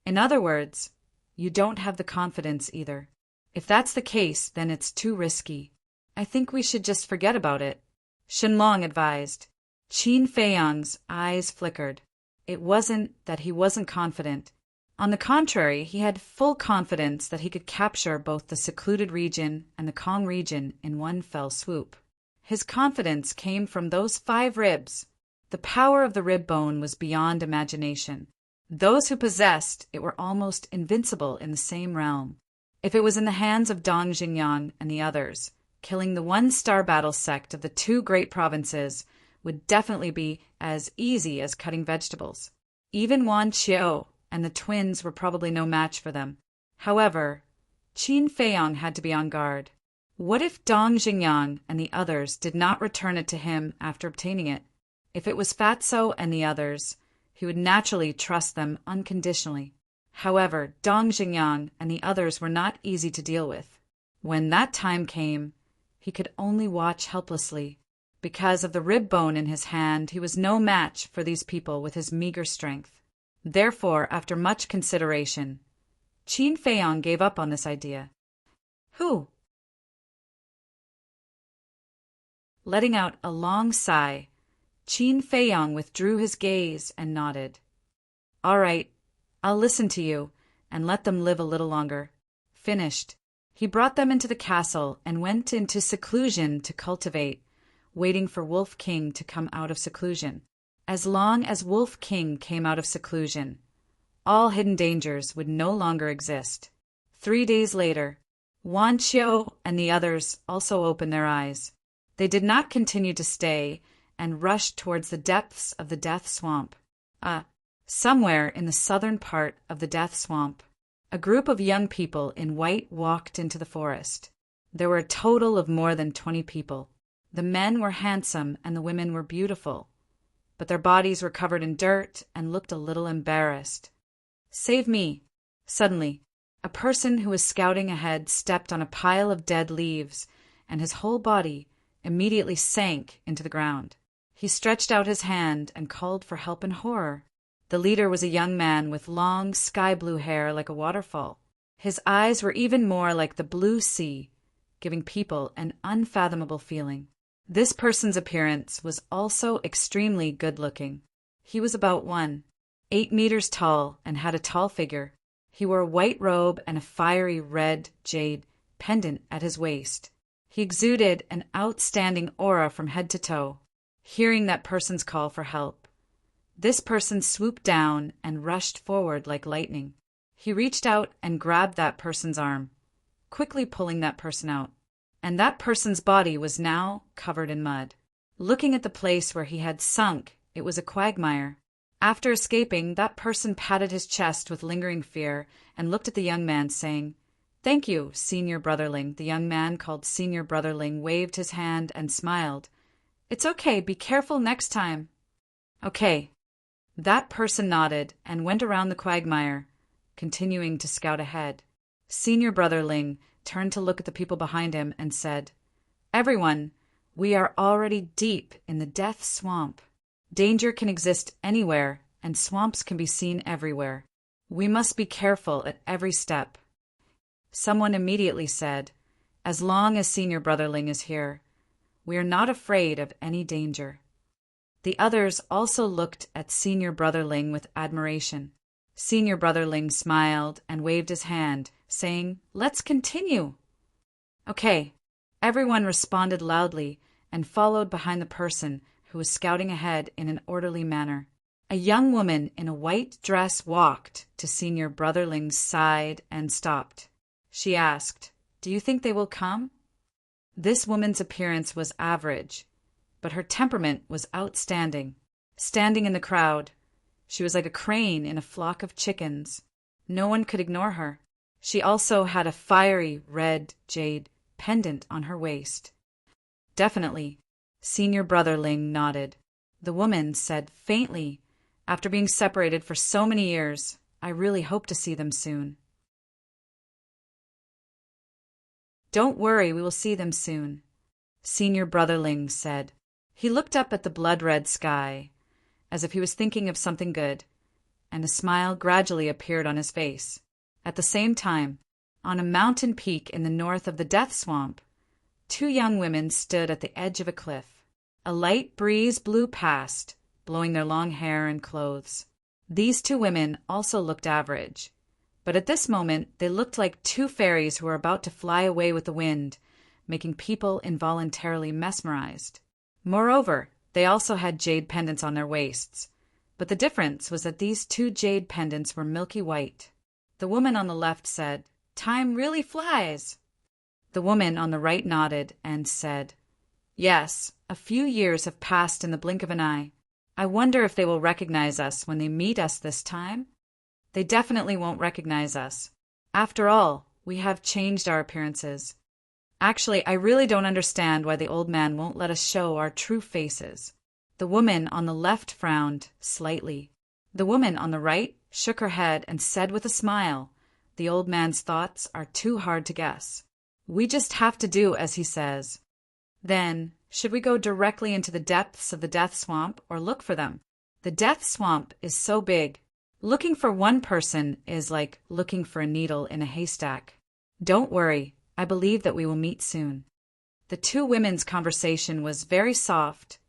S1: In other words, you don't have the confidence either. If that's the case, then it's too risky. I think we should just forget about it, Shenlong advised. Qin Feiyang's eyes flickered. It wasn't that he wasn't confident. On the contrary, he had full confidence that he could capture both the secluded region and the Kong region in one fell swoop. His confidence came from those 5 ribs. The power of the rib bone was beyond imagination. Those who possessed it were almost invincible in the same realm. If it was in the hands of Dong Jingyang and the others, killing the one-star battle sect of the 2 great provinces would definitely be as easy as cutting vegetables. Even Wan Qiu and the twins were probably no match for them. However, Qin Feiyang had to be on guard. What if Dong Jingyang and the others did not return it to him after obtaining it? If it was Fatso and the others, he would naturally trust them unconditionally. However, Dong Jingyang and the others were not easy to deal with. When that time came, he could only watch helplessly. Because of the rib bone in his hand, he was no match for these people with his meager strength. Therefore, after much consideration, Qin Feiyang gave up on this idea. "Who?" Letting out a long sigh, Qin Feiyang withdrew his gaze and nodded. "All right, I'll listen to you and let them live a little longer." Finished. He brought them into the castle and went into seclusion to cultivate, waiting for Wolf King to come out of seclusion. As long as Wolf King came out of seclusion, all hidden dangers would no longer exist. 3 days later, Wan Qiu and the others also opened their eyes. They did not continue to stay and rushed towards the depths of the Death Swamp. Somewhere in the southern part of the Death Swamp, a group of young people in white walked into the forest. There were a total of more than 20 people. The men were handsome and the women were beautiful, but their bodies were covered in dirt and looked a little embarrassed. "Save me!" Suddenly, a person who was scouting ahead stepped on a pile of dead leaves, and his whole body immediately sank into the ground. He stretched out his hand and called for help in horror. The leader was a young man with long sky-blue hair like a waterfall. His eyes were even more like the blue sea, giving people an unfathomable feeling. This person's appearance was also extremely good-looking. He was about 8 meters tall and had a tall figure. He wore a white robe and a fiery red jade pendant at his waist. He exuded an outstanding aura from head to toe. Hearing that person's call for help, this person swooped down and rushed forward like lightning. He reached out and grabbed that person's arm, quickly pulling that person out. And that person's body was now covered in mud. Looking at the place where he had sunk, it was a quagmire. After escaping, that person patted his chest with lingering fear and looked at the young man, saying, "Thank you, Senior Brotherling." The young man called Senior Brotherling waved his hand and smiled. "It's okay, be careful next time." "Okay." That person nodded and went around the quagmire, continuing to scout ahead. Senior Brotherling turned to look at the people behind him and said, "Everyone, we are already deep in the Death Swamp. Danger can exist anywhere, and swamps can be seen everywhere. We must be careful at every step." Someone immediately said, "As long as Senior Brotherling is here, we are not afraid of any danger." The others also looked at Senior Brotherling with admiration. Senior Brotherling smiled and waved his hand, saying, "Let's continue." "Okay." Everyone responded loudly and followed behind the person who was scouting ahead in an orderly manner. A young woman in a white dress walked to Senior Brotherling's side and stopped. She asked, "Do you think they will come?" This woman's appearance was average, but her temperament was outstanding. Standing in the crowd, she was like a crane in a flock of chickens. No one could ignore her. She also had a fiery red jade pendant on her waist. "Definitely." Senior Brotherling nodded. The woman said faintly, "After being separated for so many years, I really hope to see them soon." "Don't worry, we will see them soon," Senior Brotherling said. He looked up at the blood-red sky, as if he was thinking of something good, and a smile gradually appeared on his face. At the same time, on a mountain peak in the north of the Death Swamp, 2 young women stood at the edge of a cliff. A light breeze blew past, blowing their long hair and clothes. These 2 women also looked average, but at this moment they looked like 2 fairies who were about to fly away with the wind, making people involuntarily mesmerized. Moreover, they also had jade pendants on their waists, but the difference was that these 2 jade pendants were milky white. The woman on the left said, "Time really flies." The woman on the right nodded and said, "Yes, a few years have passed in the blink of an eye. I wonder if they will recognize us when they meet us this time? They definitely won't recognize us. After all, we have changed our appearances. Actually, I really don't understand why the old man won't let us show our true faces." The woman on the left frowned slightly. The woman on the right shook her head and said with a smile, "The old man's thoughts are too hard to guess. We just have to do as he says." "Then, should we go directly into the depths of the Death Swamp or look for them? The Death Swamp is so big. Looking for one person is like looking for a needle in a haystack." "Don't worry, I believe that we will meet soon." The 2 women's conversation was very soft,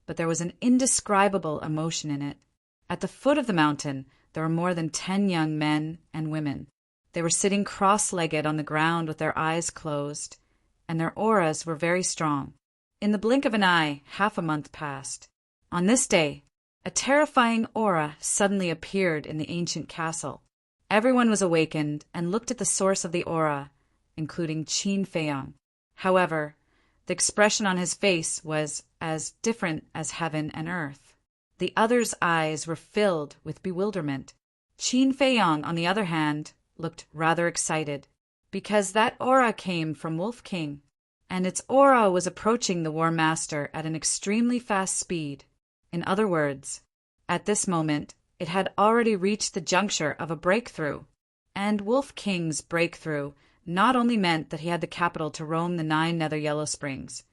S1: but there was an indescribable emotion in it. At the foot of the mountain, there were more than 10 young men and women. They were sitting cross-legged on the ground with their eyes closed, and their auras were very strong. In the blink of an eye, half a month passed. On this day, a terrifying aura suddenly appeared in the ancient castle. Everyone was awakened and looked at the source of the aura, including Qin Feiyang. However, the expression on his face was as different as heaven and earth. The others' eyes were filled with bewilderment. Qin Feiyang, on the other hand, looked rather excited, because that aura came from Wolf King, and its aura was approaching the War Master at an extremely fast speed. In other words, at this moment, it had already reached the juncture of a breakthrough. And Wolf King's breakthrough not only meant that he had the capital to roam the 9 Nether Yellow Springs,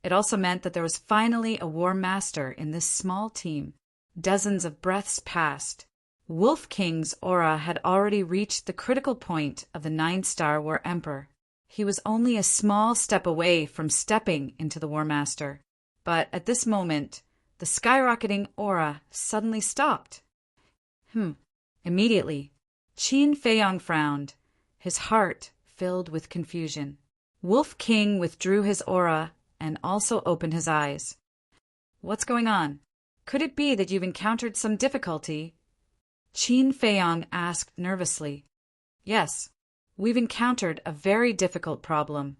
S1: it also meant that there was finally a War Master in this small team. Dozens of breaths passed. Wolf King's aura had already reached the critical point of the 9-star War Emperor. He was only a small step away from stepping into the War Master. But at this moment, the skyrocketing aura suddenly stopped. Immediately, Qin Feiyang frowned, his heart filled with confusion. Wolf King withdrew his aura and also opened his eyes. What's going on? Could it be that you've encountered some difficulty? Qin Feiyang asked nervously. Yes, we've encountered a very difficult problem.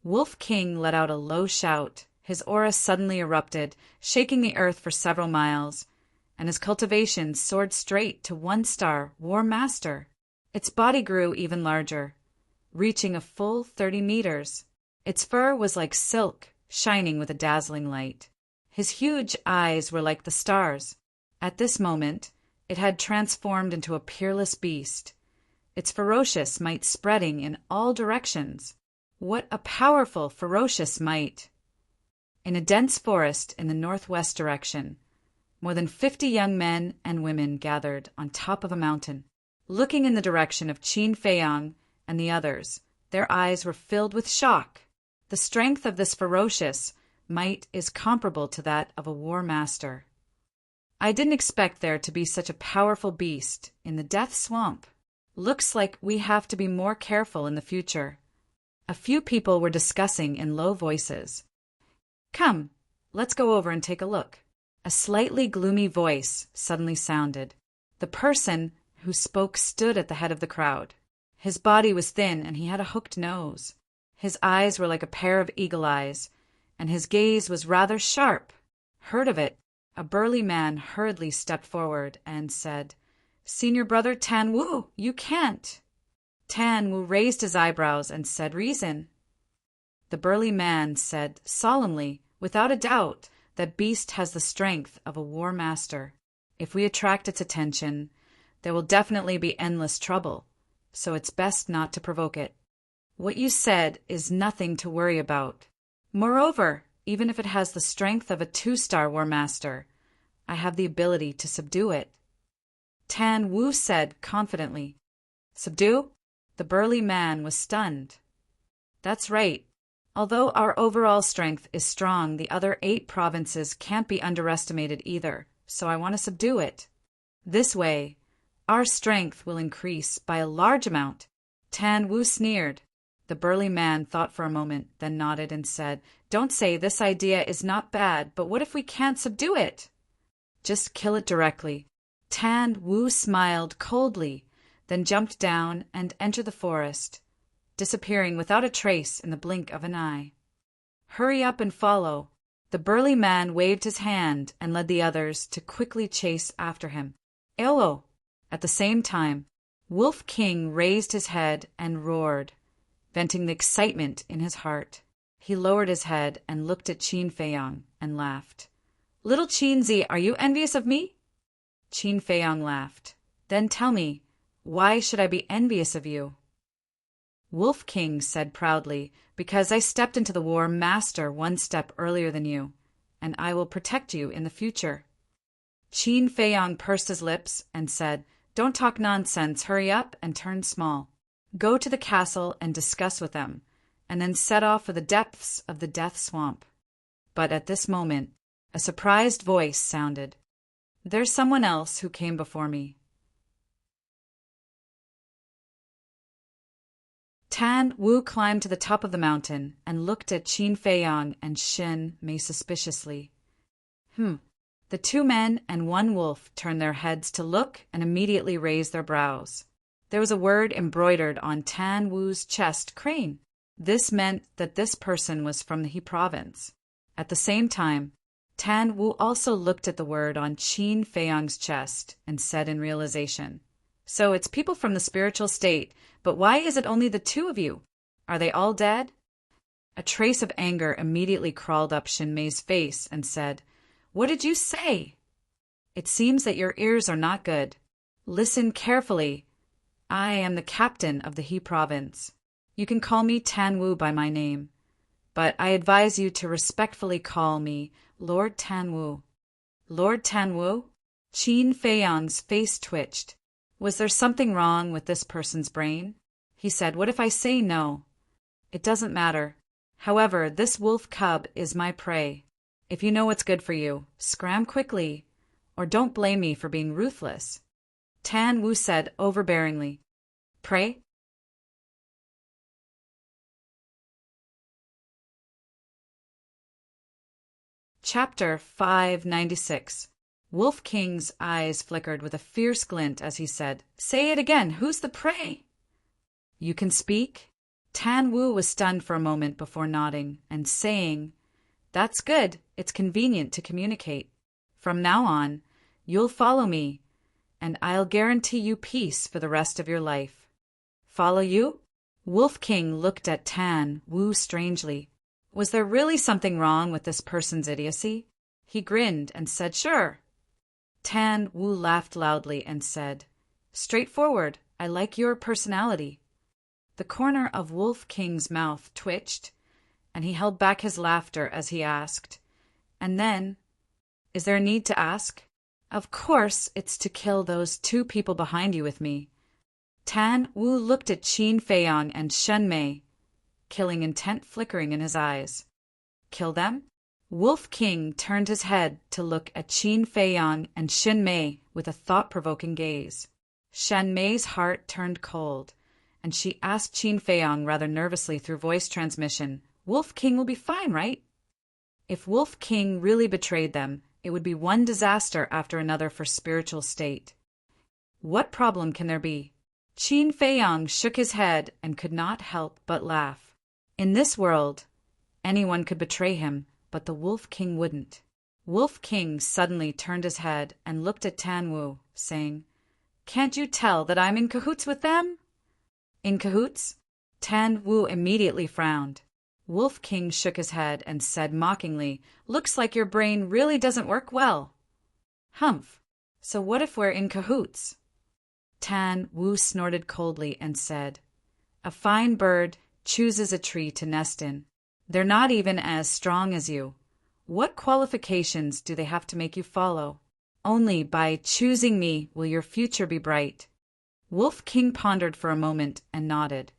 S1: Wolf King let out a low shout. His aura suddenly erupted, shaking the earth for several miles, and his cultivation soared straight to 1-star War Master. Its body grew even larger, reaching a full 30 meters. Its fur was like silk, shining with a dazzling light. His huge eyes were like the stars. At this moment, it had transformed into a peerless beast, its ferocious might spreading in all directions. What a powerful, ferocious might! In a dense forest in the northwest direction, more than 50 young men and women gathered on top of a mountain. Looking in the direction of Qin Feiyang and the others, their eyes were filled with shock. The strength of this ferocious might is comparable to that of a War Master. I didn't expect there to be such a powerful beast in the Death Swamp. Looks like we have to be more careful in the future. A few people were discussing in low voices. Come, let's go over and take a look. A slightly gloomy voice suddenly sounded. The person who spoke stood at the head of the crowd. His body was thin and he had a hooked nose. His eyes were like a pair of eagle eyes, and his gaze was rather sharp. Heard of it, a burly man hurriedly stepped forward and said, Senior Brother Tan Wu, you can't. Tan Wu raised his eyebrows and said, Reason. The burly man said solemnly, without a doubt, that beast has the strength of a War Master. If we attract its attention, there will definitely be endless trouble, so it's best not to provoke it. What you said is nothing to worry about. Moreover, even if it has the strength of a 2-star War Master, I have the ability to subdue it. Tan Wu said confidently. Subdue? The burly man was stunned. That's right. Although our overall strength is strong, the other 8 provinces can't be underestimated either, so I want to subdue it. This way, our strength will increase by a large amount. Tan Wu sneered. The burly man thought for a moment, then nodded and said, Don't say this idea is not bad, but what if we can't subdue it? Just kill it directly. Tan Wu smiled coldly, then jumped down and entered the forest, disappearing without a trace in the blink of an eye. Hurry up and follow. The burly man waved his hand and led the others to quickly chase after him. Ewo! At the same time, Wolf King raised his head and roared, venting the excitement in his heart. He lowered his head and looked at Qin Feiyang and laughed. Little Qinzi, are you envious of me? Qin Feiyang laughed. Then tell me, why should I be envious of you? Wolf King said proudly, Because I stepped into the War Master 1 step earlier than you, and I will protect you in the future. Qin Feiyang pursed his lips and said, Don't talk nonsense, hurry up and turn small. Go to the castle and discuss with them, and then set off for the depths of the Death Swamp. But at this moment, a surprised voice sounded. There's someone else who came before me. Tan Wu climbed to the top of the mountain and looked at Qin Feiyang and Shen Mei suspiciously. The two men and one wolf turned their heads to look and immediately raised their brows. There was a word embroidered on Tan Wu's chest, crane. This meant that this person was from the He province. At the same time, Tan Wu also looked at the word on Qin Feiyang's chest and said in realization, "So it's people from the spiritual state, but why is it only the two of you? Are they all dead?" A trace of anger immediately crawled up Shen Mei's face and said, "What did you say?" "It seems that your ears are not good. Listen carefully. I am the captain of the He province. You can call me Tan Wu by my name, but I advise you to respectfully call me Lord Tan Wu." Lord Tan Wu? Qin Feiyang's face twitched. Was there something wrong with this person's brain? He said, "What if I say no?" "It doesn't matter. However, this wolf cub is my prey. If you know what's good for you, scram quickly, or don't blame me for being ruthless." Tan Wu said overbearingly, "Prey?" Chapter 596. Wolf King's eyes flickered with a fierce glint as he said, "Say it again, who's the prey?" "You can speak?" Tan Wu was stunned for a moment before nodding and saying, "That's good, it's convenient to communicate. From now on, you'll follow me, and I'll guarantee you peace for the rest of your life." "Follow you?" Wolf King looked at Tan Wu strangely. Was there really something wrong with this person's idiocy? He grinned and said, "Sure." Tan Wu laughed loudly and said, "Straightforward, I like your personality." The corner of Wolf King's mouth twitched, and he held back his laughter as he asked, "And then, is there a need to ask?" "Of course, it's to kill those two people behind you with me." Tan Wu looked at Qin Feiyang and Shen Mei, killing intent flickering in his eyes. "Kill them?" Wolf King turned his head to look at Qin Feiyang and Shen Mei with a thought-provoking gaze. Shen Mei's heart turned cold, and she asked Qin Feiyang rather nervously through voice transmission, "Wolf King will be fine, right?" If Wolf King really betrayed them, it would be one disaster after another for spiritual state. What problem can there be? Qin Feiyang shook his head and could not help but laugh. In this world, anyone could betray him, but the Wolf King wouldn't. Wolf King suddenly turned his head and looked at Tan Wu, saying, "Can't you tell that I'm in cahoots with them?" "In cahoots?" Tan Wu immediately frowned. Wolf King shook his head and said mockingly, "Looks like your brain really doesn't work well." "Humph. So what if we're in cahoots?" Tan Wu snorted coldly and said, "A fine bird chooses a tree to nest in. They're not even as strong as you. What qualifications do they have to make you follow? Only by choosing me will your future be bright." Wolf King pondered for a moment and nodded.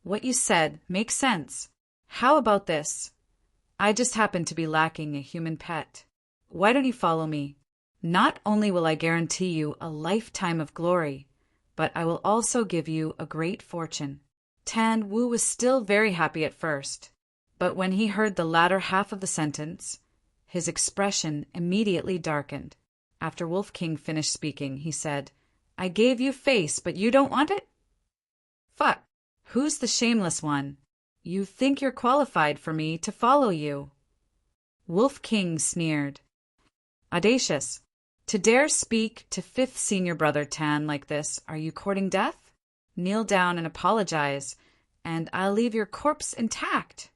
S1: "What you said makes sense. How about this? I just happen to be lacking a human pet. Why don't you follow me? Not only will I guarantee you a lifetime of glory, but I will also give you a great fortune." Tan Wu was still very happy at first, but when he heard the latter half of the sentence, his expression immediately darkened. After Wolf King finished speaking, he said, "I gave you face, but you don't want it? Fuck. Who's the shameless one? You think you're qualified for me to follow you?" Wolf King sneered. "Audacious. To dare speak to fifth senior brother Tan like this, are you courting death? Kneel down and apologize, and I'll leave your corpse intact."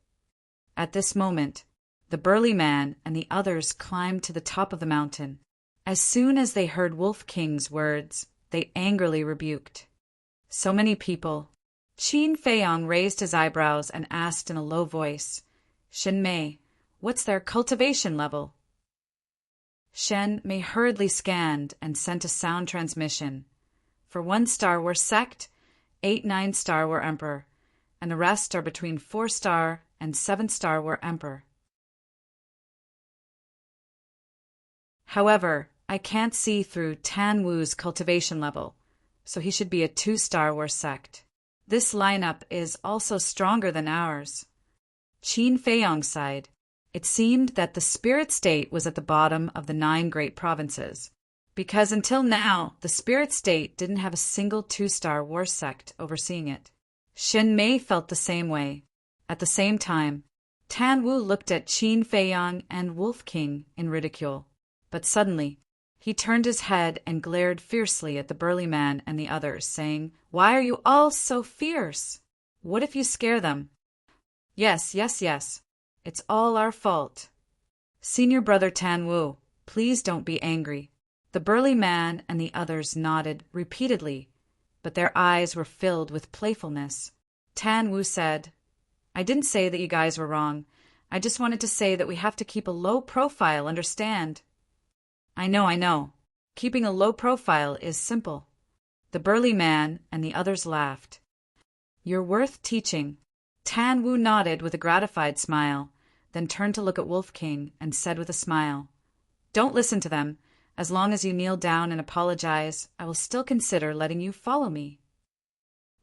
S1: At this moment, the burly man and the others climbed to the top of the mountain. As soon as they heard Wolf King's words, they angrily rebuked. "So many people." Qin Feiyang raised his eyebrows and asked in a low voice, "Shen Mei, what's their cultivation level?" Shen Mei hurriedly scanned and sent a sound transmission. For 1-star were sect, 8-9-star were emperor, and the rest are between 4-star and 7-star were emperor. However, I can't see through Tan Wu's cultivation level, so he should be a 2-star worst sect. This lineup is also stronger than ours. Qin Feiyong sighed. It seemed that the spirit state was at the bottom of the 9 great provinces, because until now, the spirit state didn't have a single 2-star war sect overseeing it. Shen Mei felt the same way. At the same time, Tan Wu looked at Qin Feiyong and Wolf King in ridicule. But suddenly, he turned his head and glared fiercely at the burly man and the others, saying, "Why are you all so fierce? What if you scare them?" Yes. It's all our fault. Senior brother Tan Wu, please don't be angry. The burly man and the others nodded repeatedly, but their eyes were filled with playfulness. Tan Wu said, "I didn't say that you guys were wrong. I just wanted to say that we have to keep a low profile, understand?" I know. Keeping a low profile is simple. The burly man and the others laughed. You're worth teaching. Tan Wu nodded with a gratified smile, then turned to look at Wolf King and said with a smile, "Don't listen to them. As long as you kneel down and apologize, I will still consider letting you follow me."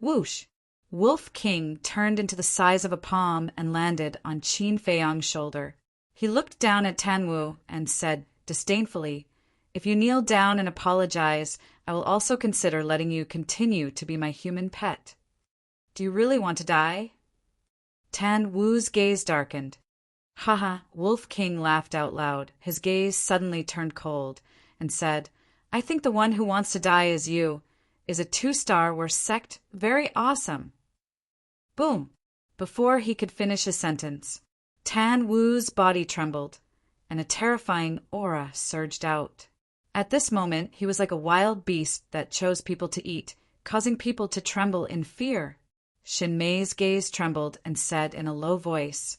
S1: Whoosh! Wolf King turned into the size of a palm and landed on Qin Feiyong's shoulder. He looked down at Tan Wu and said disdainfully, "If you kneel down and apologize, I will also consider letting you continue to be my human pet. Do you really want to die?" Tan Wu's gaze darkened. Haha, Wolf King laughed out loud. His gaze suddenly turned cold and said, "I think the one who wants to die is you. Is a 2-star worst sect very awesome." Boom! Before he could finish his sentence, Tan Wu's body trembled, and a terrifying aura surged out. At this moment, he was like a wild beast that chose people to eat, causing people to tremble in fear. Shen Mei's gaze trembled and said in a low voice,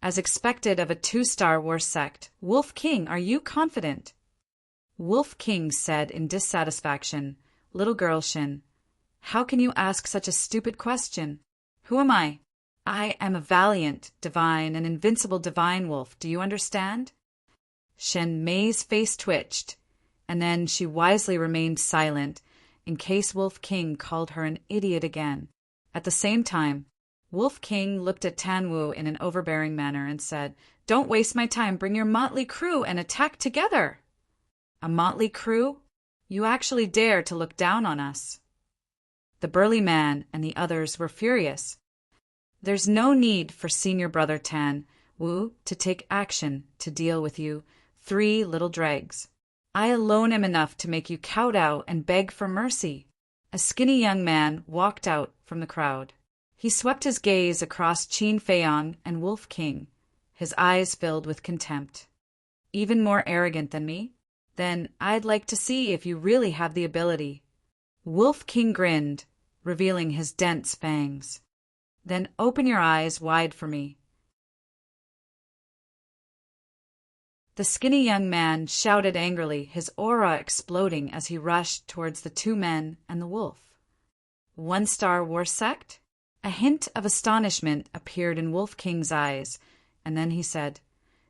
S1: "As expected of a 2-star war sect, Wolf King, are you confident?" Wolf King said in dissatisfaction, "Little girl Shen, how can you ask such a stupid question? Who am I? I am a valiant, divine, and invincible divine wolf. Do you understand?" Shen Mei's face twitched, and then she wisely remained silent in case Wolf King called her an idiot again. At the same time, Wolf King looked at Tan Wu in an overbearing manner and said, "Don't waste my time. Bring your motley crew and attack together." A motley crew? You actually dare to look down on us? The burly man and the others were furious. There's no need for senior brother Tan Wu to take action to deal with you 3 little dregs. I alone am enough to make you kowtow and beg for mercy. A skinny young man walked out from the crowd. He swept his gaze across Qin Feiyong and Wolf King, his eyes filled with contempt. Even more arrogant than me? Then I'd like to see if you really have the ability. Wolf King grinned, revealing his dense fangs. Then open your eyes wide for me. The skinny young man shouted angrily, his aura exploding as he rushed towards the 2 men and the wolf. 1-star war sect? A hint of astonishment appeared in Wolf King's eyes, and then he said,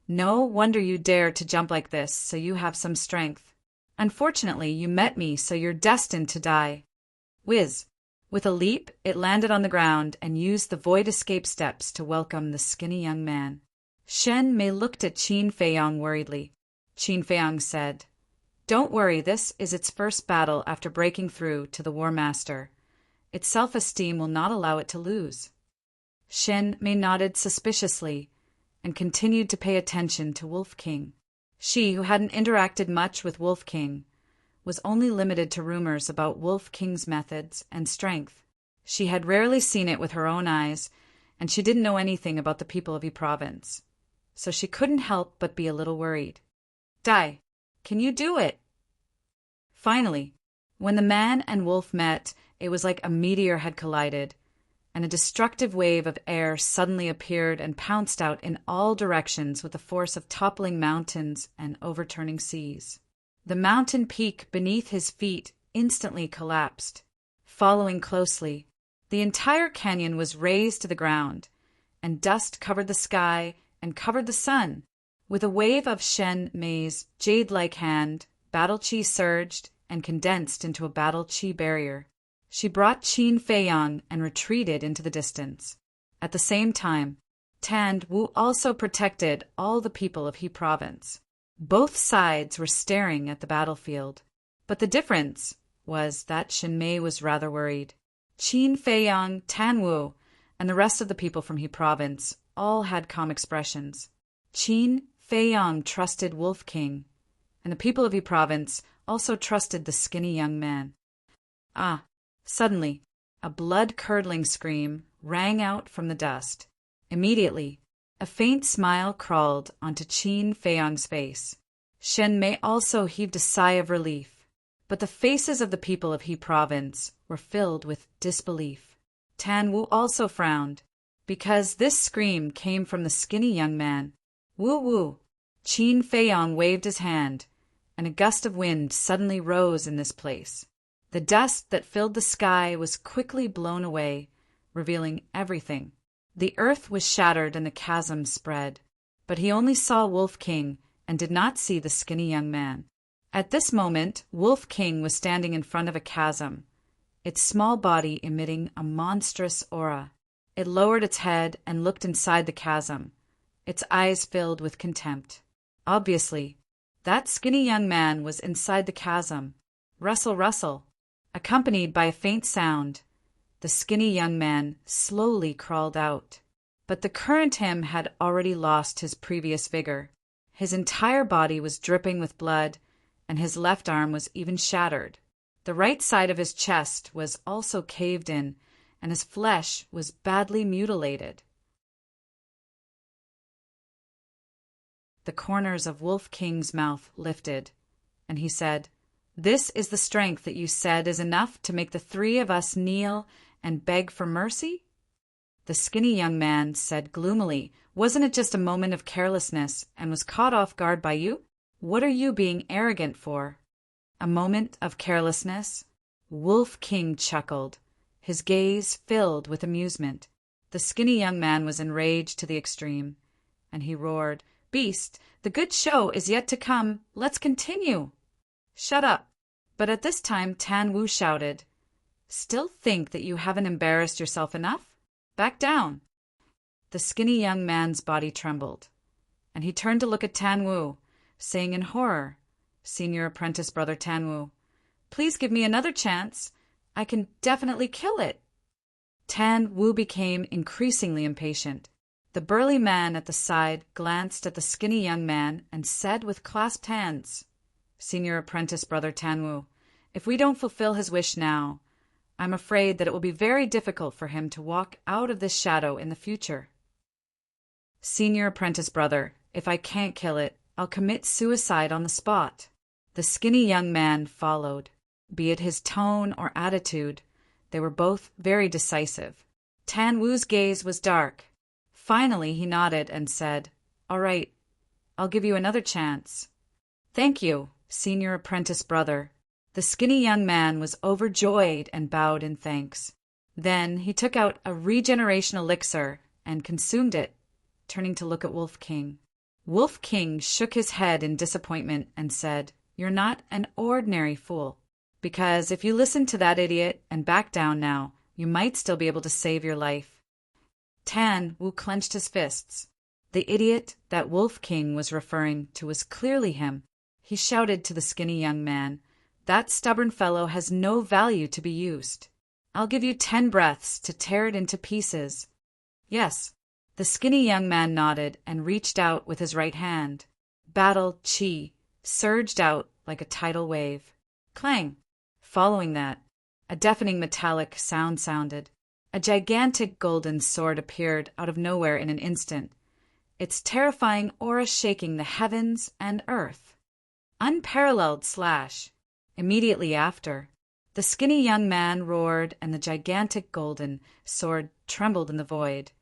S1: "No wonder you dare to jump like this, so you have some strength. Unfortunately, you met me, so you're destined to die." Whiz! With a leap, it landed on the ground and used the void escape steps to welcome the skinny young man. Shen Mei looked at Qin Feiyong worriedly. Qin Feiyong said, "Don't worry, this is its first battle after breaking through to the War Master. Its self-esteem will not allow it to lose." Shen Mei nodded suspiciously and continued to pay attention to Wolf King. She, who hadn't interacted much with Wolf King, was only limited to rumors about Wolf King's methods and strength. She had rarely seen it with her own eyes, and she didn't know anything about the people of Yi Province, so she couldn't help but be a little worried. "Dai, can you do it?" Finally, when the man and wolf met, it was like a meteor had collided, and a destructive wave of air suddenly appeared and pounced out in all directions with the force of toppling mountains and overturning seas. The mountain peak beneath his feet instantly collapsed. Following closely, the entire canyon was razed to the ground, and dust covered the sky and covered the sun. With a wave of Shen Mei's jade-like hand, battle chi surged and condensed into a battle chi barrier. She brought Qin Feiyang and retreated into the distance. At the same time, Tan Wu also protected all the people of He Province. Both sides were staring at the battlefield. But the difference was that Shinmei was rather worried. Qin Feiyang, Tan Wu, and the rest of the people from He Province all had calm expressions. Qin Feiyang trusted Wolf King, and the people of He Province also trusted the skinny young man. Suddenly, a blood-curdling scream rang out from the dust. Immediately, a faint smile crawled onto Qin Feiyang's face. Shen Mei also heaved a sigh of relief, but the faces of the people of He Province were filled with disbelief. Tan Wu also frowned, because this scream came from the skinny young man. Wu Wu! Qin Feiyang waved his hand, and a gust of wind suddenly rose in this place. The dust that filled the sky was quickly blown away, revealing everything. The earth was shattered and the chasm spread, but he only saw Wolf King and did not see the skinny young man. At this moment, Wolf King was standing in front of a chasm, its small body emitting a monstrous aura. It lowered its head and looked inside the chasm, its eyes filled with contempt. Obviously, that skinny young man was inside the chasm. Rustle, rustle. Accompanied by a faint sound, the skinny young man slowly crawled out. But the current him had already lost his previous vigor. His entire body was dripping with blood, and his left arm was even shattered. The right side of his chest was also caved in, and his flesh was badly mutilated. The corners of Wolf King's mouth lifted, and he said, "This is the strength that you said is enough to make the three of us kneel and beg for mercy?" The skinny young man said gloomily, "Wasn't it just a moment of carelessness and was caught off guard by you? What are you being arrogant for?" "A moment of carelessness?" Wolf King chuckled, his gaze filled with amusement. The skinny young man was enraged to the extreme, and he roared, "Beast, the good show is yet to come. Let's continue." "Shut up." But at this time Tan Wu shouted, "Still think that you haven't embarrassed yourself enough? Back down." The skinny young man's body trembled, and he turned to look at Tan Wu, saying in horror, "Senior apprentice brother Tan Wu, please give me another chance. I can definitely kill it." Tan Wu became increasingly impatient. The burly man at the side glanced at the skinny young man and said with clasped hands, "Senior apprentice brother Tan Wu, if we don't fulfill his wish now, I'm afraid that it will be very difficult for him to walk out of this shadow in the future." "Senior apprentice brother, if I can't kill it, I'll commit suicide on the spot." The skinny young man followed. Be it his tone or attitude, they were both very decisive. Tan Wu's gaze was dark. Finally he nodded and said, "All right, I'll give you another chance." "Thank you, senior apprentice brother." The skinny young man was overjoyed and bowed in thanks. Then he took out a regeneration elixir and consumed it, turning to look at Wolf King. Wolf King shook his head in disappointment and said, "You're not an ordinary fool, because if you listen to that idiot and back down now, you might still be able to save your life." Tan Wu clenched his fists. The idiot that Wolf King was referring to was clearly him. He shouted to the skinny young man, "That stubborn fellow has no value to be used. I'll give you 10 breaths to tear it into pieces." "Yes." The skinny young man nodded and reached out with his right hand. Battle chi surged out like a tidal wave. Clang! Following that, a deafening metallic sound sounded. A gigantic golden sword appeared out of nowhere in an instant, its terrifying aura shaking the heavens and earth. Unparalleled slash! Immediately after, the skinny young man roared and the gigantic golden sword trembled in the void,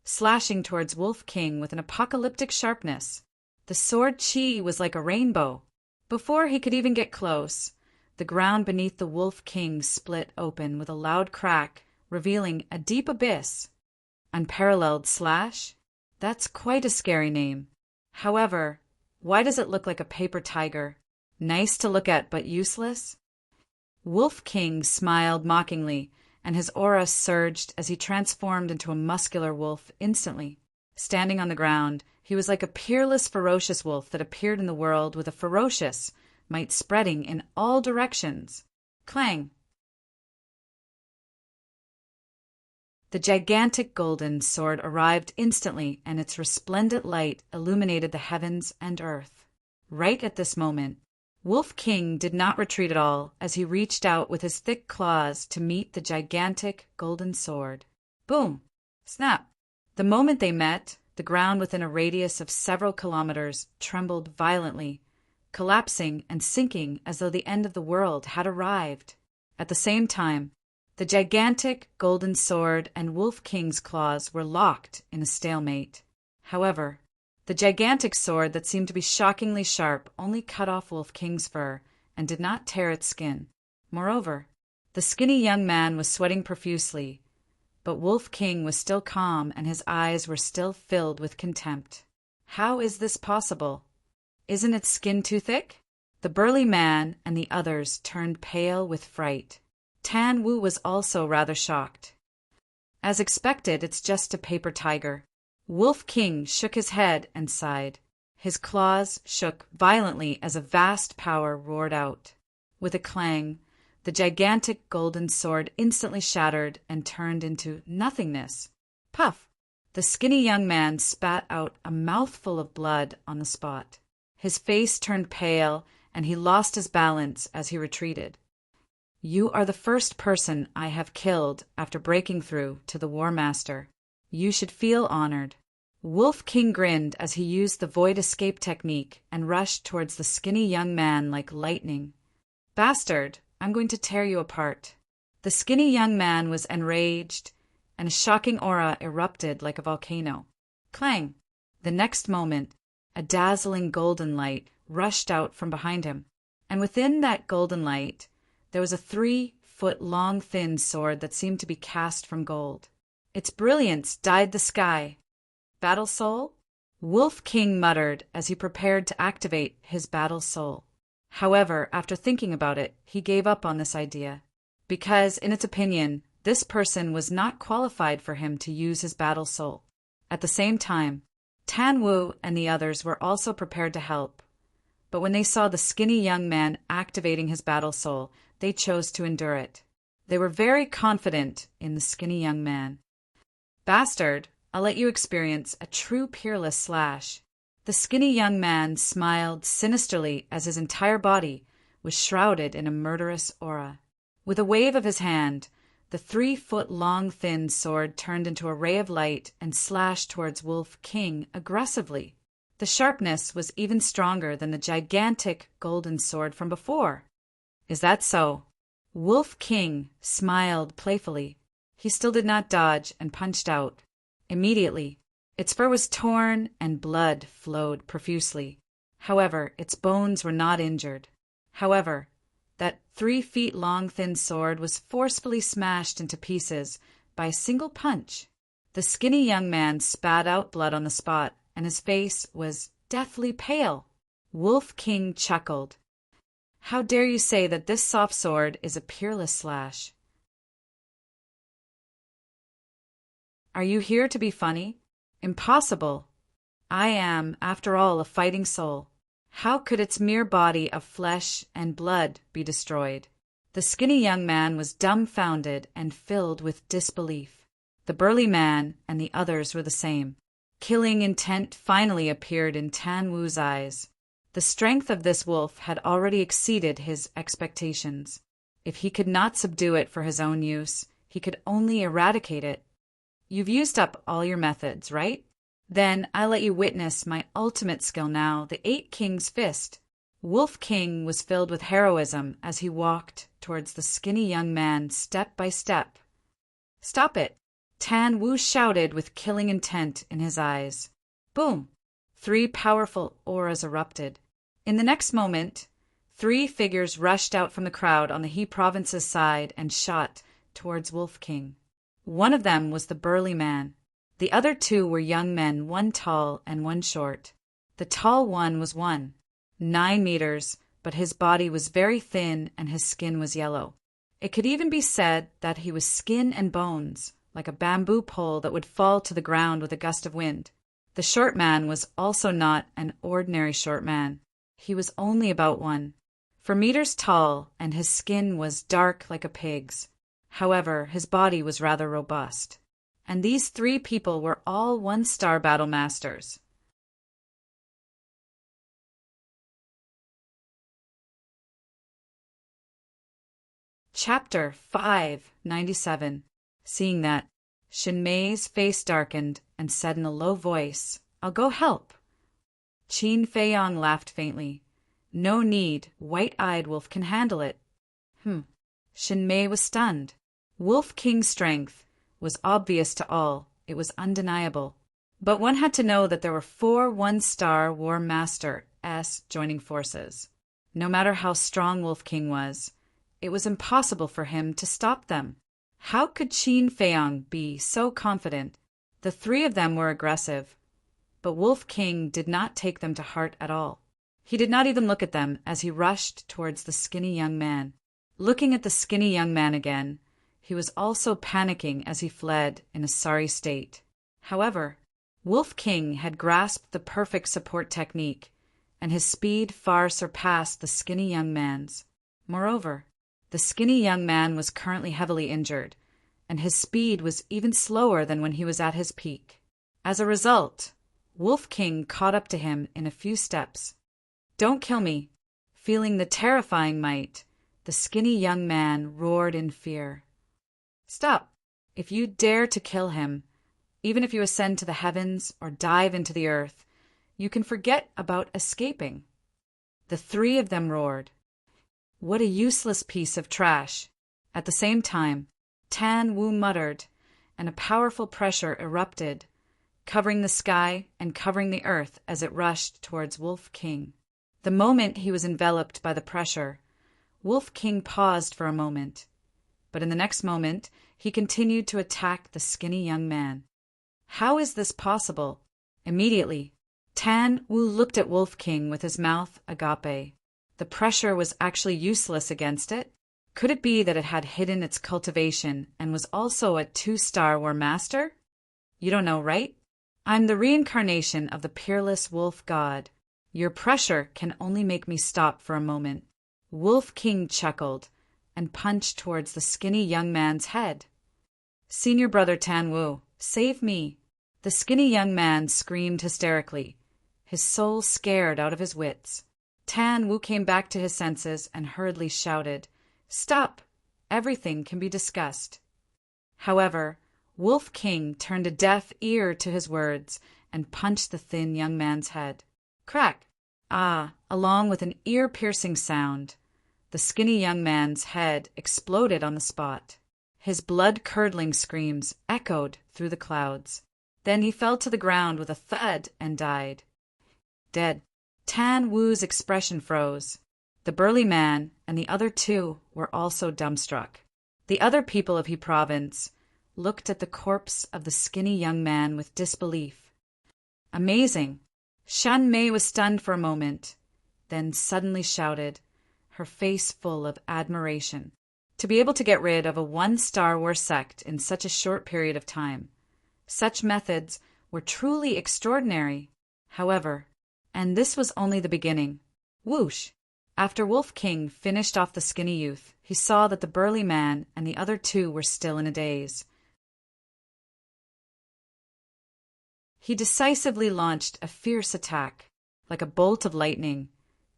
S1: slashing towards Wolf King with an apocalyptic sharpness. The sword chi was like a rainbow. Before he could even get close, the ground beneath the Wolf King split open with a loud crack, revealing a deep abyss. Unparalleled slash? That's quite a scary name. However, why does it look like a paper tiger? Nice to look at, but useless? Wolf King smiled mockingly, and his aura surged as he transformed into a muscular wolf instantly. Standing on the ground, he was like a peerless, ferocious wolf that appeared in the world with a ferocious might spreading in all directions. Clang! The gigantic golden sword arrived instantly, and its resplendent light illuminated the heavens and earth. Right at this moment, Wolf King did not retreat at all as he reached out with his thick claws to meet the gigantic golden sword. Boom! Snap! The moment they met, the ground within a radius of several kilometers trembled violently, collapsing and sinking as though the end of the world had arrived. At the same time, the gigantic golden sword and Wolf King's claws were locked in a stalemate. However, the gigantic sword that seemed to be shockingly sharp only cut off Wolf King's fur and did not tear its skin. Moreover, the skinny young man was sweating profusely, but Wolf King was still calm and his eyes were still filled with contempt. How is this possible? Isn't its skin too thick? The burly man and the others turned pale with fright. Tan Wu was also rather shocked. As expected, it's just a paper tiger. Wolf King shook his head and sighed. His claws shook violently as a vast power roared out. With a clang, the gigantic golden sword instantly shattered and turned into nothingness. Puff! The skinny young man spat out a mouthful of blood on the spot. His face turned pale, and he lost his balance as he retreated. You are the first person I have killed after breaking through to the War Master. You should feel honored. Wolf King grinned as he used the void escape technique and rushed towards the skinny young man like lightning. Bastard, I'm going to tear you apart. The skinny young man was enraged, and a shocking aura erupted like a volcano. Clang! The next moment, a dazzling golden light rushed out from behind him, and within that golden light, there was a 3-foot-long thin sword that seemed to be cast from gold. Its brilliance dyed the sky. Battle Soul? Wolf King muttered as he prepared to activate his Battle Soul. However, after thinking about it, he gave up on this idea, because, in its opinion, this person was not qualified for him to use his Battle Soul. At the same time, Tan Wu and the others were also prepared to help, but when they saw the skinny young man activating his Battle Soul, they chose to endure it. They were very confident in the skinny young man. Bastard, I'll let you experience a true peerless slash. The skinny young man smiled sinisterly as his entire body was shrouded in a murderous aura. With a wave of his hand, the 3-foot-long thin sword turned into a ray of light and slashed towards Wolf King aggressively. The sharpness was even stronger than the gigantic golden sword from before. Is that so? Wolf King smiled playfully. He still did not dodge and punched out. Immediately, its fur was torn and blood flowed profusely. However, its bones were not injured. However, that 3-feet-long thin sword was forcefully smashed into pieces by a single punch. The skinny young man spat out blood on the spot, and his face was deathly pale. Wolf King chuckled. How dare you say that this soft sword is a peerless slash? Are you here to be funny? Impossible. I am, after all, a fighting soul. How could its mere body of flesh and blood be destroyed? The skinny young man was dumbfounded and filled with disbelief. The burly man and the others were the same. Killing intent finally appeared in Tan Wu's eyes. The strength of this wolf had already exceeded his expectations. If he could not subdue it for his own use, he could only eradicate it. You've used up all your methods, right? Then I let you witness my ultimate skill now, the 8 King's Fist. Wolf King was filled with heroism as he walked towards the skinny young man step by step. Stop it! Tan Wu shouted with killing intent in his eyes. Boom! 3 powerful auras erupted. In the next moment, 3 figures rushed out from the crowd on the He Province's side and shot towards Wolf King. One of them was the burly man. The other 2 were young men, one tall and one short. The tall one was 9 meters, but his body was very thin and his skin was yellow. It could even be said that he was skin and bones, like a bamboo pole that would fall to the ground with a gust of wind. The short man was also not an ordinary short man. He was only about 4 meters tall, and his skin was dark like a pig's. However, his body was rather robust. And these 3 people were all 1-star battle masters. Chapter 597. Seeing that, Shinmei's face darkened and said in a low voice, "I'll go help." Qin Feiyang laughed faintly. "No need, white-eyed wolf can handle it." Shinmei was stunned. Wolf King's strength was obvious to all, it was undeniable. But one had to know that there were 4 1-star War Master S joining forces. No matter how strong Wolf King was, it was impossible for him to stop them. How could Qin Feiyang be so confident? The 3 of them were aggressive, but Wolf King did not take them to heart at all. He did not even look at them as he rushed towards the skinny young man. Looking at the skinny young man again, he was also panicking as he fled in a sorry state. However, Wolf King had grasped the perfect support technique, and his speed far surpassed the skinny young man's. Moreover, the skinny young man was currently heavily injured, and his speed was even slower than when he was at his peak. As a result, Wolf King caught up to him in a few steps. "Don't kill me!" Feeling the terrifying might, the skinny young man roared in fear. "Stop! If you dare to kill him, even if you ascend to the heavens or dive into the earth, you can forget about escaping." The 3 of them roared. "What a useless piece of trash!" At the same time, Tan Wu muttered, and a powerful pressure erupted, covering the sky and covering the earth as it rushed towards Wolf King. The moment he was enveloped by the pressure, Wolf King paused for a moment, but in the next moment he continued to attack the skinny young man. How is this possible? Immediately, Tan Wu looked at Wolf King with his mouth agape. The pressure was actually useless against it. Could it be that it had hidden its cultivation and was also a 2-star War Master? You don't know, right? I'm the reincarnation of the peerless wolf god. Your pressure can only make me stop for a moment. Wolf King chuckled and punched towards the skinny young man's head. "Senior brother Tan Wu, save me!" The skinny young man screamed hysterically, his soul scared out of his wits. Tan Wu came back to his senses and hurriedly shouted, "Stop! Everything can be discussed." However, Wolf King turned a deaf ear to his words and punched the thin young man's head. Crack! Along with an ear-piercing sound, the skinny young man's head exploded on the spot. His blood-curdling screams echoed through the clouds. Then he fell to the ground with a thud and died. Dead. Tan Wu's expression froze. The burly man and the other 2 were also dumbstruck. The other people of He Province looked at the corpse of the skinny young man with disbelief. Amazing! Shan Mei was stunned for a moment, then suddenly shouted, her face full of admiration. To be able to get rid of a 1-star War sect in such a short period of time. Such methods were truly extraordinary. However, and this was only the beginning. Whoosh! After Wolf King finished off the skinny youth, he saw that the burly man and the other 2 were still in a daze. He decisively launched a fierce attack. Like a bolt of lightning,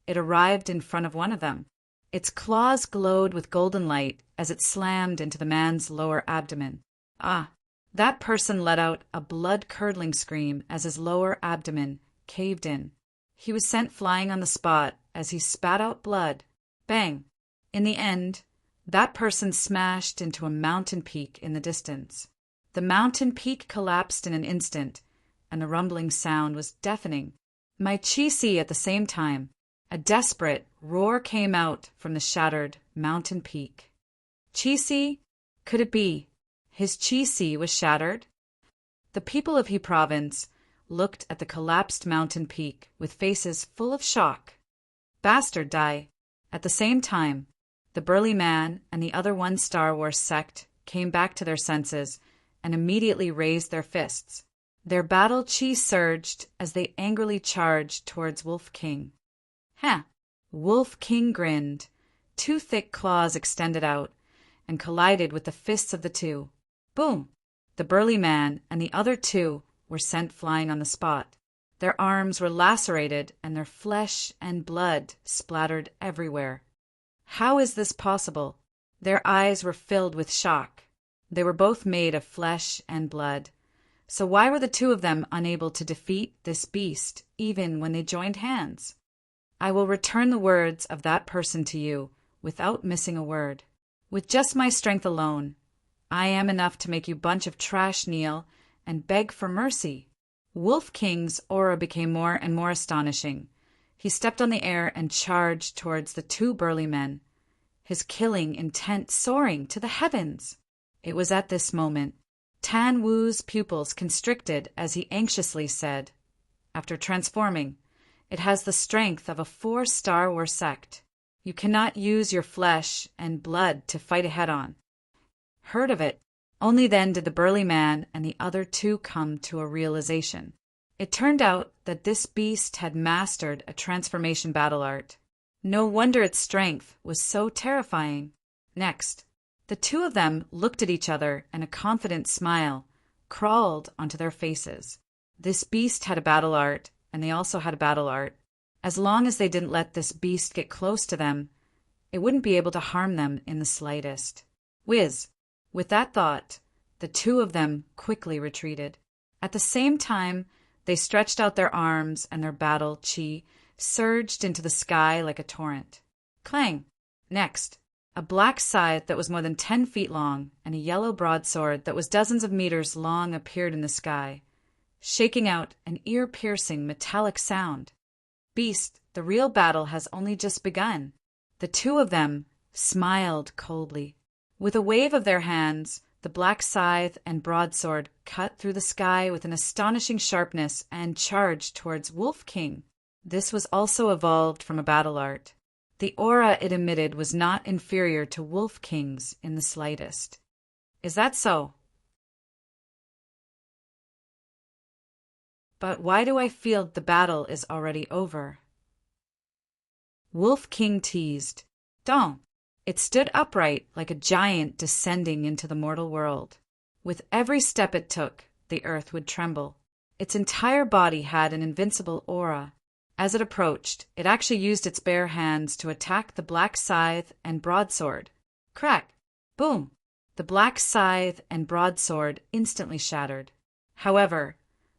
S1: it arrived in front of one of them. Its claws glowed with golden light as it slammed into the man's lower abdomen. That person let out a blood-curdling scream as his lower abdomen caved in. He was sent flying on the spot as he spat out blood. Bang! In the end, that person smashed into a mountain peak in the distance. The mountain peak collapsed in an instant, and the rumbling sound was deafening. My chi-si at the same time, a desperate roar came out from the shattered mountain peak. Chi-si? Could it be? His chi-si was shattered? The people of He Province looked at the collapsed mountain peak with faces full of shock. Bastard Dai, At the same time, the burly man and the other one Star Wars sect came back to their senses and immediately raised their fists. Their battle chi surged as they angrily charged towards Wolf King. Huh! Wolf King grinned. Two thick claws extended out and collided with the fists of the two. Boom! The burly man and the other two were sent flying on the spot. Their arms were lacerated and their flesh and blood splattered everywhere. How is this possible? Their eyes were filled with shock. They were both made of flesh and blood. So why were the two of them unable to defeat this beast, even when they joined hands? I will return the words of that person to you, without missing a word. With just my strength alone, I am enough to make you bunch of trash kneel and beg for mercy. Wolf King's aura became more and more astonishing. He stepped on the air and charged towards the two burly men, his killing intent soaring to the heavens. It was at this moment Tan Wu's pupils constricted as he anxiously said, after transforming, "It has the strength of a 4-Star Wars sect. You cannot use your flesh and blood to fight a head-on." Heard of it. Only then did the burly man and the other two come to a realization. It turned out that this beast had mastered a transformation battle art. No wonder its strength was so terrifying. Next, the two of them looked at each other and a confident smile crawled onto their faces. This beast had a battle art, and they also had a battle art. As long as they didn't let this beast get close to them, it wouldn't be able to harm them in the slightest. Whiz! With that thought, the two of them quickly retreated. At the same time, they stretched out their arms and their battle chi surged into the sky like a torrent. Clang! Next, a black scythe that was more than 10 feet long and a yellow broadsword that was dozens of meters long appeared in the sky, shaking out an ear-piercing metallic sound. Beast, the real battle has only just begun. The two of them smiled coldly. With a wave of their hands, the black scythe and broadsword cut through the sky with an astonishing sharpness and charged towards Wolf King. This was also evolved from a battle art. The aura it emitted was not inferior to Wolf King's in the slightest. Is that so? But why do I feel the battle is already over? Wolf King teased. Don't. It stood upright like a giant descending into the mortal world. With every step it took, the earth would tremble. Its entire body had an invincible aura. As it approached, it actually used its bare hands to attack the black scythe and broadsword. Crack! Boom! The black scythe and broadsword instantly shattered. However,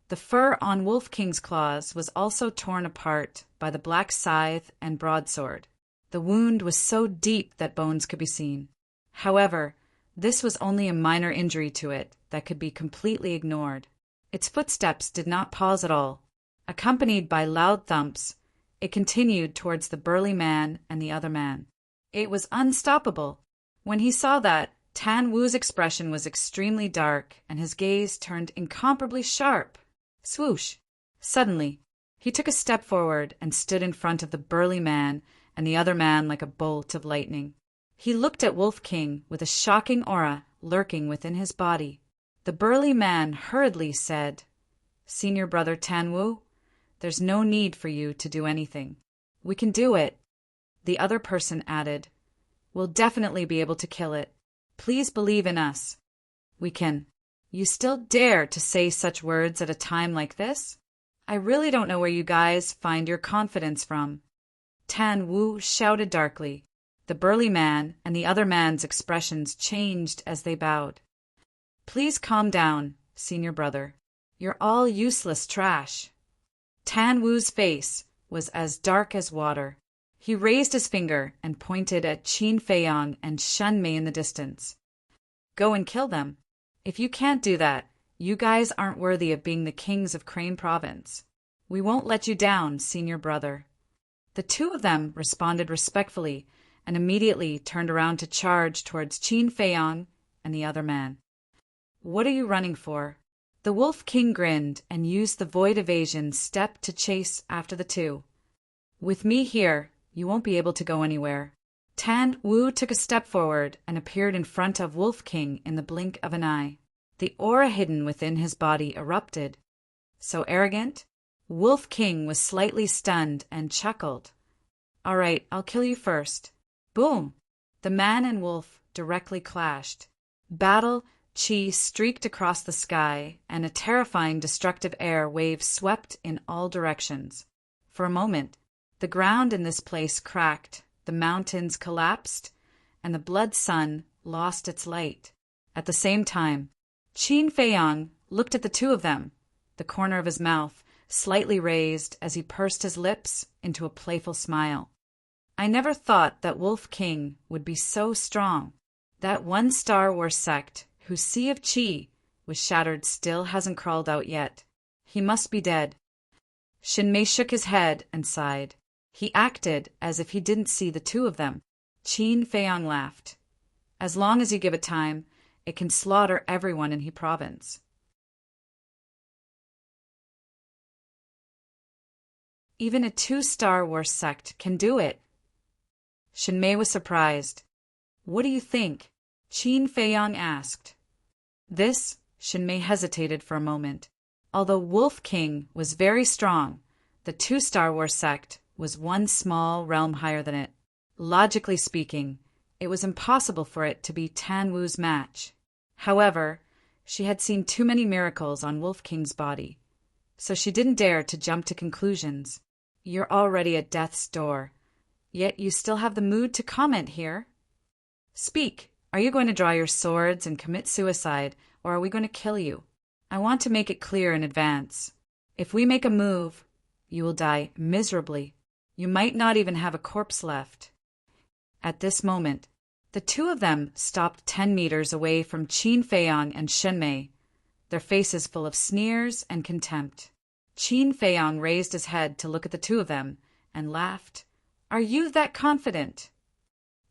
S1: the fur on Wolf King's claws was also torn apart by the black scythe and broadsword. The wound was so deep that bones could be seen. However, this was only a minor injury to it that could be completely ignored. Its footsteps did not pause at all. Accompanied by loud thumps, it continued towards the burly man and the other man. It was unstoppable. When he saw that, Tan Wu's expression was extremely dark and his gaze turned incomparably sharp. Swoosh! Suddenly, he took a step forward and stood in front of the burly man and the other man like a bolt of lightning. He looked at Wolf King with a shocking aura lurking within his body. The burly man hurriedly said, "Senior brother Tan Wu, there's no need for you to do anything. We can do it." The other person added, "We'll definitely be able to kill it. Please believe in us. We can." You still dare to say such words at a time like this? I really don't know where you guys find your confidence from. Tan Wu shouted darkly. The burly man and the other man's expressions changed as they bowed. "Please calm down, senior brother. You're all useless trash." Tan Wu's face was as dark as water. He raised his finger and pointed at Qin Feiyang and Shun Mei in the distance. "Go and kill them. If you can't do that, you guys aren't worthy of being the kings of Crane Province. We won't let you down, senior brother." The two of them responded respectfully and immediately turned around to charge towards Qin Feiyang and the other man. "What are you running for?" The Wolf King grinned and used the void evasion step to chase after the two. "With me here, You won't be able to go anywhere. Tan Wu took a step forward and appeared in front of Wolf King in the blink of an eye. The aura hidden within his body erupted. So arrogant? Wolf King was slightly stunned and chuckled. All right, I'll kill you first. Boom! The man and wolf directly clashed. Battle chi streaked across the sky, and a terrifying destructive air wave swept in all directions. For a moment, the ground in this place cracked, the mountains collapsed, and the blood sun lost its light. At the same time, Qin Feiyang looked at the two of them, the corner of his mouth slightly raised as he pursed his lips into a playful smile. I never thought that Wolf King would be so strong. That one Star Wars sect whose sea of chi was shattered still hasn't crawled out yet. He must be dead. Shinmei shook his head and sighed. He acted as if he didn't see the two of them. Qin Feiyang laughed. As long as you give it time, it can slaughter everyone in He Province. Even a 2-Star Wars sect can do it. Shinmei was surprised. What do you think? Qin Feiyang asked. This, Shinmei hesitated for a moment. Although Wolf King was very strong, the 2-Star Wars sect was one small realm higher than it. Logically speaking, it was impossible for it to be Tan Wu's match. However, she had seen too many miracles on Wolf King's body, so she didn't dare to jump to conclusions. You're already at death's door, yet you still have the mood to comment here. Speak. Are you going to draw your swords and commit suicide, or are we going to kill you? I want to make it clear in advance. If we make a move, you will die miserably. You might not even have a corpse left. At this moment, the two of them stopped 10 meters away from Qin Feiyang and Shinmei, their faces full of sneers and contempt. Qin Feiyang raised his head to look at the two of them and laughed. Are you that confident?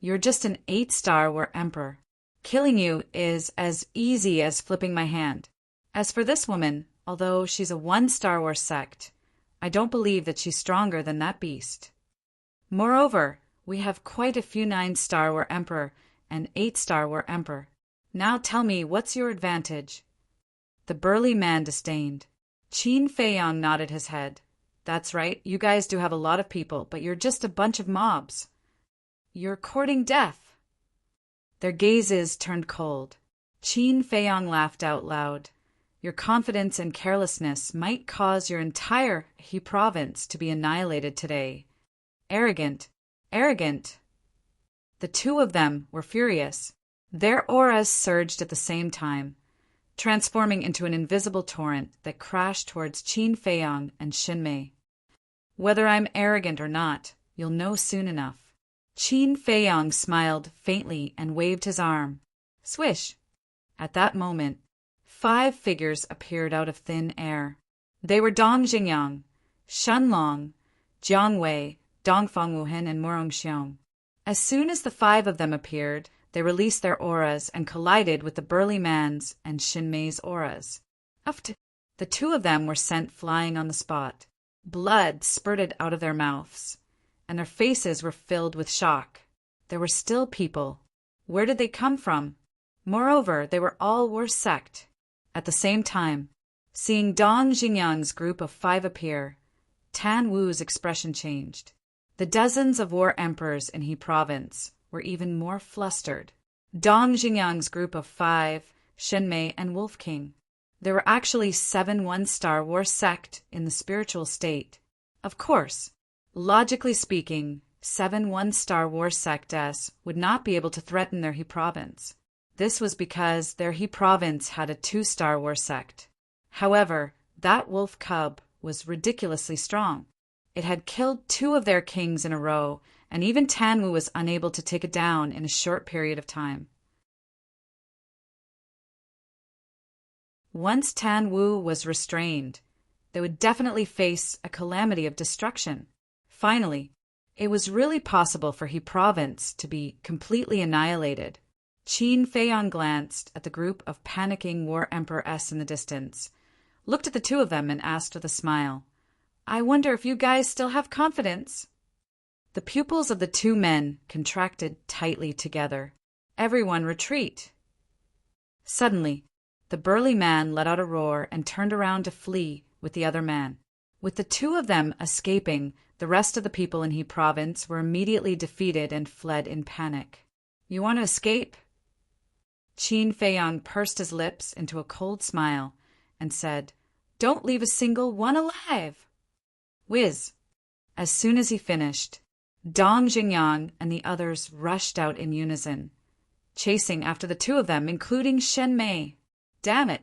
S1: You're just an 8-star War Emperor. Killing you is as easy as flipping my hand. As for this woman, although she's a 1-Star Wars sect, I don't believe that she's stronger than that beast. Moreover, we have quite a few 9-Star War Emperor and 8-Star War Emperor. Now tell me, what's your advantage? The burly man disdained. Qin Feiyang nodded his head. That's right, you guys do have a lot of people, but you're just a bunch of mobs. You're courting death. Their gazes turned cold. Qin Feiyang laughed out loud. Your confidence and carelessness might cause your entire He Province to be annihilated today. Arrogant. Arrogant. The two of them were furious. Their auras surged at the same time, transforming into an invisible torrent that crashed towards Qin Feiyang and Shinmei. Whether I'm arrogant or not, you'll know soon enough. Qin Feiyang smiled faintly and waved his arm. Swish! At that moment, 5 figures appeared out of thin air. They were Dong Jingyang, Shen Long, Jiang Wei, Dongfang Wuhen, and Morong Xiong. As soon as the 5 of them appeared, they released their auras and collided with the burly man's and Shinmei's auras. The 2 of them were sent flying on the spot. Blood spurted out of their mouths, and their faces were filled with shock. There were still people. Where did they come from? Moreover, they were all War sect. At the same time, seeing Dong Jingyang's group of 5 appear, Tan Wu's expression changed. The dozens of War Emperors in He Province were even more flustered. Dong Jingyang's group of 5, Shinmei, and Wolf King. There were actually 7 1-Star War sect in the spiritual state. Of course, logically speaking, 7 1-Star War sects would not be able to threaten their He Province. This was because their He Province had a 2-Star War sect. However, that wolf cub was ridiculously strong. It had killed 2 of their kings in a row, and even Tan Wu was unable to take it down in a short period of time. Once Tan Wu was restrained, they would definitely face a calamity of destruction. Finally, it was really possible for He Province to be completely annihilated. Qin Feiyang glanced at the group of panicking War Emperor-s in the distance, looked at the 2 of them, and asked with a smile, I wonder if you guys still have confidence? The pupils of the two men contracted tightly together. Everyone retreat! Suddenly, the burly man let out a roar and turned around to flee with the other man. With the two of them escaping, the rest of the people in He province were immediately defeated and fled in panic. You want to escape? Qin Feiyang pursed his lips into a cold smile and said, Don't leave a single one alive! Whiz! As soon as he finished, Dong Jingyan and the others rushed out in unison, chasing after the two of them, including Shen Mei. Damn it!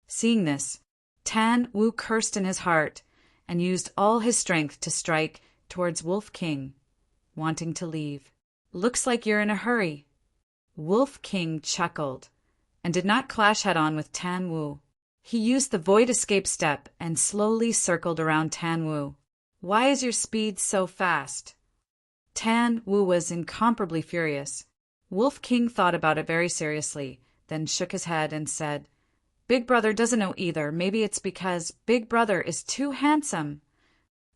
S1: Seeing this, Tan Wu cursed in his heart and used all his strength to strike towards Wolf King, wanting to leave. Looks like you're in a hurry. Wolf King chuckled and did not clash head-on with Tan Wu. He used the void escape step and slowly circled around Tan Wu. Why is your speed so fast? Tan Wu was incomparably furious. Wolf King thought about it very seriously, then shook his head and said, Big Brother doesn't know either. Maybe it's because Big Brother is too handsome.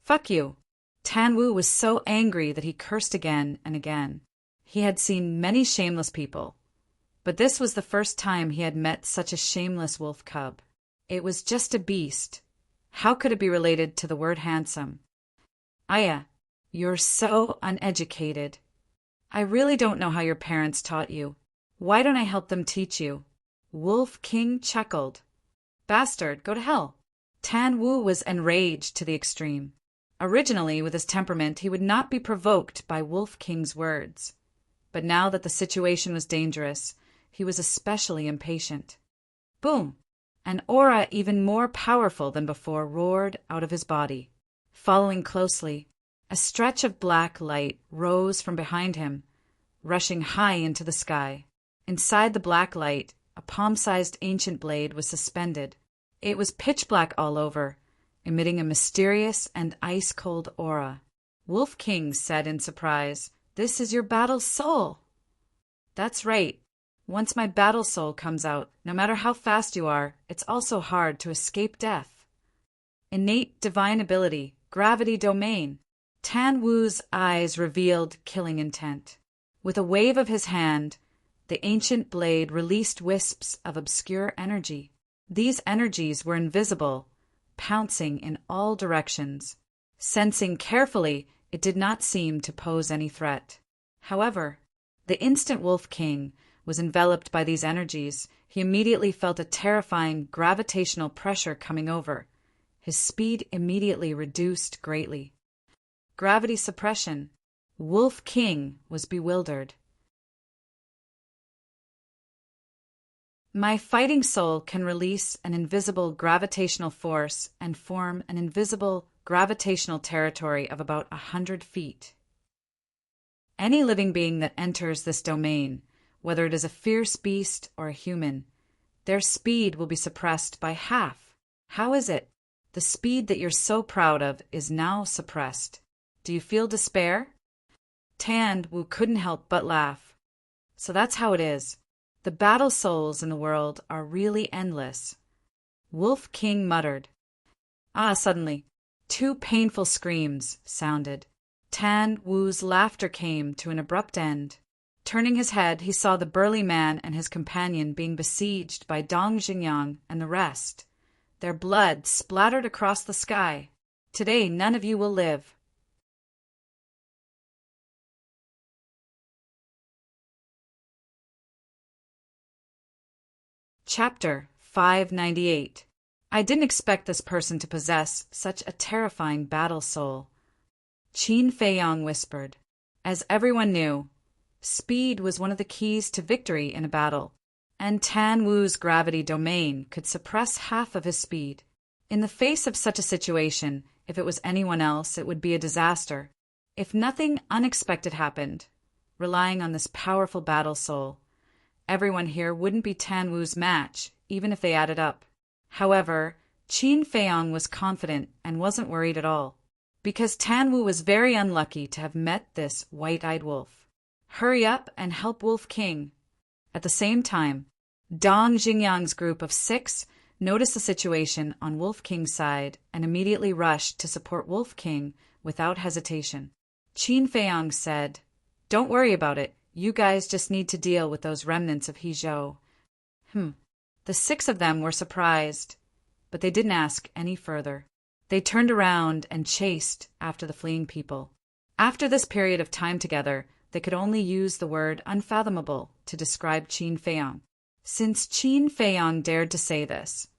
S1: Fuck you. Tan Wu was so angry that he cursed again and again. He had seen many shameless people, but this was the first time he had met such a shameless wolf cub. It was just a beast. How could it be related to the word handsome? Aya, you're so uneducated. I really don't know how your parents taught you. Why don't I help them teach you? Wolf King chuckled. Bastard, go to hell. Tan Wu was enraged to the extreme. Originally, with his temperament, he would not be provoked by Wolf King's words. But now that the situation was dangerous, he was especially impatient. Boom! An aura even more powerful than before roared out of his body. Following closely, a stretch of black light rose from behind him, rushing high into the sky. Inside the black light, a palm-sized ancient blade was suspended. It was pitch black all over, emitting a mysterious and ice-cold aura. Wolf King said in surprise, This is your battle soul. That's right. Once my battle soul comes out, no matter how fast you are, it's also hard to escape death. Innate divine ability, gravity domain. Tan Wu's eyes revealed killing intent. With a wave of his hand, the ancient blade released wisps of obscure energy. These energies were invisible, pouncing in all directions. Sensing carefully, it did not seem to pose any threat. However, the instant Wolf King was enveloped by these energies, he immediately felt a terrifying gravitational pressure coming over. His speed immediately reduced greatly. Gravity suppression. Wolf King was bewildered. My fighting soul can release an invisible gravitational force and form an invisible gravitational territory of about 100 feet. Any living being that enters this domain, whether it is a fierce beast or a human, their speed will be suppressed by half. How is it? The speed that you're so proud of is now suppressed. Do you feel despair? Tan Wu couldn't help but laugh. So that's how it is. The battle souls in the world are really endless. Wolf King muttered. Suddenly, two painful screams sounded. Tan Wu's laughter came to an abrupt end. Turning his head, he saw the burly man and his companion being besieged by Dong Jingyan and the rest. Their blood splattered across the sky. Today none of you will live. Chapter 598. I didn't expect this person to possess such a terrifying battle soul. Qin Feiyang whispered. As everyone knew, speed was one of the keys to victory in a battle, and Tan Wu's gravity domain could suppress half of his speed. In the face of such a situation, if it was anyone else, it would be a disaster. If nothing unexpected happened, relying on this powerful battle soul, everyone here wouldn't be Tan Wu's match, even if they added up. However, Qin Feiyang was confident and wasn't worried at all, because Tan Wu was very unlucky to have met this white-eyed wolf. Hurry up and help Wolf King. At the same time, Dong Jingyang's group of 6 noticed the situation on Wolf King's side and immediately rushed to support Wolf King without hesitation. Qin Feiyang said, "Don't worry about it. You guys just need to deal with those remnants of Hizhou." The 6 of them were surprised, but they didn't ask any further. They turned around and chased after the fleeing people. After this period of time together, they could only use the word unfathomable to describe Qin Feiyang. Since Qin Feiyang dared to say this,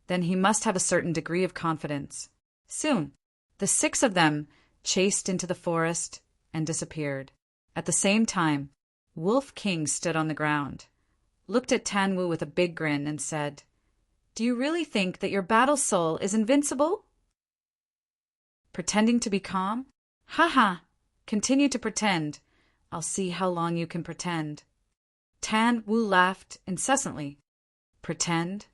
S1: then he must have a certain degree of confidence. Soon, the 6 of them chased into the forest and disappeared. At the same time, Wolf King stood on the ground, looked at Tan Wu with a big grin, and said, "Do you really think that your battle soul is invincible?" Pretending to be calm? Ha ha! Continue to pretend. I'll see how long you can pretend. Tan Wu laughed incessantly. Pretend?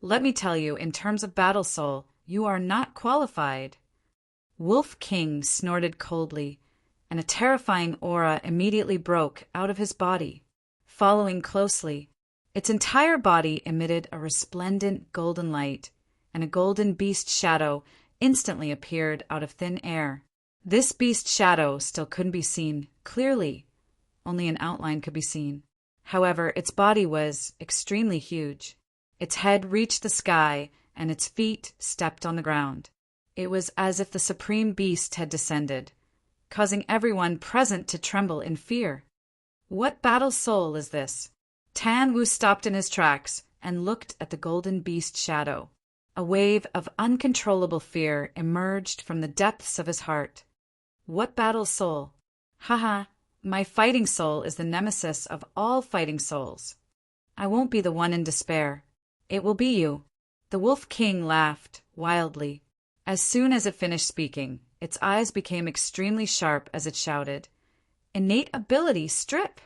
S1: Let me tell you, in terms of battle soul, you are not qualified. Wolf King snorted coldly, and a terrifying aura immediately broke out of his body. Following closely, its entire body emitted a resplendent golden light, and a golden beast shadow instantly appeared out of thin air. This beast shadow still couldn't be seen clearly, only an outline could be seen. However, its body was extremely huge. Its head reached the sky, and its feet stepped on the ground. It was as if the supreme beast had descended, causing everyone present to tremble in fear. What battle soul is this? Tan Wu stopped in his tracks and looked at the golden beast shadow. A wave of uncontrollable fear emerged from the depths of his heart. What battle soul? Haha, my fighting soul is the nemesis of all fighting souls. I won't be the one in despair. It will be you. The Wolf King laughed wildly. As soon as it finished speaking, its eyes became extremely sharp as it shouted, "Innate ability strip!"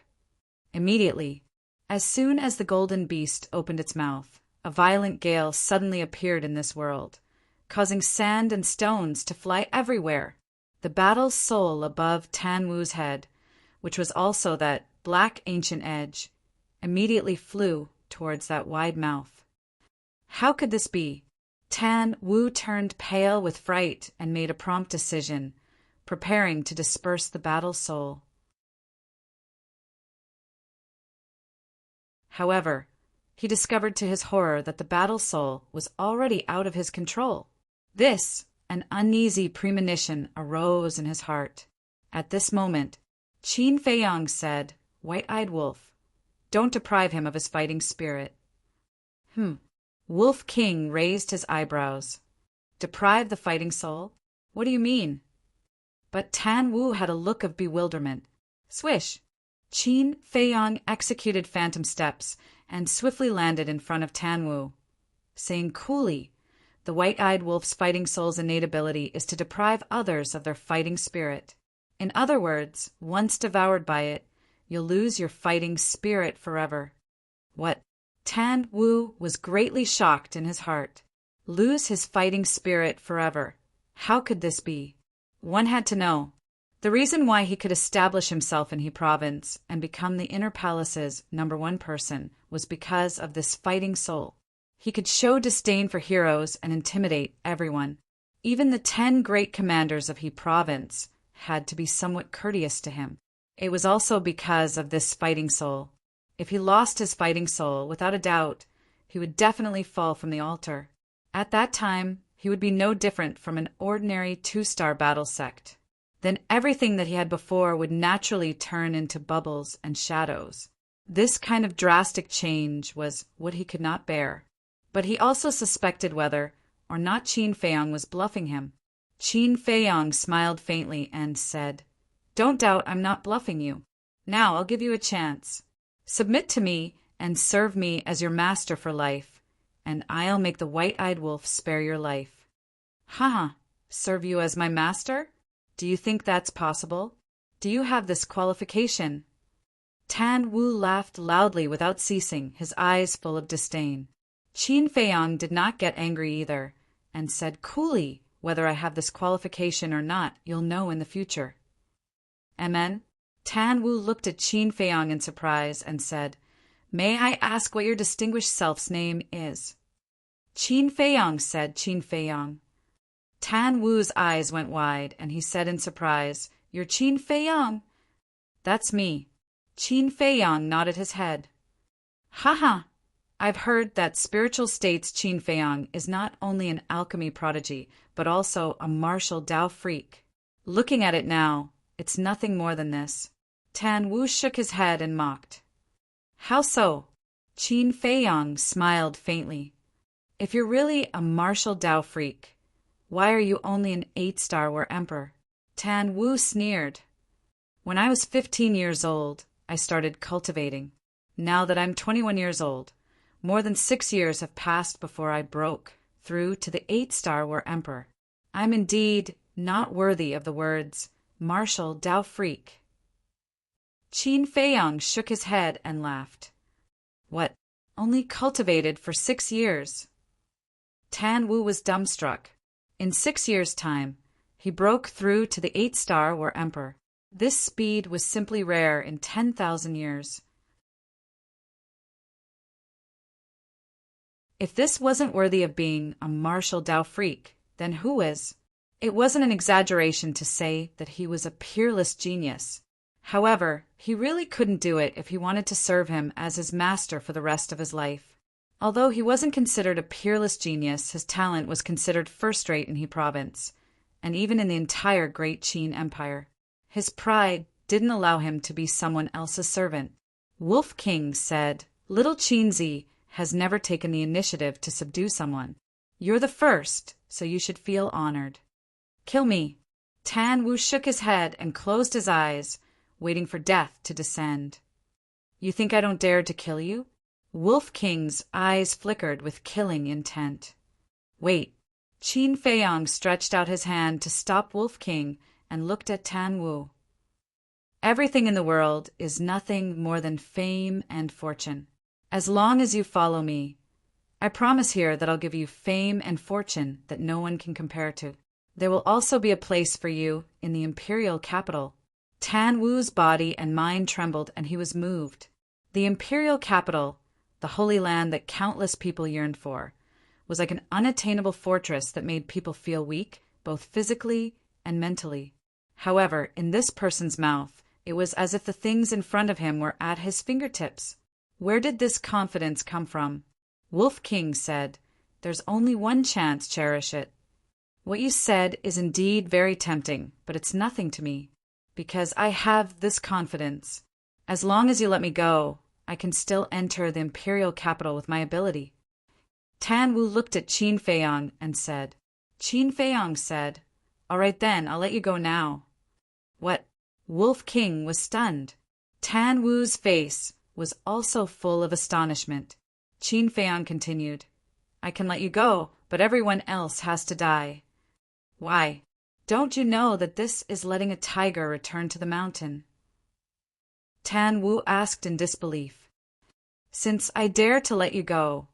S1: Immediately, as soon as the golden beast opened its mouth, a violent gale suddenly appeared in this world, causing sand and stones to fly everywhere. The battle soul above Tan Wu's head, which was also that black ancient edge, immediately flew towards that wide mouth. How could this be? Tan Wu turned pale with fright and made a prompt decision, preparing to disperse the battle soul. However, he discovered to his horror that the battle soul was already out of his control. An uneasy premonition arose in his heart. At this moment, Qin Feiyang said, "White-eyed wolf, don't deprive him of his fighting spirit." Wolf King raised his eyebrows. Deprive the fighting soul? What do you mean? But Tan Wu had a look of bewilderment. Swish! Qin Feiyang executed phantom steps and swiftly landed in front of Tan Wu, saying coolly, "The white-eyed wolf's fighting soul's innate ability is to deprive others of their fighting spirit. In other words, once devoured by it, you'll lose your fighting spirit forever." What? Tan Wu was greatly shocked in his heart. Lose his fighting spirit forever. How could this be? One had to know. The reason why he could establish himself in He Province and become the Inner Palace's #1 person was because of this fighting soul. He could show disdain for heroes and intimidate everyone. Even the 10 great commanders of He Province had to be somewhat courteous to him. It was also because of this fighting soul. If he lost his fighting soul, without a doubt, he would definitely fall from the altar. At that time, he would be no different from an ordinary 2-star battle sect. Then everything that he had before would naturally turn into bubbles and shadows. This kind of drastic change was what he could not bear. But he also suspected whether or not Qin Feiyang was bluffing him. Qin Feiyang smiled faintly and said, "Don't doubt I'm not bluffing you. Now I'll give you a chance. Submit to me and serve me as your master for life, and I'll make the white-eyed wolf spare your life." "Haha, serve you as my master? Do you think that's possible? Do you have this qualification?" Tan Wu laughed loudly without ceasing, his eyes full of disdain. Qin Feiyang did not get angry either, and said coolly, "Whether I have this qualification or not, you'll know in the future." Amen. Tan Wu looked at Qin Feiyang in surprise and said, "May I ask what your distinguished self's name is?" "Qin Feiyang," said Qin Feiyang. Tan Wu's eyes went wide, and he said in surprise, You're Qin Feiyang." "That's me." Qin Feiyang nodded his head. "Haha, I've heard that spiritual states Qin Feiyang is not only an alchemy prodigy, but also a martial Dao freak. Looking at it now, it's nothing more than this." Tan Wu shook his head and mocked. "How so?" Qin Feiyang smiled faintly. "If you're really a martial Dao freak, why are you only an 8-star war emperor?" Tan Wu sneered. "When I was 15 years old, I started cultivating. Now that I'm 21 years old, more than 6 years have passed before I broke through to the 8-star war emperor. I'm indeed not worthy of the words martial Dao freak." Qin Feiyang shook his head and laughed. "What, only cultivated for 6 years?" Tan Wu was dumbstruck. In 6 years' time, he broke through to the 8-star war emperor. This speed was simply rare in 10,000 years. If this wasn't worthy of being a martial Dao freak, then who is? It wasn't an exaggeration to say that he was a peerless genius. However, he really couldn't do it if he wanted to serve him as his master for the rest of his life. Although he wasn't considered a peerless genius, his talent was considered first-rate in He Province, and even in the entire Great Qin Empire. His pride didn't allow him to be someone else's servant. Wolf King said, "Little Qinzi has never taken the initiative to subdue someone. You're the first, so you should feel honored." "Kill me." Tan Wu shook his head and closed his eyes, waiting for death to descend. "You think I don't dare to kill you?" Wolf King's eyes flickered with killing intent. "Wait." Qin Feiyang stretched out his hand to stop Wolf King and looked at Tan Wu. "Everything in the world is nothing more than fame and fortune. As long as you follow me, I promise here that I'll give you fame and fortune that no one can compare to. There will also be a place for you in the imperial capital." Tan Wu's body and mind trembled, and he was moved. The imperial capital, the holy land that countless people yearned for, was like an unattainable fortress that made people feel weak, both physically and mentally. However, in this person's mouth, it was as if the things in front of him were at his fingertips. Where did this confidence come from? Wolf King said, "There's only one chance, cherish it." "What you said is indeed very tempting, but it's nothing to me, because I have this confidence. As long as you let me go, I can still enter the imperial capital with my ability." Tan Wu looked at Qin Feiyang and said. Qin Feiyang said, "All right then, I'll let you go now." "What?" Wolf King was stunned. Tan Wu's face was also full of astonishment. Qin Feiyang continued, "I can let you go, but everyone else has to die." "Why? Don't you know that this is letting a tiger return to the mountain?" Tan Wu asked in disbelief. "Since I dare to let you go,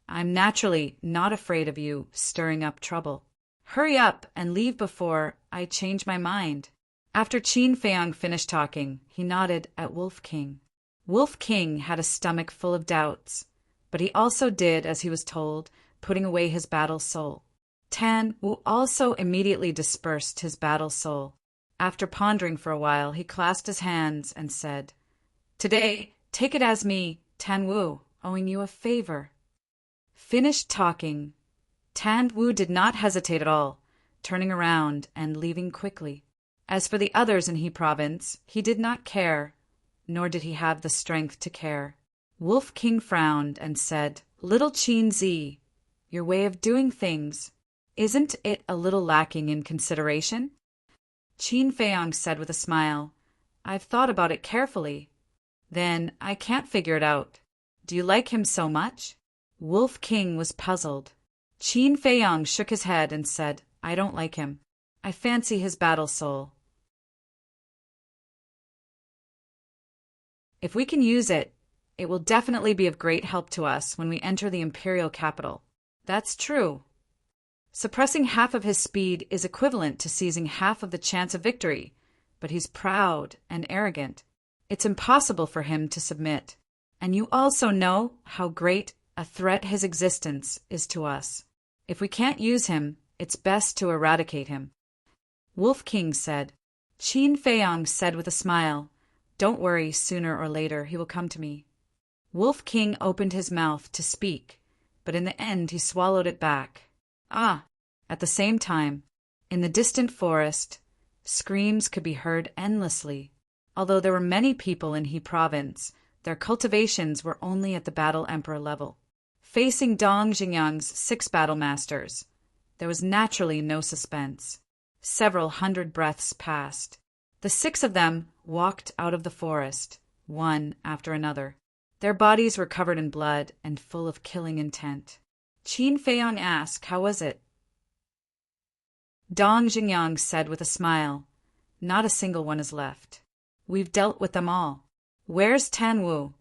S1: I'm naturally not afraid of you stirring up trouble. Hurry up and leave before I change my mind." After Qin Feiyang finished talking, he nodded at Wolf King. Wolf King had a stomach full of doubts, but he also did as he was told, putting away his battle soul. Tan Wu also immediately dispersed his battle soul. After pondering for a while, he clasped his hands and said, "Today, take it as me, Tan Wu, owing you a favor." Finished talking, Tan Wu did not hesitate at all, turning around and leaving quickly. As for the others in He Province, he did not care, nor did he have the strength to care. Wolf King frowned and said, "Little Qin Zi, your way of doing things, isn't it a little lacking in consideration?" Qin Feiyang said with a smile, "I've thought about it carefully." "Then I can't figure it out. Do you like him so much?" Wolf King was puzzled. Qin Feiyang shook his head and said, "I don't like him. I fancy his battle soul. If we can use it, it will definitely be of great help to us when we enter the imperial capital." "That's true. Suppressing half of his speed is equivalent to seizing half of the chance of victory, but he's proud and arrogant. It's impossible for him to submit. And you also know how great a threat his existence is to us. If we can't use him, it's best to eradicate him." Wolf King said. Qin Feiyang said with a smile, "Don't worry, sooner or later he will come to me." Wolf King opened his mouth to speak, but in the end he swallowed it back. Ah! At the same time, in the distant forest, screams could be heard endlessly. Although there were many people in He province, their cultivations were only at the battle emperor level. Facing Dong Jingyang's 6 battle masters, there was naturally no suspense. Several hundred breaths passed. The 6 of them walked out of the forest, one after another. Their bodies were covered in blood and full of killing intent. Qin Feiyang asked, "How was it?" Dong Jingyang said with a smile, "Not a single one is left. We've dealt with them all. Where's Tan Wu?"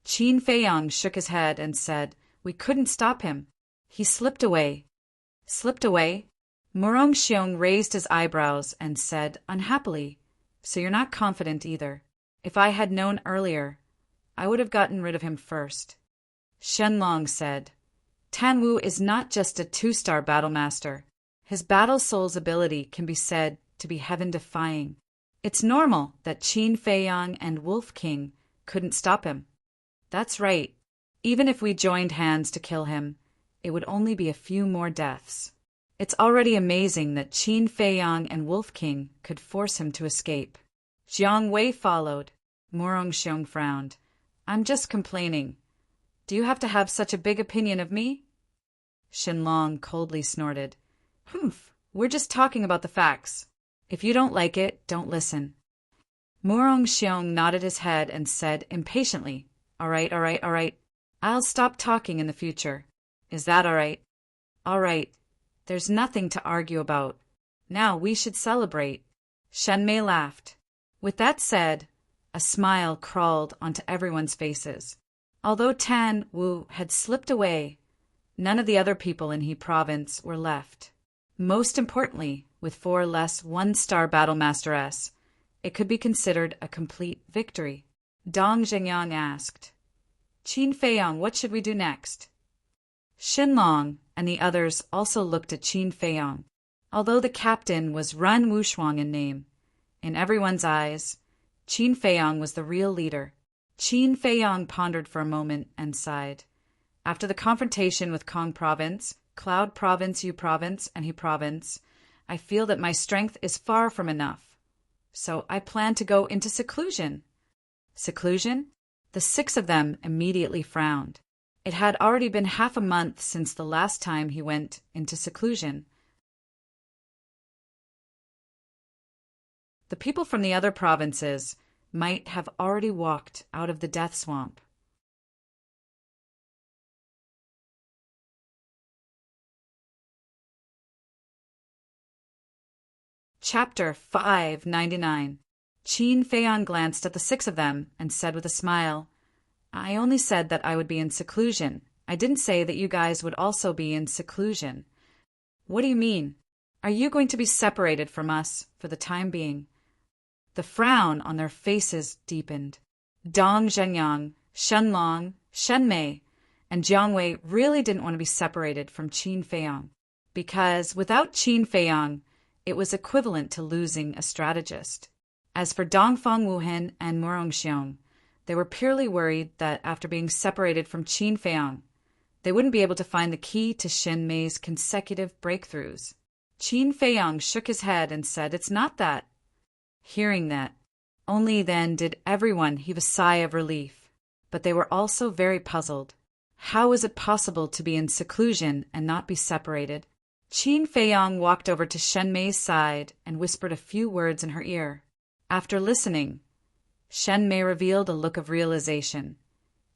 S1: Qin Feiyang shook his head and said, "We couldn't stop him. He slipped away." "Slipped away?" Murong Xiong raised his eyebrows and said unhappily, "So you're not confident either. If I had known earlier, I would have gotten rid of him first." Shenlong said, "Tan Wu is not just a 2-star battle master. His battle soul's ability can be said to be heaven-defying. It's normal that Qin Feiyang and Wolf King couldn't stop him." "That's right. Even if we joined hands to kill him, it would only be a few more deaths. It's already amazing that Qin Feiyang and Wolf King could force him to escape." Jiang Wei followed. Murong Xiong frowned. "I'm just complaining. Do you have to have such a big opinion of me?" Shenlong coldly snorted. "Humph, we're just talking about the facts. If you don't like it, don't listen." Murong Xiong nodded his head and said impatiently, "All right, all right, all right. I'll stop talking in the future. Is that all right?" "All right. There's nothing to argue about. Now we should celebrate." Shenmei laughed. With that said, a smile crawled onto everyone's faces. Although Tan Wu had slipped away, none of the other people in He province were left. Most importantly, with 4 less 1-star battle masteress, it could be considered a complete victory. Dong Jingyang asked, "Qin Feiyang, what should we do next?" Shenlong and the others also looked at Qin Feiyang. Although the captain was Run Wushuang in name, in everyone's eyes, Qin Feiyang was the real leader. Qin Feiyang pondered for a moment and sighed. "After the confrontation with Kong Province, Cloud Province, Yu Province, and He Province, I feel that my strength is far from enough. So I plan to go into seclusion." Seclusion? The 6 of them immediately frowned. It had already been half a month since the last time he went into seclusion. The people from the other provinces might have already walked out of the death swamp. Chapter 599. Qin Feiyang glanced at the 6 of them and said with a smile, "I only said that I would be in seclusion. I didn't say that you guys would also be in seclusion." "What do you mean? Are you going to be separated from us for the time being?" The frown on their faces deepened. Dong Zhenyang, Shenlong, Shenmei, and Jiang Wei really didn't want to be separated from Qin Feiyang, because without Qin Feiyang, it was equivalent to losing a strategist. As for Dongfang Wuhen and Murong Xiong, they were purely worried that after being separated from Qin Feiyang, they wouldn't be able to find the key to Shenmei's consecutive breakthroughs. Qin Feiyang shook his head and said, "It's not that." Hearing that, only then did everyone heave a sigh of relief. But they were also very puzzled. How was it possible to be in seclusion and not be separated? Qin Feiyang walked over to Shenmei's side and whispered a few words in her ear. After listening, Shenmei revealed a look of realization,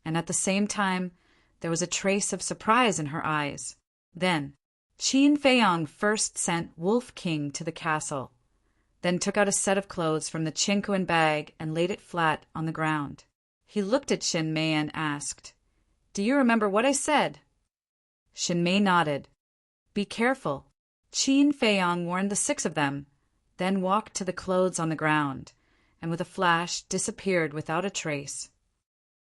S1: and at the same time, there was a trace of surprise in her eyes. Then, Qin Feiyang first sent Wolf King to the castle, then took out a set of clothes from the Qinkuan bag and laid it flat on the ground. He looked at Shenmei and asked, "Do you remember what I said?" Shenmei nodded. "Be careful." Qin Feiyang warned the 6 of them, then walked to the clothes on the ground, and with a flash disappeared without a trace.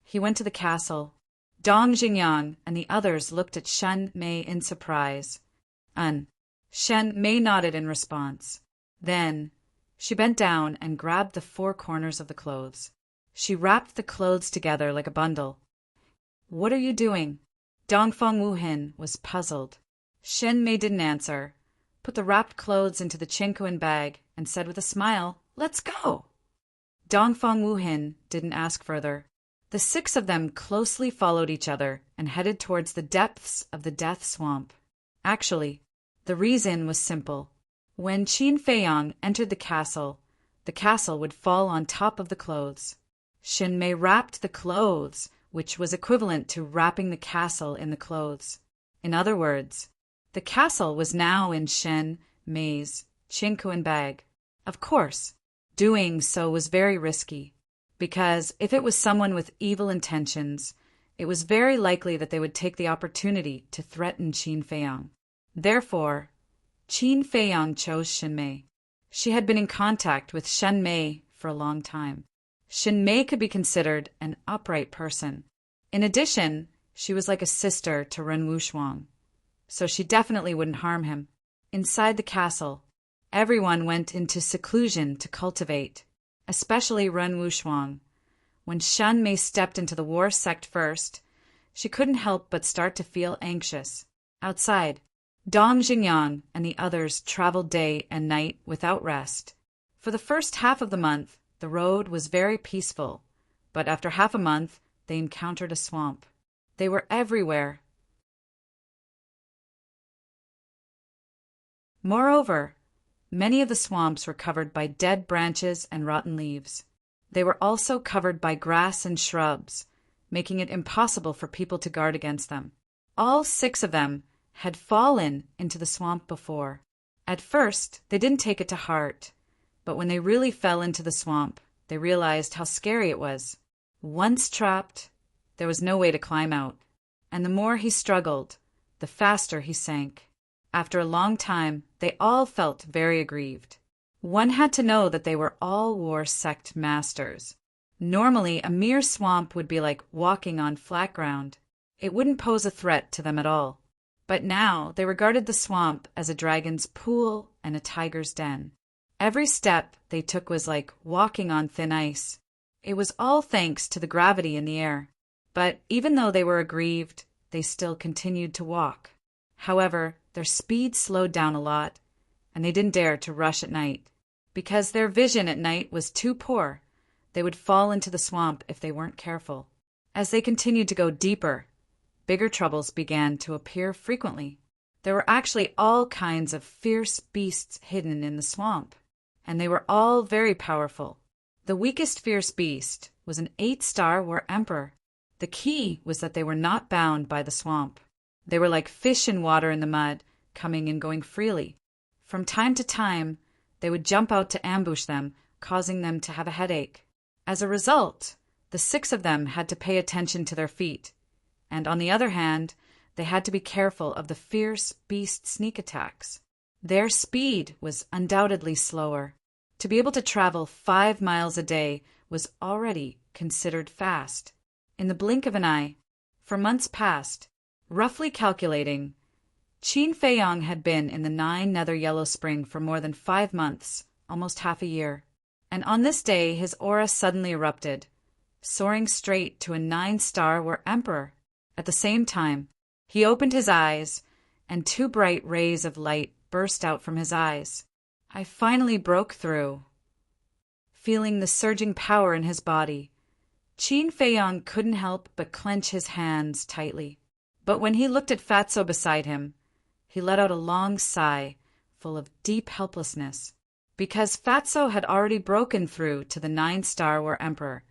S1: He went to the castle. Dong Jingyang and the others looked at Shenmei in surprise. Shenmei nodded in response. Then, She bent down and grabbed the four corners of the clothes. She wrapped the clothes together like a bundle. "What are you doing?" Dongfeng Wuhin was puzzled. Shen Mei didn't answer, put the wrapped clothes into the chinkoan bag, and said with a smile, "Let's go!" Dongfeng Wuhin didn't ask further. The six of them closely followed each other and headed towards the depths of the death swamp. Actually, the reason was simple. When Qin Feiyang entered the castle would fall on top of the clothes. Shen Mei wrapped the clothes, which was equivalent to wrapping the castle in the clothes. In other words, the castle was now in Shen Mei's chinkoan bag. Of course, doing so was very risky, because if it was someone with evil intentions, it was very likely that they would take the opportunity to threaten Qin Feiyang. Therefore, Qin Feiyang chose Shen Mei. She had been in contact with Shen Mei for a long time. Shen Mei could be considered an upright person. In addition, she was like a sister to Ren Wuxuang, so she definitely wouldn't harm him. Inside the castle, everyone went into seclusion to cultivate, especially Ren Wuxuang. When Shen Mei stepped into the war sect first, she couldn't help but start to feel anxious. Outside, Dong Xingyang and the others traveled day and night without rest. For the first half of the month, the road was very peaceful, but after half a month, they encountered a swamp. They were everywhere. Moreover, many of the swamps were covered by dead branches and rotten leaves. They were also covered by grass and shrubs, making it impossible for people to guard against them. All six of them had fallen into the swamp before. At first, they didn't take it to heart, but when they really fell into the swamp, they realized how scary it was. Once trapped, there was no way to climb out, and the more he struggled, the faster he sank. After a long time, they all felt very aggrieved. One had to know that they were all war sect masters. Normally, a mere swamp would be like walking on flat ground. It wouldn't pose a threat to them at all. But now they regarded the swamp as a dragon's pool and a tiger's den. Every step they took was like walking on thin ice. It was all thanks to the gravity in the air. But even though they were aggrieved, they still continued to walk. However, their speed slowed down a lot, and they didn't dare to rush at night. Because their vision at night was too poor, they would fall into the swamp if they weren't careful. As they continued to go deeper, bigger troubles began to appear frequently. There were actually all kinds of fierce beasts hidden in the swamp, and they were all very powerful. The weakest fierce beast was an 8-star war emperor. The key was that they were not bound by the swamp. They were like fish in water in the mud, coming and going freely. From time to time, they would jump out to ambush them, causing them to have a headache. As a result, the 6 of them had to pay attention to their feet, and on the other hand, they had to be careful of the fierce beast sneak attacks. Their speed was undoubtedly slower. To be able to travel 5 miles a day was already considered fast. In the blink of an eye, for months past, roughly calculating, Qin Feiyang had been in the 9 Nether Yellow Spring for more than 5 months, almost half a year. And on this day, his aura suddenly erupted, soaring straight to a 9-star war emperor. At the same time, he opened his eyes, and 2 bright rays of light burst out from his eyes. I finally broke through. Feeling the surging power in his body, Qin Feiyang couldn't help but clench his hands tightly. But when he looked at Fatso beside him, he let out a long sigh, full of deep helplessness, because Fatso had already broken through to the 9-star war emperor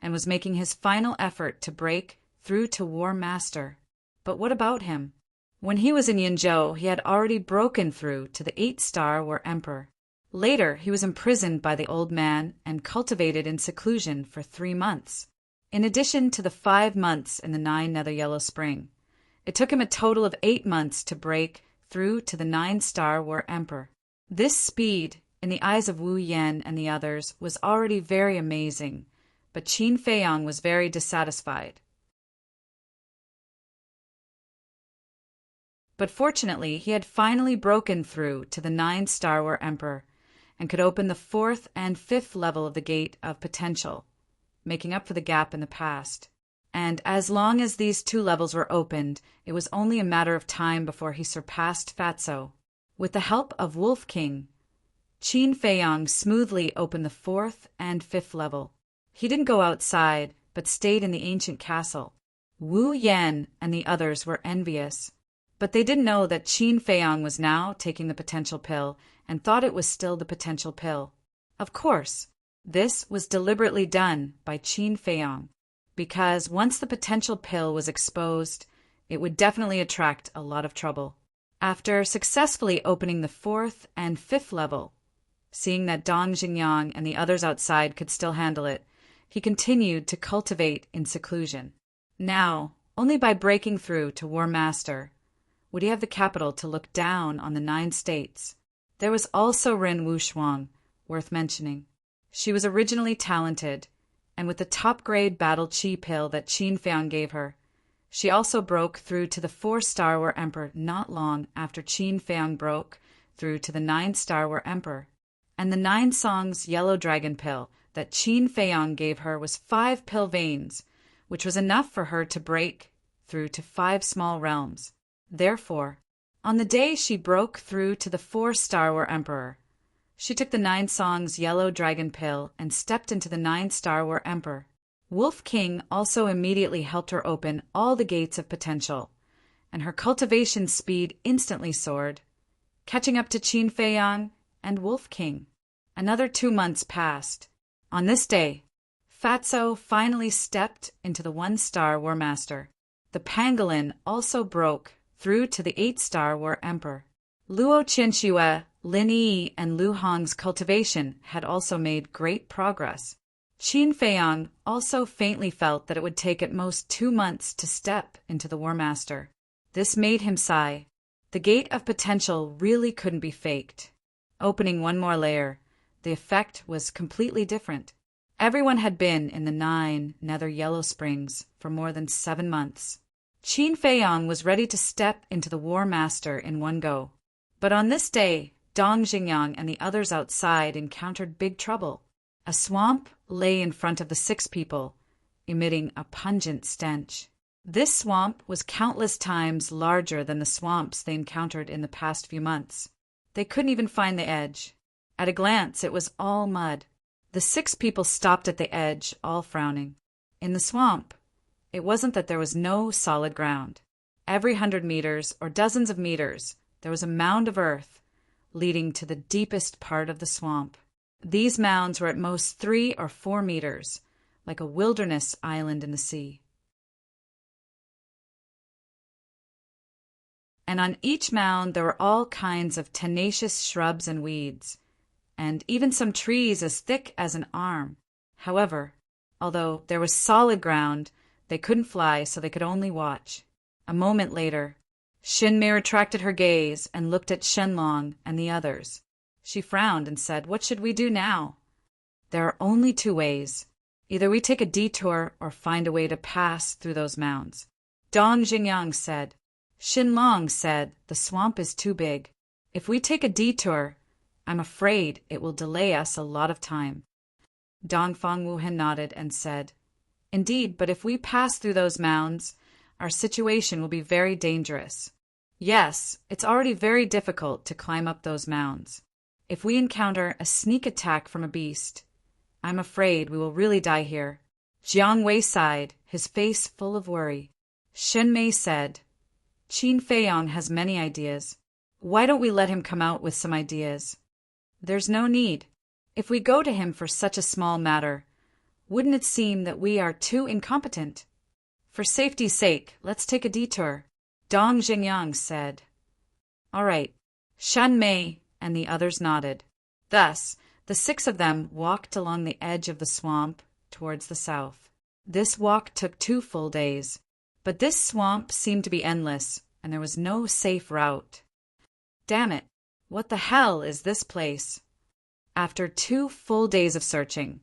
S1: and was making his final effort to break through to War Master. But what about him? When he was in Yinzhou, he had already broken through to the 8-star war emperor. Later, he was imprisoned by the old man and cultivated in seclusion for 3 months. In addition to the 5 months in the 9 Nether Yellow Spring, it took him a total of 8 months to break through to the 9-star war emperor. This speed, in the eyes of Wu Yan and the others, was already very amazing, but Qin Feiyang was very dissatisfied. But fortunately, he had finally broken through to the 9-star war emperor, and could open the 4th and 5th level of the Gate of Potential, making up for the gap in the past. And as long as these 2 levels were opened, it was only a matter of time before he surpassed Fatso. With the help of Wolf King, Qin Feiyang smoothly opened the 4th and 5th level. He didn't go outside, but stayed in the ancient castle. Wu Yan and the others were envious, but they didn't know that Qin Feiyang was now taking the potential pill and thought it was still the potential pill. Of course, this was deliberately done by Qin Feiyang, because once the potential pill was exposed, it would definitely attract a lot of trouble. After successfully opening the 4th and 5th level, seeing that Dong Xingyang and the others outside could still handle it, he continued to cultivate in seclusion. Now, only by breaking through to War Master would he have the capital to look down on the 9 states. There was also Rin Wushuang, worth mentioning. She was originally talented, and with the top-grade battle chi pill that Qin Feiyang gave her, she also broke through to the 4-star War Emperor not long after Qin Feiyang broke through to the 9-star War Emperor. And the 9 songs Yellow Dragon pill that Qin Feiyang gave her was 5 pill veins, which was enough for her to break through to 5 small realms. Therefore, on the day she broke through to the 4-star War Emperor, she took the 9 songs Yellow Dragon pill and stepped into the 9-star War Emperor. Wolf King also immediately helped her open all the gates of potential, and her cultivation speed instantly soared, catching up to Qin Feiyang and Wolf King. Another 2 months passed. On this day, Fatso finally stepped into the 1-star War Master. The pangolin also broke through to the 8-star War Emperor. Luo Qinxue, Lin Yi, and Lu Hong's cultivation had also made great progress. Qin Feiyang also faintly felt that it would take at most 2 months to step into the War Master. This made him sigh. The Gate of Potential really couldn't be faked. Opening one more layer, the effect was completely different. Everyone had been in the 9 nether yellow springs for more than 7 months. Qin Feiyang was ready to step into the War Master in one go. But on this day, Dong Xingyang and the others outside encountered big trouble. A swamp lay in front of the 6 people, emitting a pungent stench. This swamp was countless times larger than the swamps they encountered in the past few months. They couldn't even find the edge. At a glance, it was all mud. The 6 people stopped at the edge, all frowning. In the swamp, it wasn't that there was no solid ground. Every 100 meters or dozens of meters, there was a mound of earth leading to the deepest part of the swamp. These mounds were at most 3 or 4 meters, like a wilderness island in the sea. And on each mound there were all kinds of tenacious shrubs and weeds, and even some trees as thick as an arm. However, although there was solid ground, they couldn't fly, so they could only watch. A moment later, Xinmei retracted her gaze and looked at Shenlong and the others. She frowned and said, "What should we do now?" "There are only 2 ways. Either we take a detour or find a way to pass through those mounds." Dong Xingyang said. Shenlong said, "The swamp is too big. If we take a detour, I'm afraid it will delay us a lot of time." Dongfang Wuhan nodded and said, "Indeed, but if we pass through those mounds, our situation will be very dangerous. Yes, it's already very difficult to climb up those mounds. If we encounter a sneak attack from a beast, I'm afraid we will really die here." Jiang Wei sighed, his face full of worry. Shenmei said, "Qin Feiyang has many ideas. Why don't we let him come out with some ideas?" "There's no need. If we go to him for such a small matter, wouldn't it seem that we are too incompetent? For safety's sake, let's take a detour." Dong Xingyang said. "All right." Shenmei and the others nodded. Thus, the 6 of them walked along the edge of the swamp towards the south. This walk took 2 full days, but this swamp seemed to be endless, and there was no safe route. Damn it, what the hell is this place? After 2 full days of searching,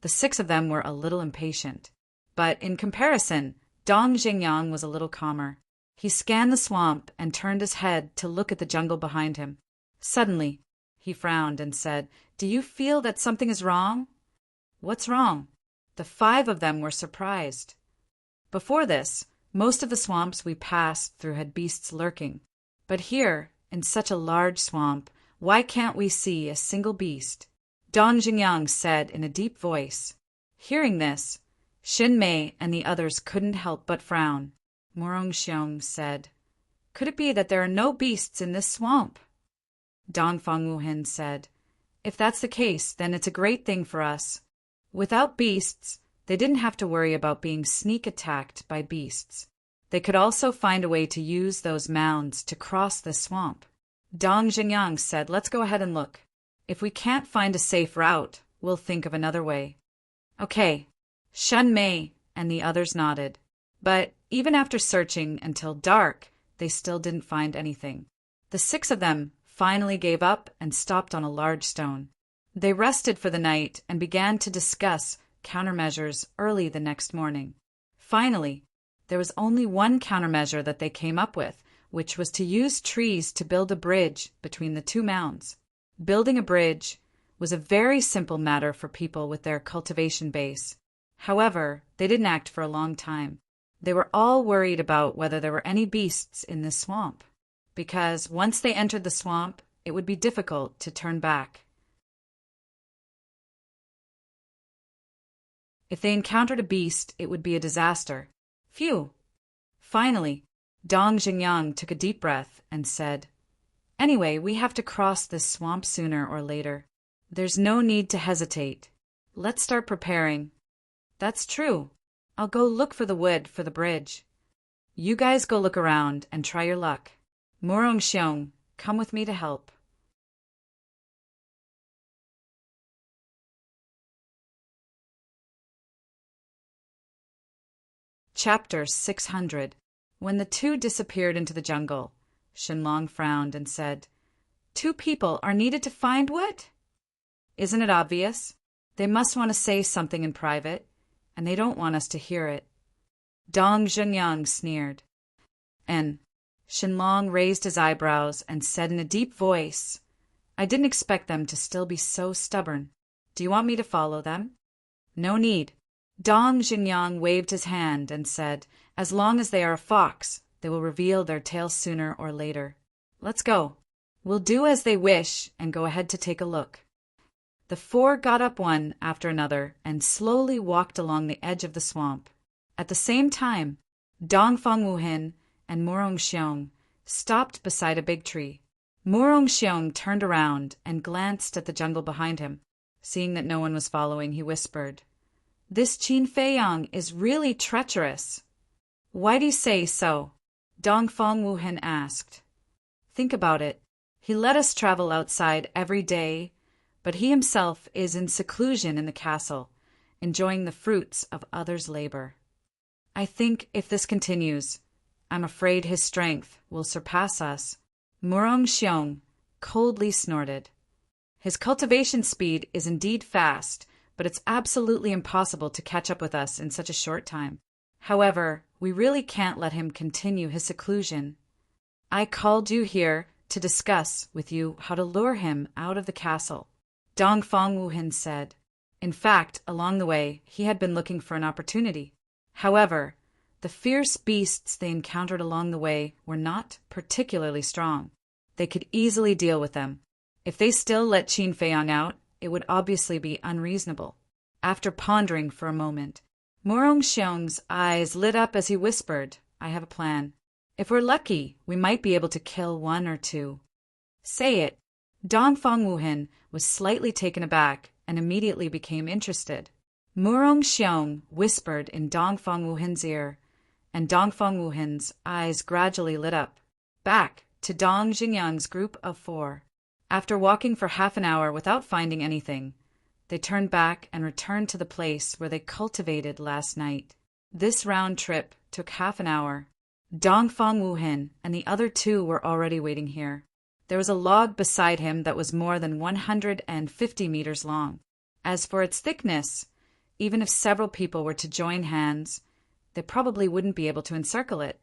S1: the 6 of them were a little impatient. But in comparison, Dong Xingyang was a little calmer. He scanned the swamp and turned his head to look at the jungle behind him. Suddenly, He frowned and said, "Do you feel that something is wrong?" "What's wrong?" The 5 of them were surprised. Before this, most of the swamps we passed through had beasts lurking. But here, in such a large swamp, why can't we see a single beast? Dong Jingyang said in a deep voice. Hearing this, Xin Mei and the others couldn't help but frown. Morong Xiong said, "Could it be that there are no beasts in this swamp?" Dong Fangwuhen said, "If that's the case, then it's a great thing for us." Without beasts, they didn't have to worry about being sneak attacked by beasts. They could also find a way to use those mounds to cross the swamp. Dong Jingyang said, "Let's go ahead and look. If we can't find a safe route, we'll think of another way." Okay, Shen Mei and the others nodded. But even after searching until dark, they still didn't find anything. The 6 of them finally gave up and stopped on a large stone. They rested for the night and began to discuss countermeasures early the next morning. Finally, there was only one countermeasure that they came up with, which was to use trees to build a bridge between the 2 mounds. Building a bridge was a very simple matter for people with their cultivation base. However, they didn't act for a long time. They were all worried about whether there were any beasts in this swamp, because once they entered the swamp, it would be difficult to turn back. If they encountered a beast, it would be a disaster. Phew! Finally, Dong Jingyang took a deep breath and said, "Anyway, we have to cross this swamp sooner or later. There's no need to hesitate. Let's start preparing." "That's true. I'll go look for the wood for the bridge. You guys go look around and try your luck. Morong Xiong, come with me to help." Chapter 600. When the 2 disappeared into the jungle, Shenlong frowned and said, "2 people are needed to find wood? Isn't it obvious? They must want to say something in private, and they don't want us to hear it." Dong Zhenyang sneered. And Shenlong raised his eyebrows and said in a deep voice, "I didn't expect them to still be so stubborn. Do you want me to follow them?" "No need." Dong Zhenyang waved his hand and said, "As long as they are a fox, they will reveal their tail sooner or later. Let's go. We'll do as they wish and go ahead to take a look." The 4 got up one after another and slowly walked along the edge of the swamp. At the same time, Dong Fangwuhen and Morong Xiong stopped beside a big tree. Morong Xiong turned around and glanced at the jungle behind him. Seeing that no one was following, he whispered, "This Qin Feiyang is really treacherous." "Why do you say so?" Dong Fangwuhen asked. "Think about it. He let us travel outside every day, but he himself is in seclusion in the castle, enjoying the fruits of others' labor. I think if this continues, I'm afraid his strength will surpass us." Morong Xiong coldly snorted. "His cultivation speed is indeed fast, but it's absolutely impossible to catch up with us in such a short time. However, we really can't let him continue his seclusion. I called you here to discuss with you how to lure him out of the castle," Dong Fangwuhen said. In fact, along the way, he had been looking for an opportunity. However, the fierce beasts they encountered along the way were not particularly strong. They could easily deal with them. If they still let Qin Feiyang out, it would obviously be unreasonable. After pondering for a moment, Morong Xiong's eyes lit up as he whispered, "I have a plan. If we're lucky, we might be able to kill 1 or 2. "Say it." Dong Fangwuhen was slightly taken aback and immediately became interested. Morong Xiong whispered in Dong Fangwuhen's ear, and Dong Fangwuhen's eyes gradually lit up. Back to Dong Jingyang's group of 4. After walking for half an hour without finding anything, they turned back and returned to the place where they cultivated last night. This round trip took half an hour. Dong Fangwuhen and the other 2 were already waiting here. There was a log beside him that was more than 150 meters long. As for its thickness, even if several people were to join hands, they probably wouldn't be able to encircle it.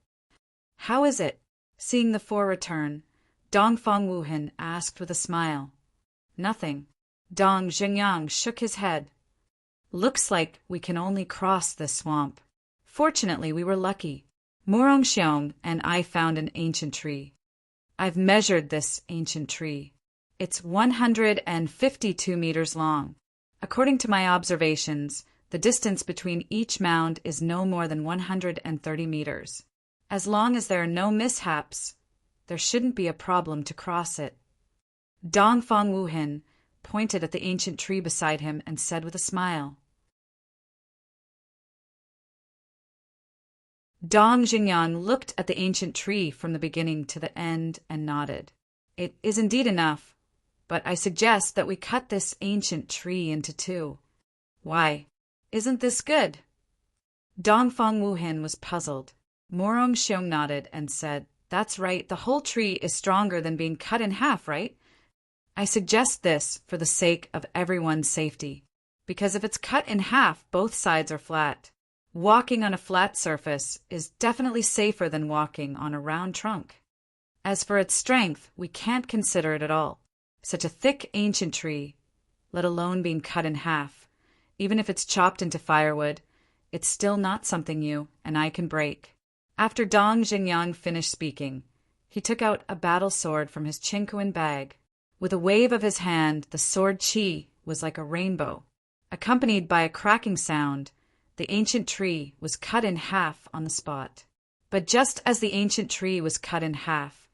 S1: "How is it?" Seeing the 4 return, Dong Fangwuhen asked with a smile. Nothing. Dong Xingyang shook his head. Looks like we can only cross this swamp. Fortunately, we were lucky. Morongxiong and I found an ancient tree. I've measured this ancient tree. It's 152 meters long. According to my observations, the distance between each mound is no more than 130 meters. As long as there are no mishaps, there shouldn't be a problem to cross it. Dongfang Wuhin pointed at the ancient tree beside him and said with a smile. Dong Xingyang looked at the ancient tree from the beginning to the end and nodded. It is indeed enough, but I suggest that we cut this ancient tree into two. Why, isn't this good? Dongfang Wuhin was puzzled. Morongxiong nodded and said, That's right, the whole tree is stronger than being cut in half, right? I suggest this for the sake of everyone's safety, because if it's cut in half, both sides are flat. Walking on a flat surface is definitely safer than walking on a round trunk. As for its strength, we can't consider it at all. Such a thick ancient tree, let alone being cut in half, even if it's chopped into firewood, it's still not something you and I can break. After Dong Xingyang finished speaking, he took out a battle sword from his chinkuan bag. With a wave of his hand, the sword Qi was like a rainbow. Accompanied by a cracking sound, the ancient tree was cut in half on the spot. But just as the ancient tree was cut in half,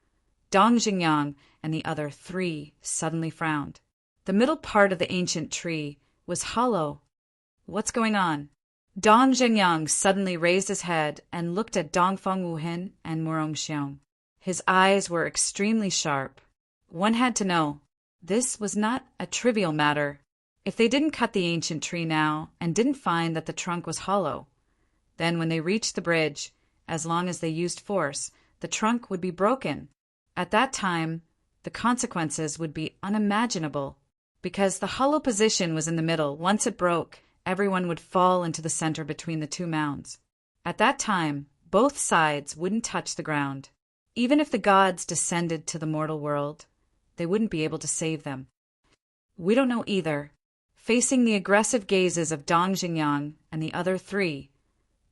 S1: Dong Xingyang and the other three suddenly frowned. The middle part of the ancient tree was hollow. What's going on? Dong Xingyang suddenly raised his head and looked at Dongfang Wuhin and Morongxiong. His eyes were extremely sharp. One had to know, this was not a trivial matter. If they didn't cut the ancient tree now and didn't find that the trunk was hollow, then when they reached the bridge, as long as they used force, the trunk would be broken. At that time, the consequences would be unimaginable. Because the hollow position was in the middle, once it broke, everyone would fall into the center between the two mounds. At that time, both sides wouldn't touch the ground. Even if the gods descended to the mortal world, they wouldn't be able to save them. We don't know either. Facing the aggressive gazes of Dong Xingyang and the other three,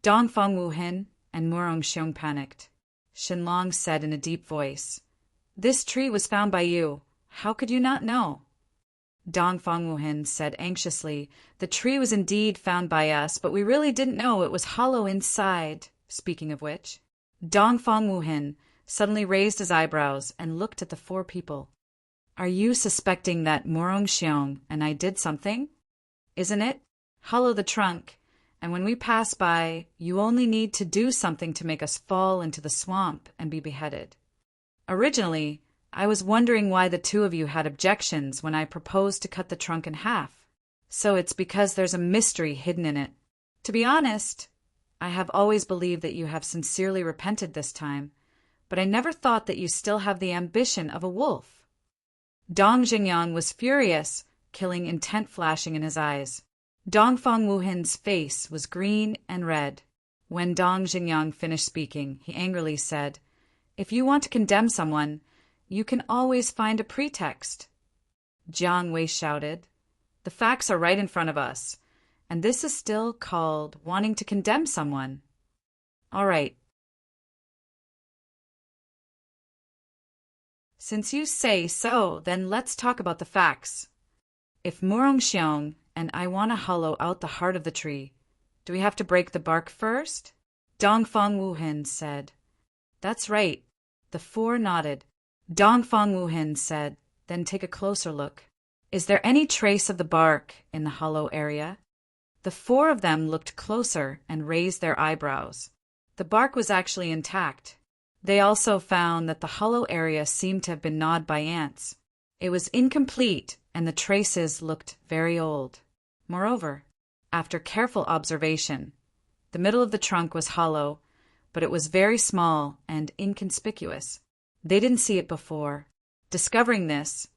S1: Dongfang Wuhin and Morongxiong panicked. Shenlong said in a deep voice, This tree was found by you. How could you not know? Dongfang Wuhin said anxiously, The tree was indeed found by us, but we really didn't know it was hollow inside. Speaking of which, Dongfang Wuhin suddenly raised his eyebrows and looked at the four people. Are you suspecting that Morongxiong and I did something? Isn't it? Hollow the trunk, and when we pass by, you only need to do something to make us fall into the swamp and be beheaded. Originally, I was wondering why the two of you had objections when I proposed to cut the trunk in half. So it's because there's a mystery hidden in it. To be honest, I have always believed that you have sincerely repented this time, but I never thought that you still have the ambition of a wolf. Dong Xingyang was furious, killing intent flashing in his eyes. Dongfang Wuhin's face was green and red. When Dong Xingyang finished speaking, he angrily said, If you want to condemn someone, you can always find a pretext. Jiang Wei shouted, The facts are right in front of us, and this is still called wanting to condemn someone. All right. Since you say so, then let's talk about the facts. If Morongxiong and I want to hollow out the heart of the tree, do we have to break the bark first? Dongfang Wuhin said. That's right. The four nodded. Dongfang Wuhin said, Then take a closer look. Is there any trace of the bark in the hollow area? The four of them looked closer and raised their eyebrows. The bark was actually intact. They also found that the hollow area seemed to have been gnawed by ants. It was incomplete, and the traces looked very old. Moreover, after careful observation, the middle of the trunk was hollow, but it was very small and inconspicuous. They didn't see it before. Discovering this,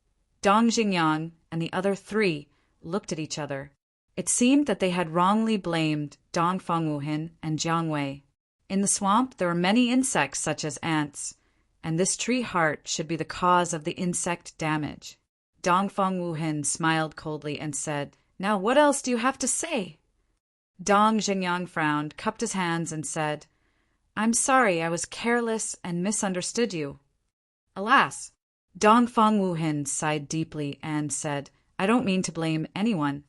S1: Dong Xingyang and the other three looked at each other. It seemed that they had wrongly blamed Dongfang Wuhin and Jiang Wei. In the swamp, there are many insects such as ants, and this tree heart should be the cause of the insect damage. Dongfang Wuhan smiled coldly and said, "Now what else do you have to say?" Dong Xingyang frowned, cupped his hands, and said, "I'm sorry, I was careless and misunderstood you." Alas! Dongfang Wuhan sighed deeply and said, "I don't mean to blame anyone.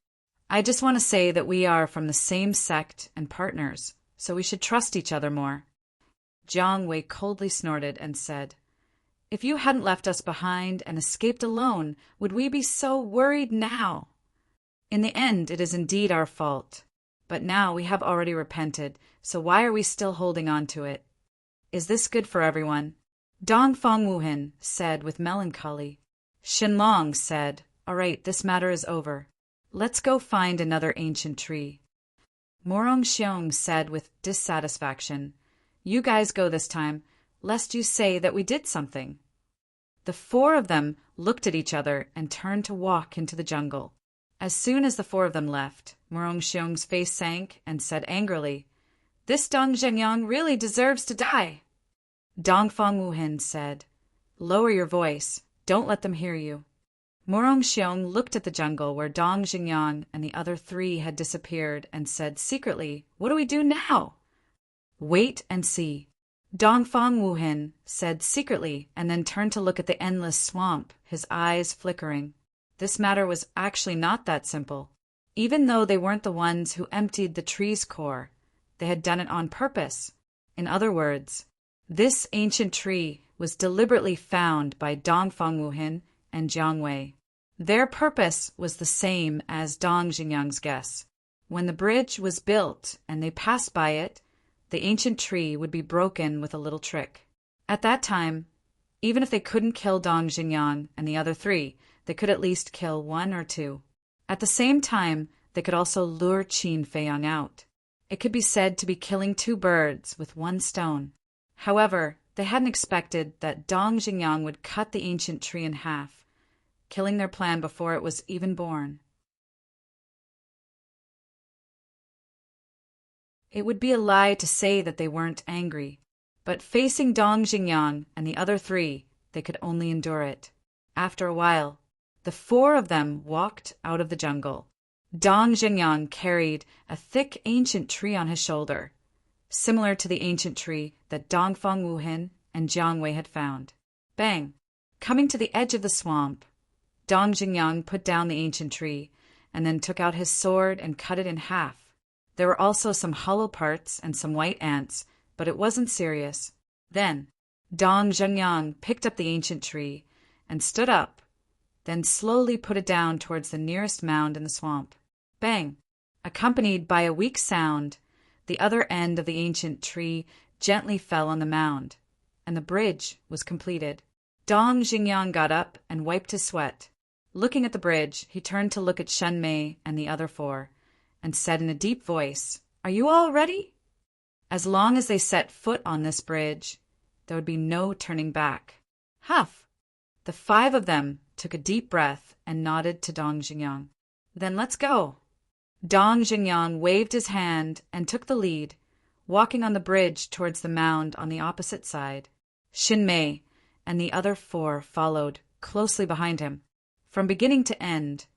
S1: I just want to say that we are from the same sect and partners, so we should trust each other more." Jiang Wei coldly snorted and said, "If you hadn't left us behind and escaped alone, would we be so worried now? In the end, it is indeed our fault. But now we have already repented, so why are we still holding on to it? Is this good for everyone?" Dongfang Wuhan said with melancholy. Shenlong said, "All right, this matter is over. Let's go find another ancient tree." Morong Xiong said with dissatisfaction, "You guys go this time, lest you say that we did something." The four of them looked at each other and turned to walk into the jungle. As soon as the four of them left, Morong Xiong's face sank and said angrily, "This Dong Zhengyang really deserves to die." Dongfang Wuhan said, "Lower your voice. Don't let them hear you." Morong Xiong looked at the jungle where Dong Xingyang and the other three had disappeared and said secretly, "What do we do now?" "Wait and see." Dongfang Wuhan said secretly and then turned to look at the endless swamp, his eyes flickering. This matter was actually not that simple. Even though they weren't the ones who emptied the tree's core, they had done it on purpose. In other words, this ancient tree was deliberately found by Dongfang Wuhan and Jiang Wei. Their purpose was the same as Dong Xingyang's guess. When the bridge was built and they passed by it, the ancient tree would be broken with a little trick. At that time, even if they couldn't kill Dong Xingyang and the other three, they could at least kill one or two. At the same time, they could also lure Qin Feiyang out. It could be said to be killing two birds with one stone. However, they hadn't expected that Dong Xingyang would cut the ancient tree in half, killing their plan before it was even born. It would be a lie to say that they weren't angry, but facing Dong Xingyang and the other three, they could only endure it. After a while, the four of them walked out of the jungle. Dong Xingyang carried a thick ancient tree on his shoulder, similar to the ancient tree that Dongfang Wuhan and Jiang Wei had found. Bang! Coming to the edge of the swamp, Dong Xingyang put down the ancient tree and then took out his sword and cut it in half. There were also some hollow parts and some white ants, but it wasn't serious. Then, Dong Xingyang picked up the ancient tree and stood up, then slowly put it down towards the nearest mound in the swamp. Bang! Accompanied by a weak sound, the other end of the ancient tree gently fell on the mound, and the bridge was completed. Dong Xingyang got up and wiped his sweat. Looking at the bridge, he turned to look at Shen Mei and the other four, and said in a deep voice, "Are you all ready?" As long as they set foot on this bridge, there would be no turning back. Huff! The five of them took a deep breath and nodded to Dong Xingyang. "Then let's go." Dong Xingyang waved his hand and took the lead, walking on the bridge towards the mound on the opposite side. Shin Mei and the other four followed closely behind him. From beginning to end,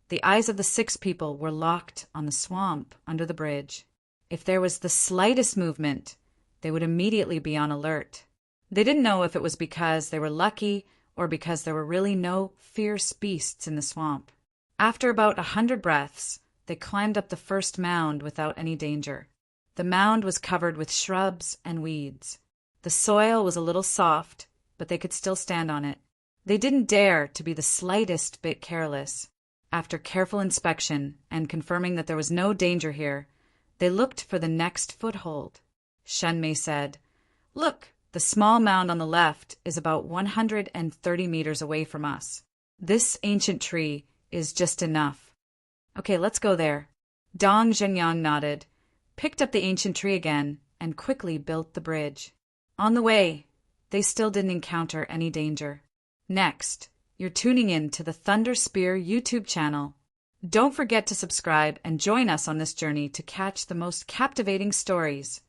S1: the eyes of the six people were locked on the swamp under the bridge. If there was the slightest movement, they would immediately be on alert. They didn't know if it was because they were lucky or because there were really no fierce beasts in the swamp. After about 100 breaths, they climbed up the first mound without any danger. The mound was covered with shrubs and weeds. The soil was a little soft, but they could still stand on it. They didn't dare to be the slightest bit careless. After careful inspection and confirming that there was no danger here, they looked for the next foothold. Shen Mei said, "Look, the small mound on the left is about 130 meters away from us. This ancient tree is just enough. Okay, let's go there." Dong Zhengyang nodded, picked up the ancient tree again, and quickly built the bridge. On the way, they still didn't encounter any danger. Next, you're tuning in to the Thunder Spear YouTube channel. Don't forget to subscribe and join us on this journey to catch the most captivating stories.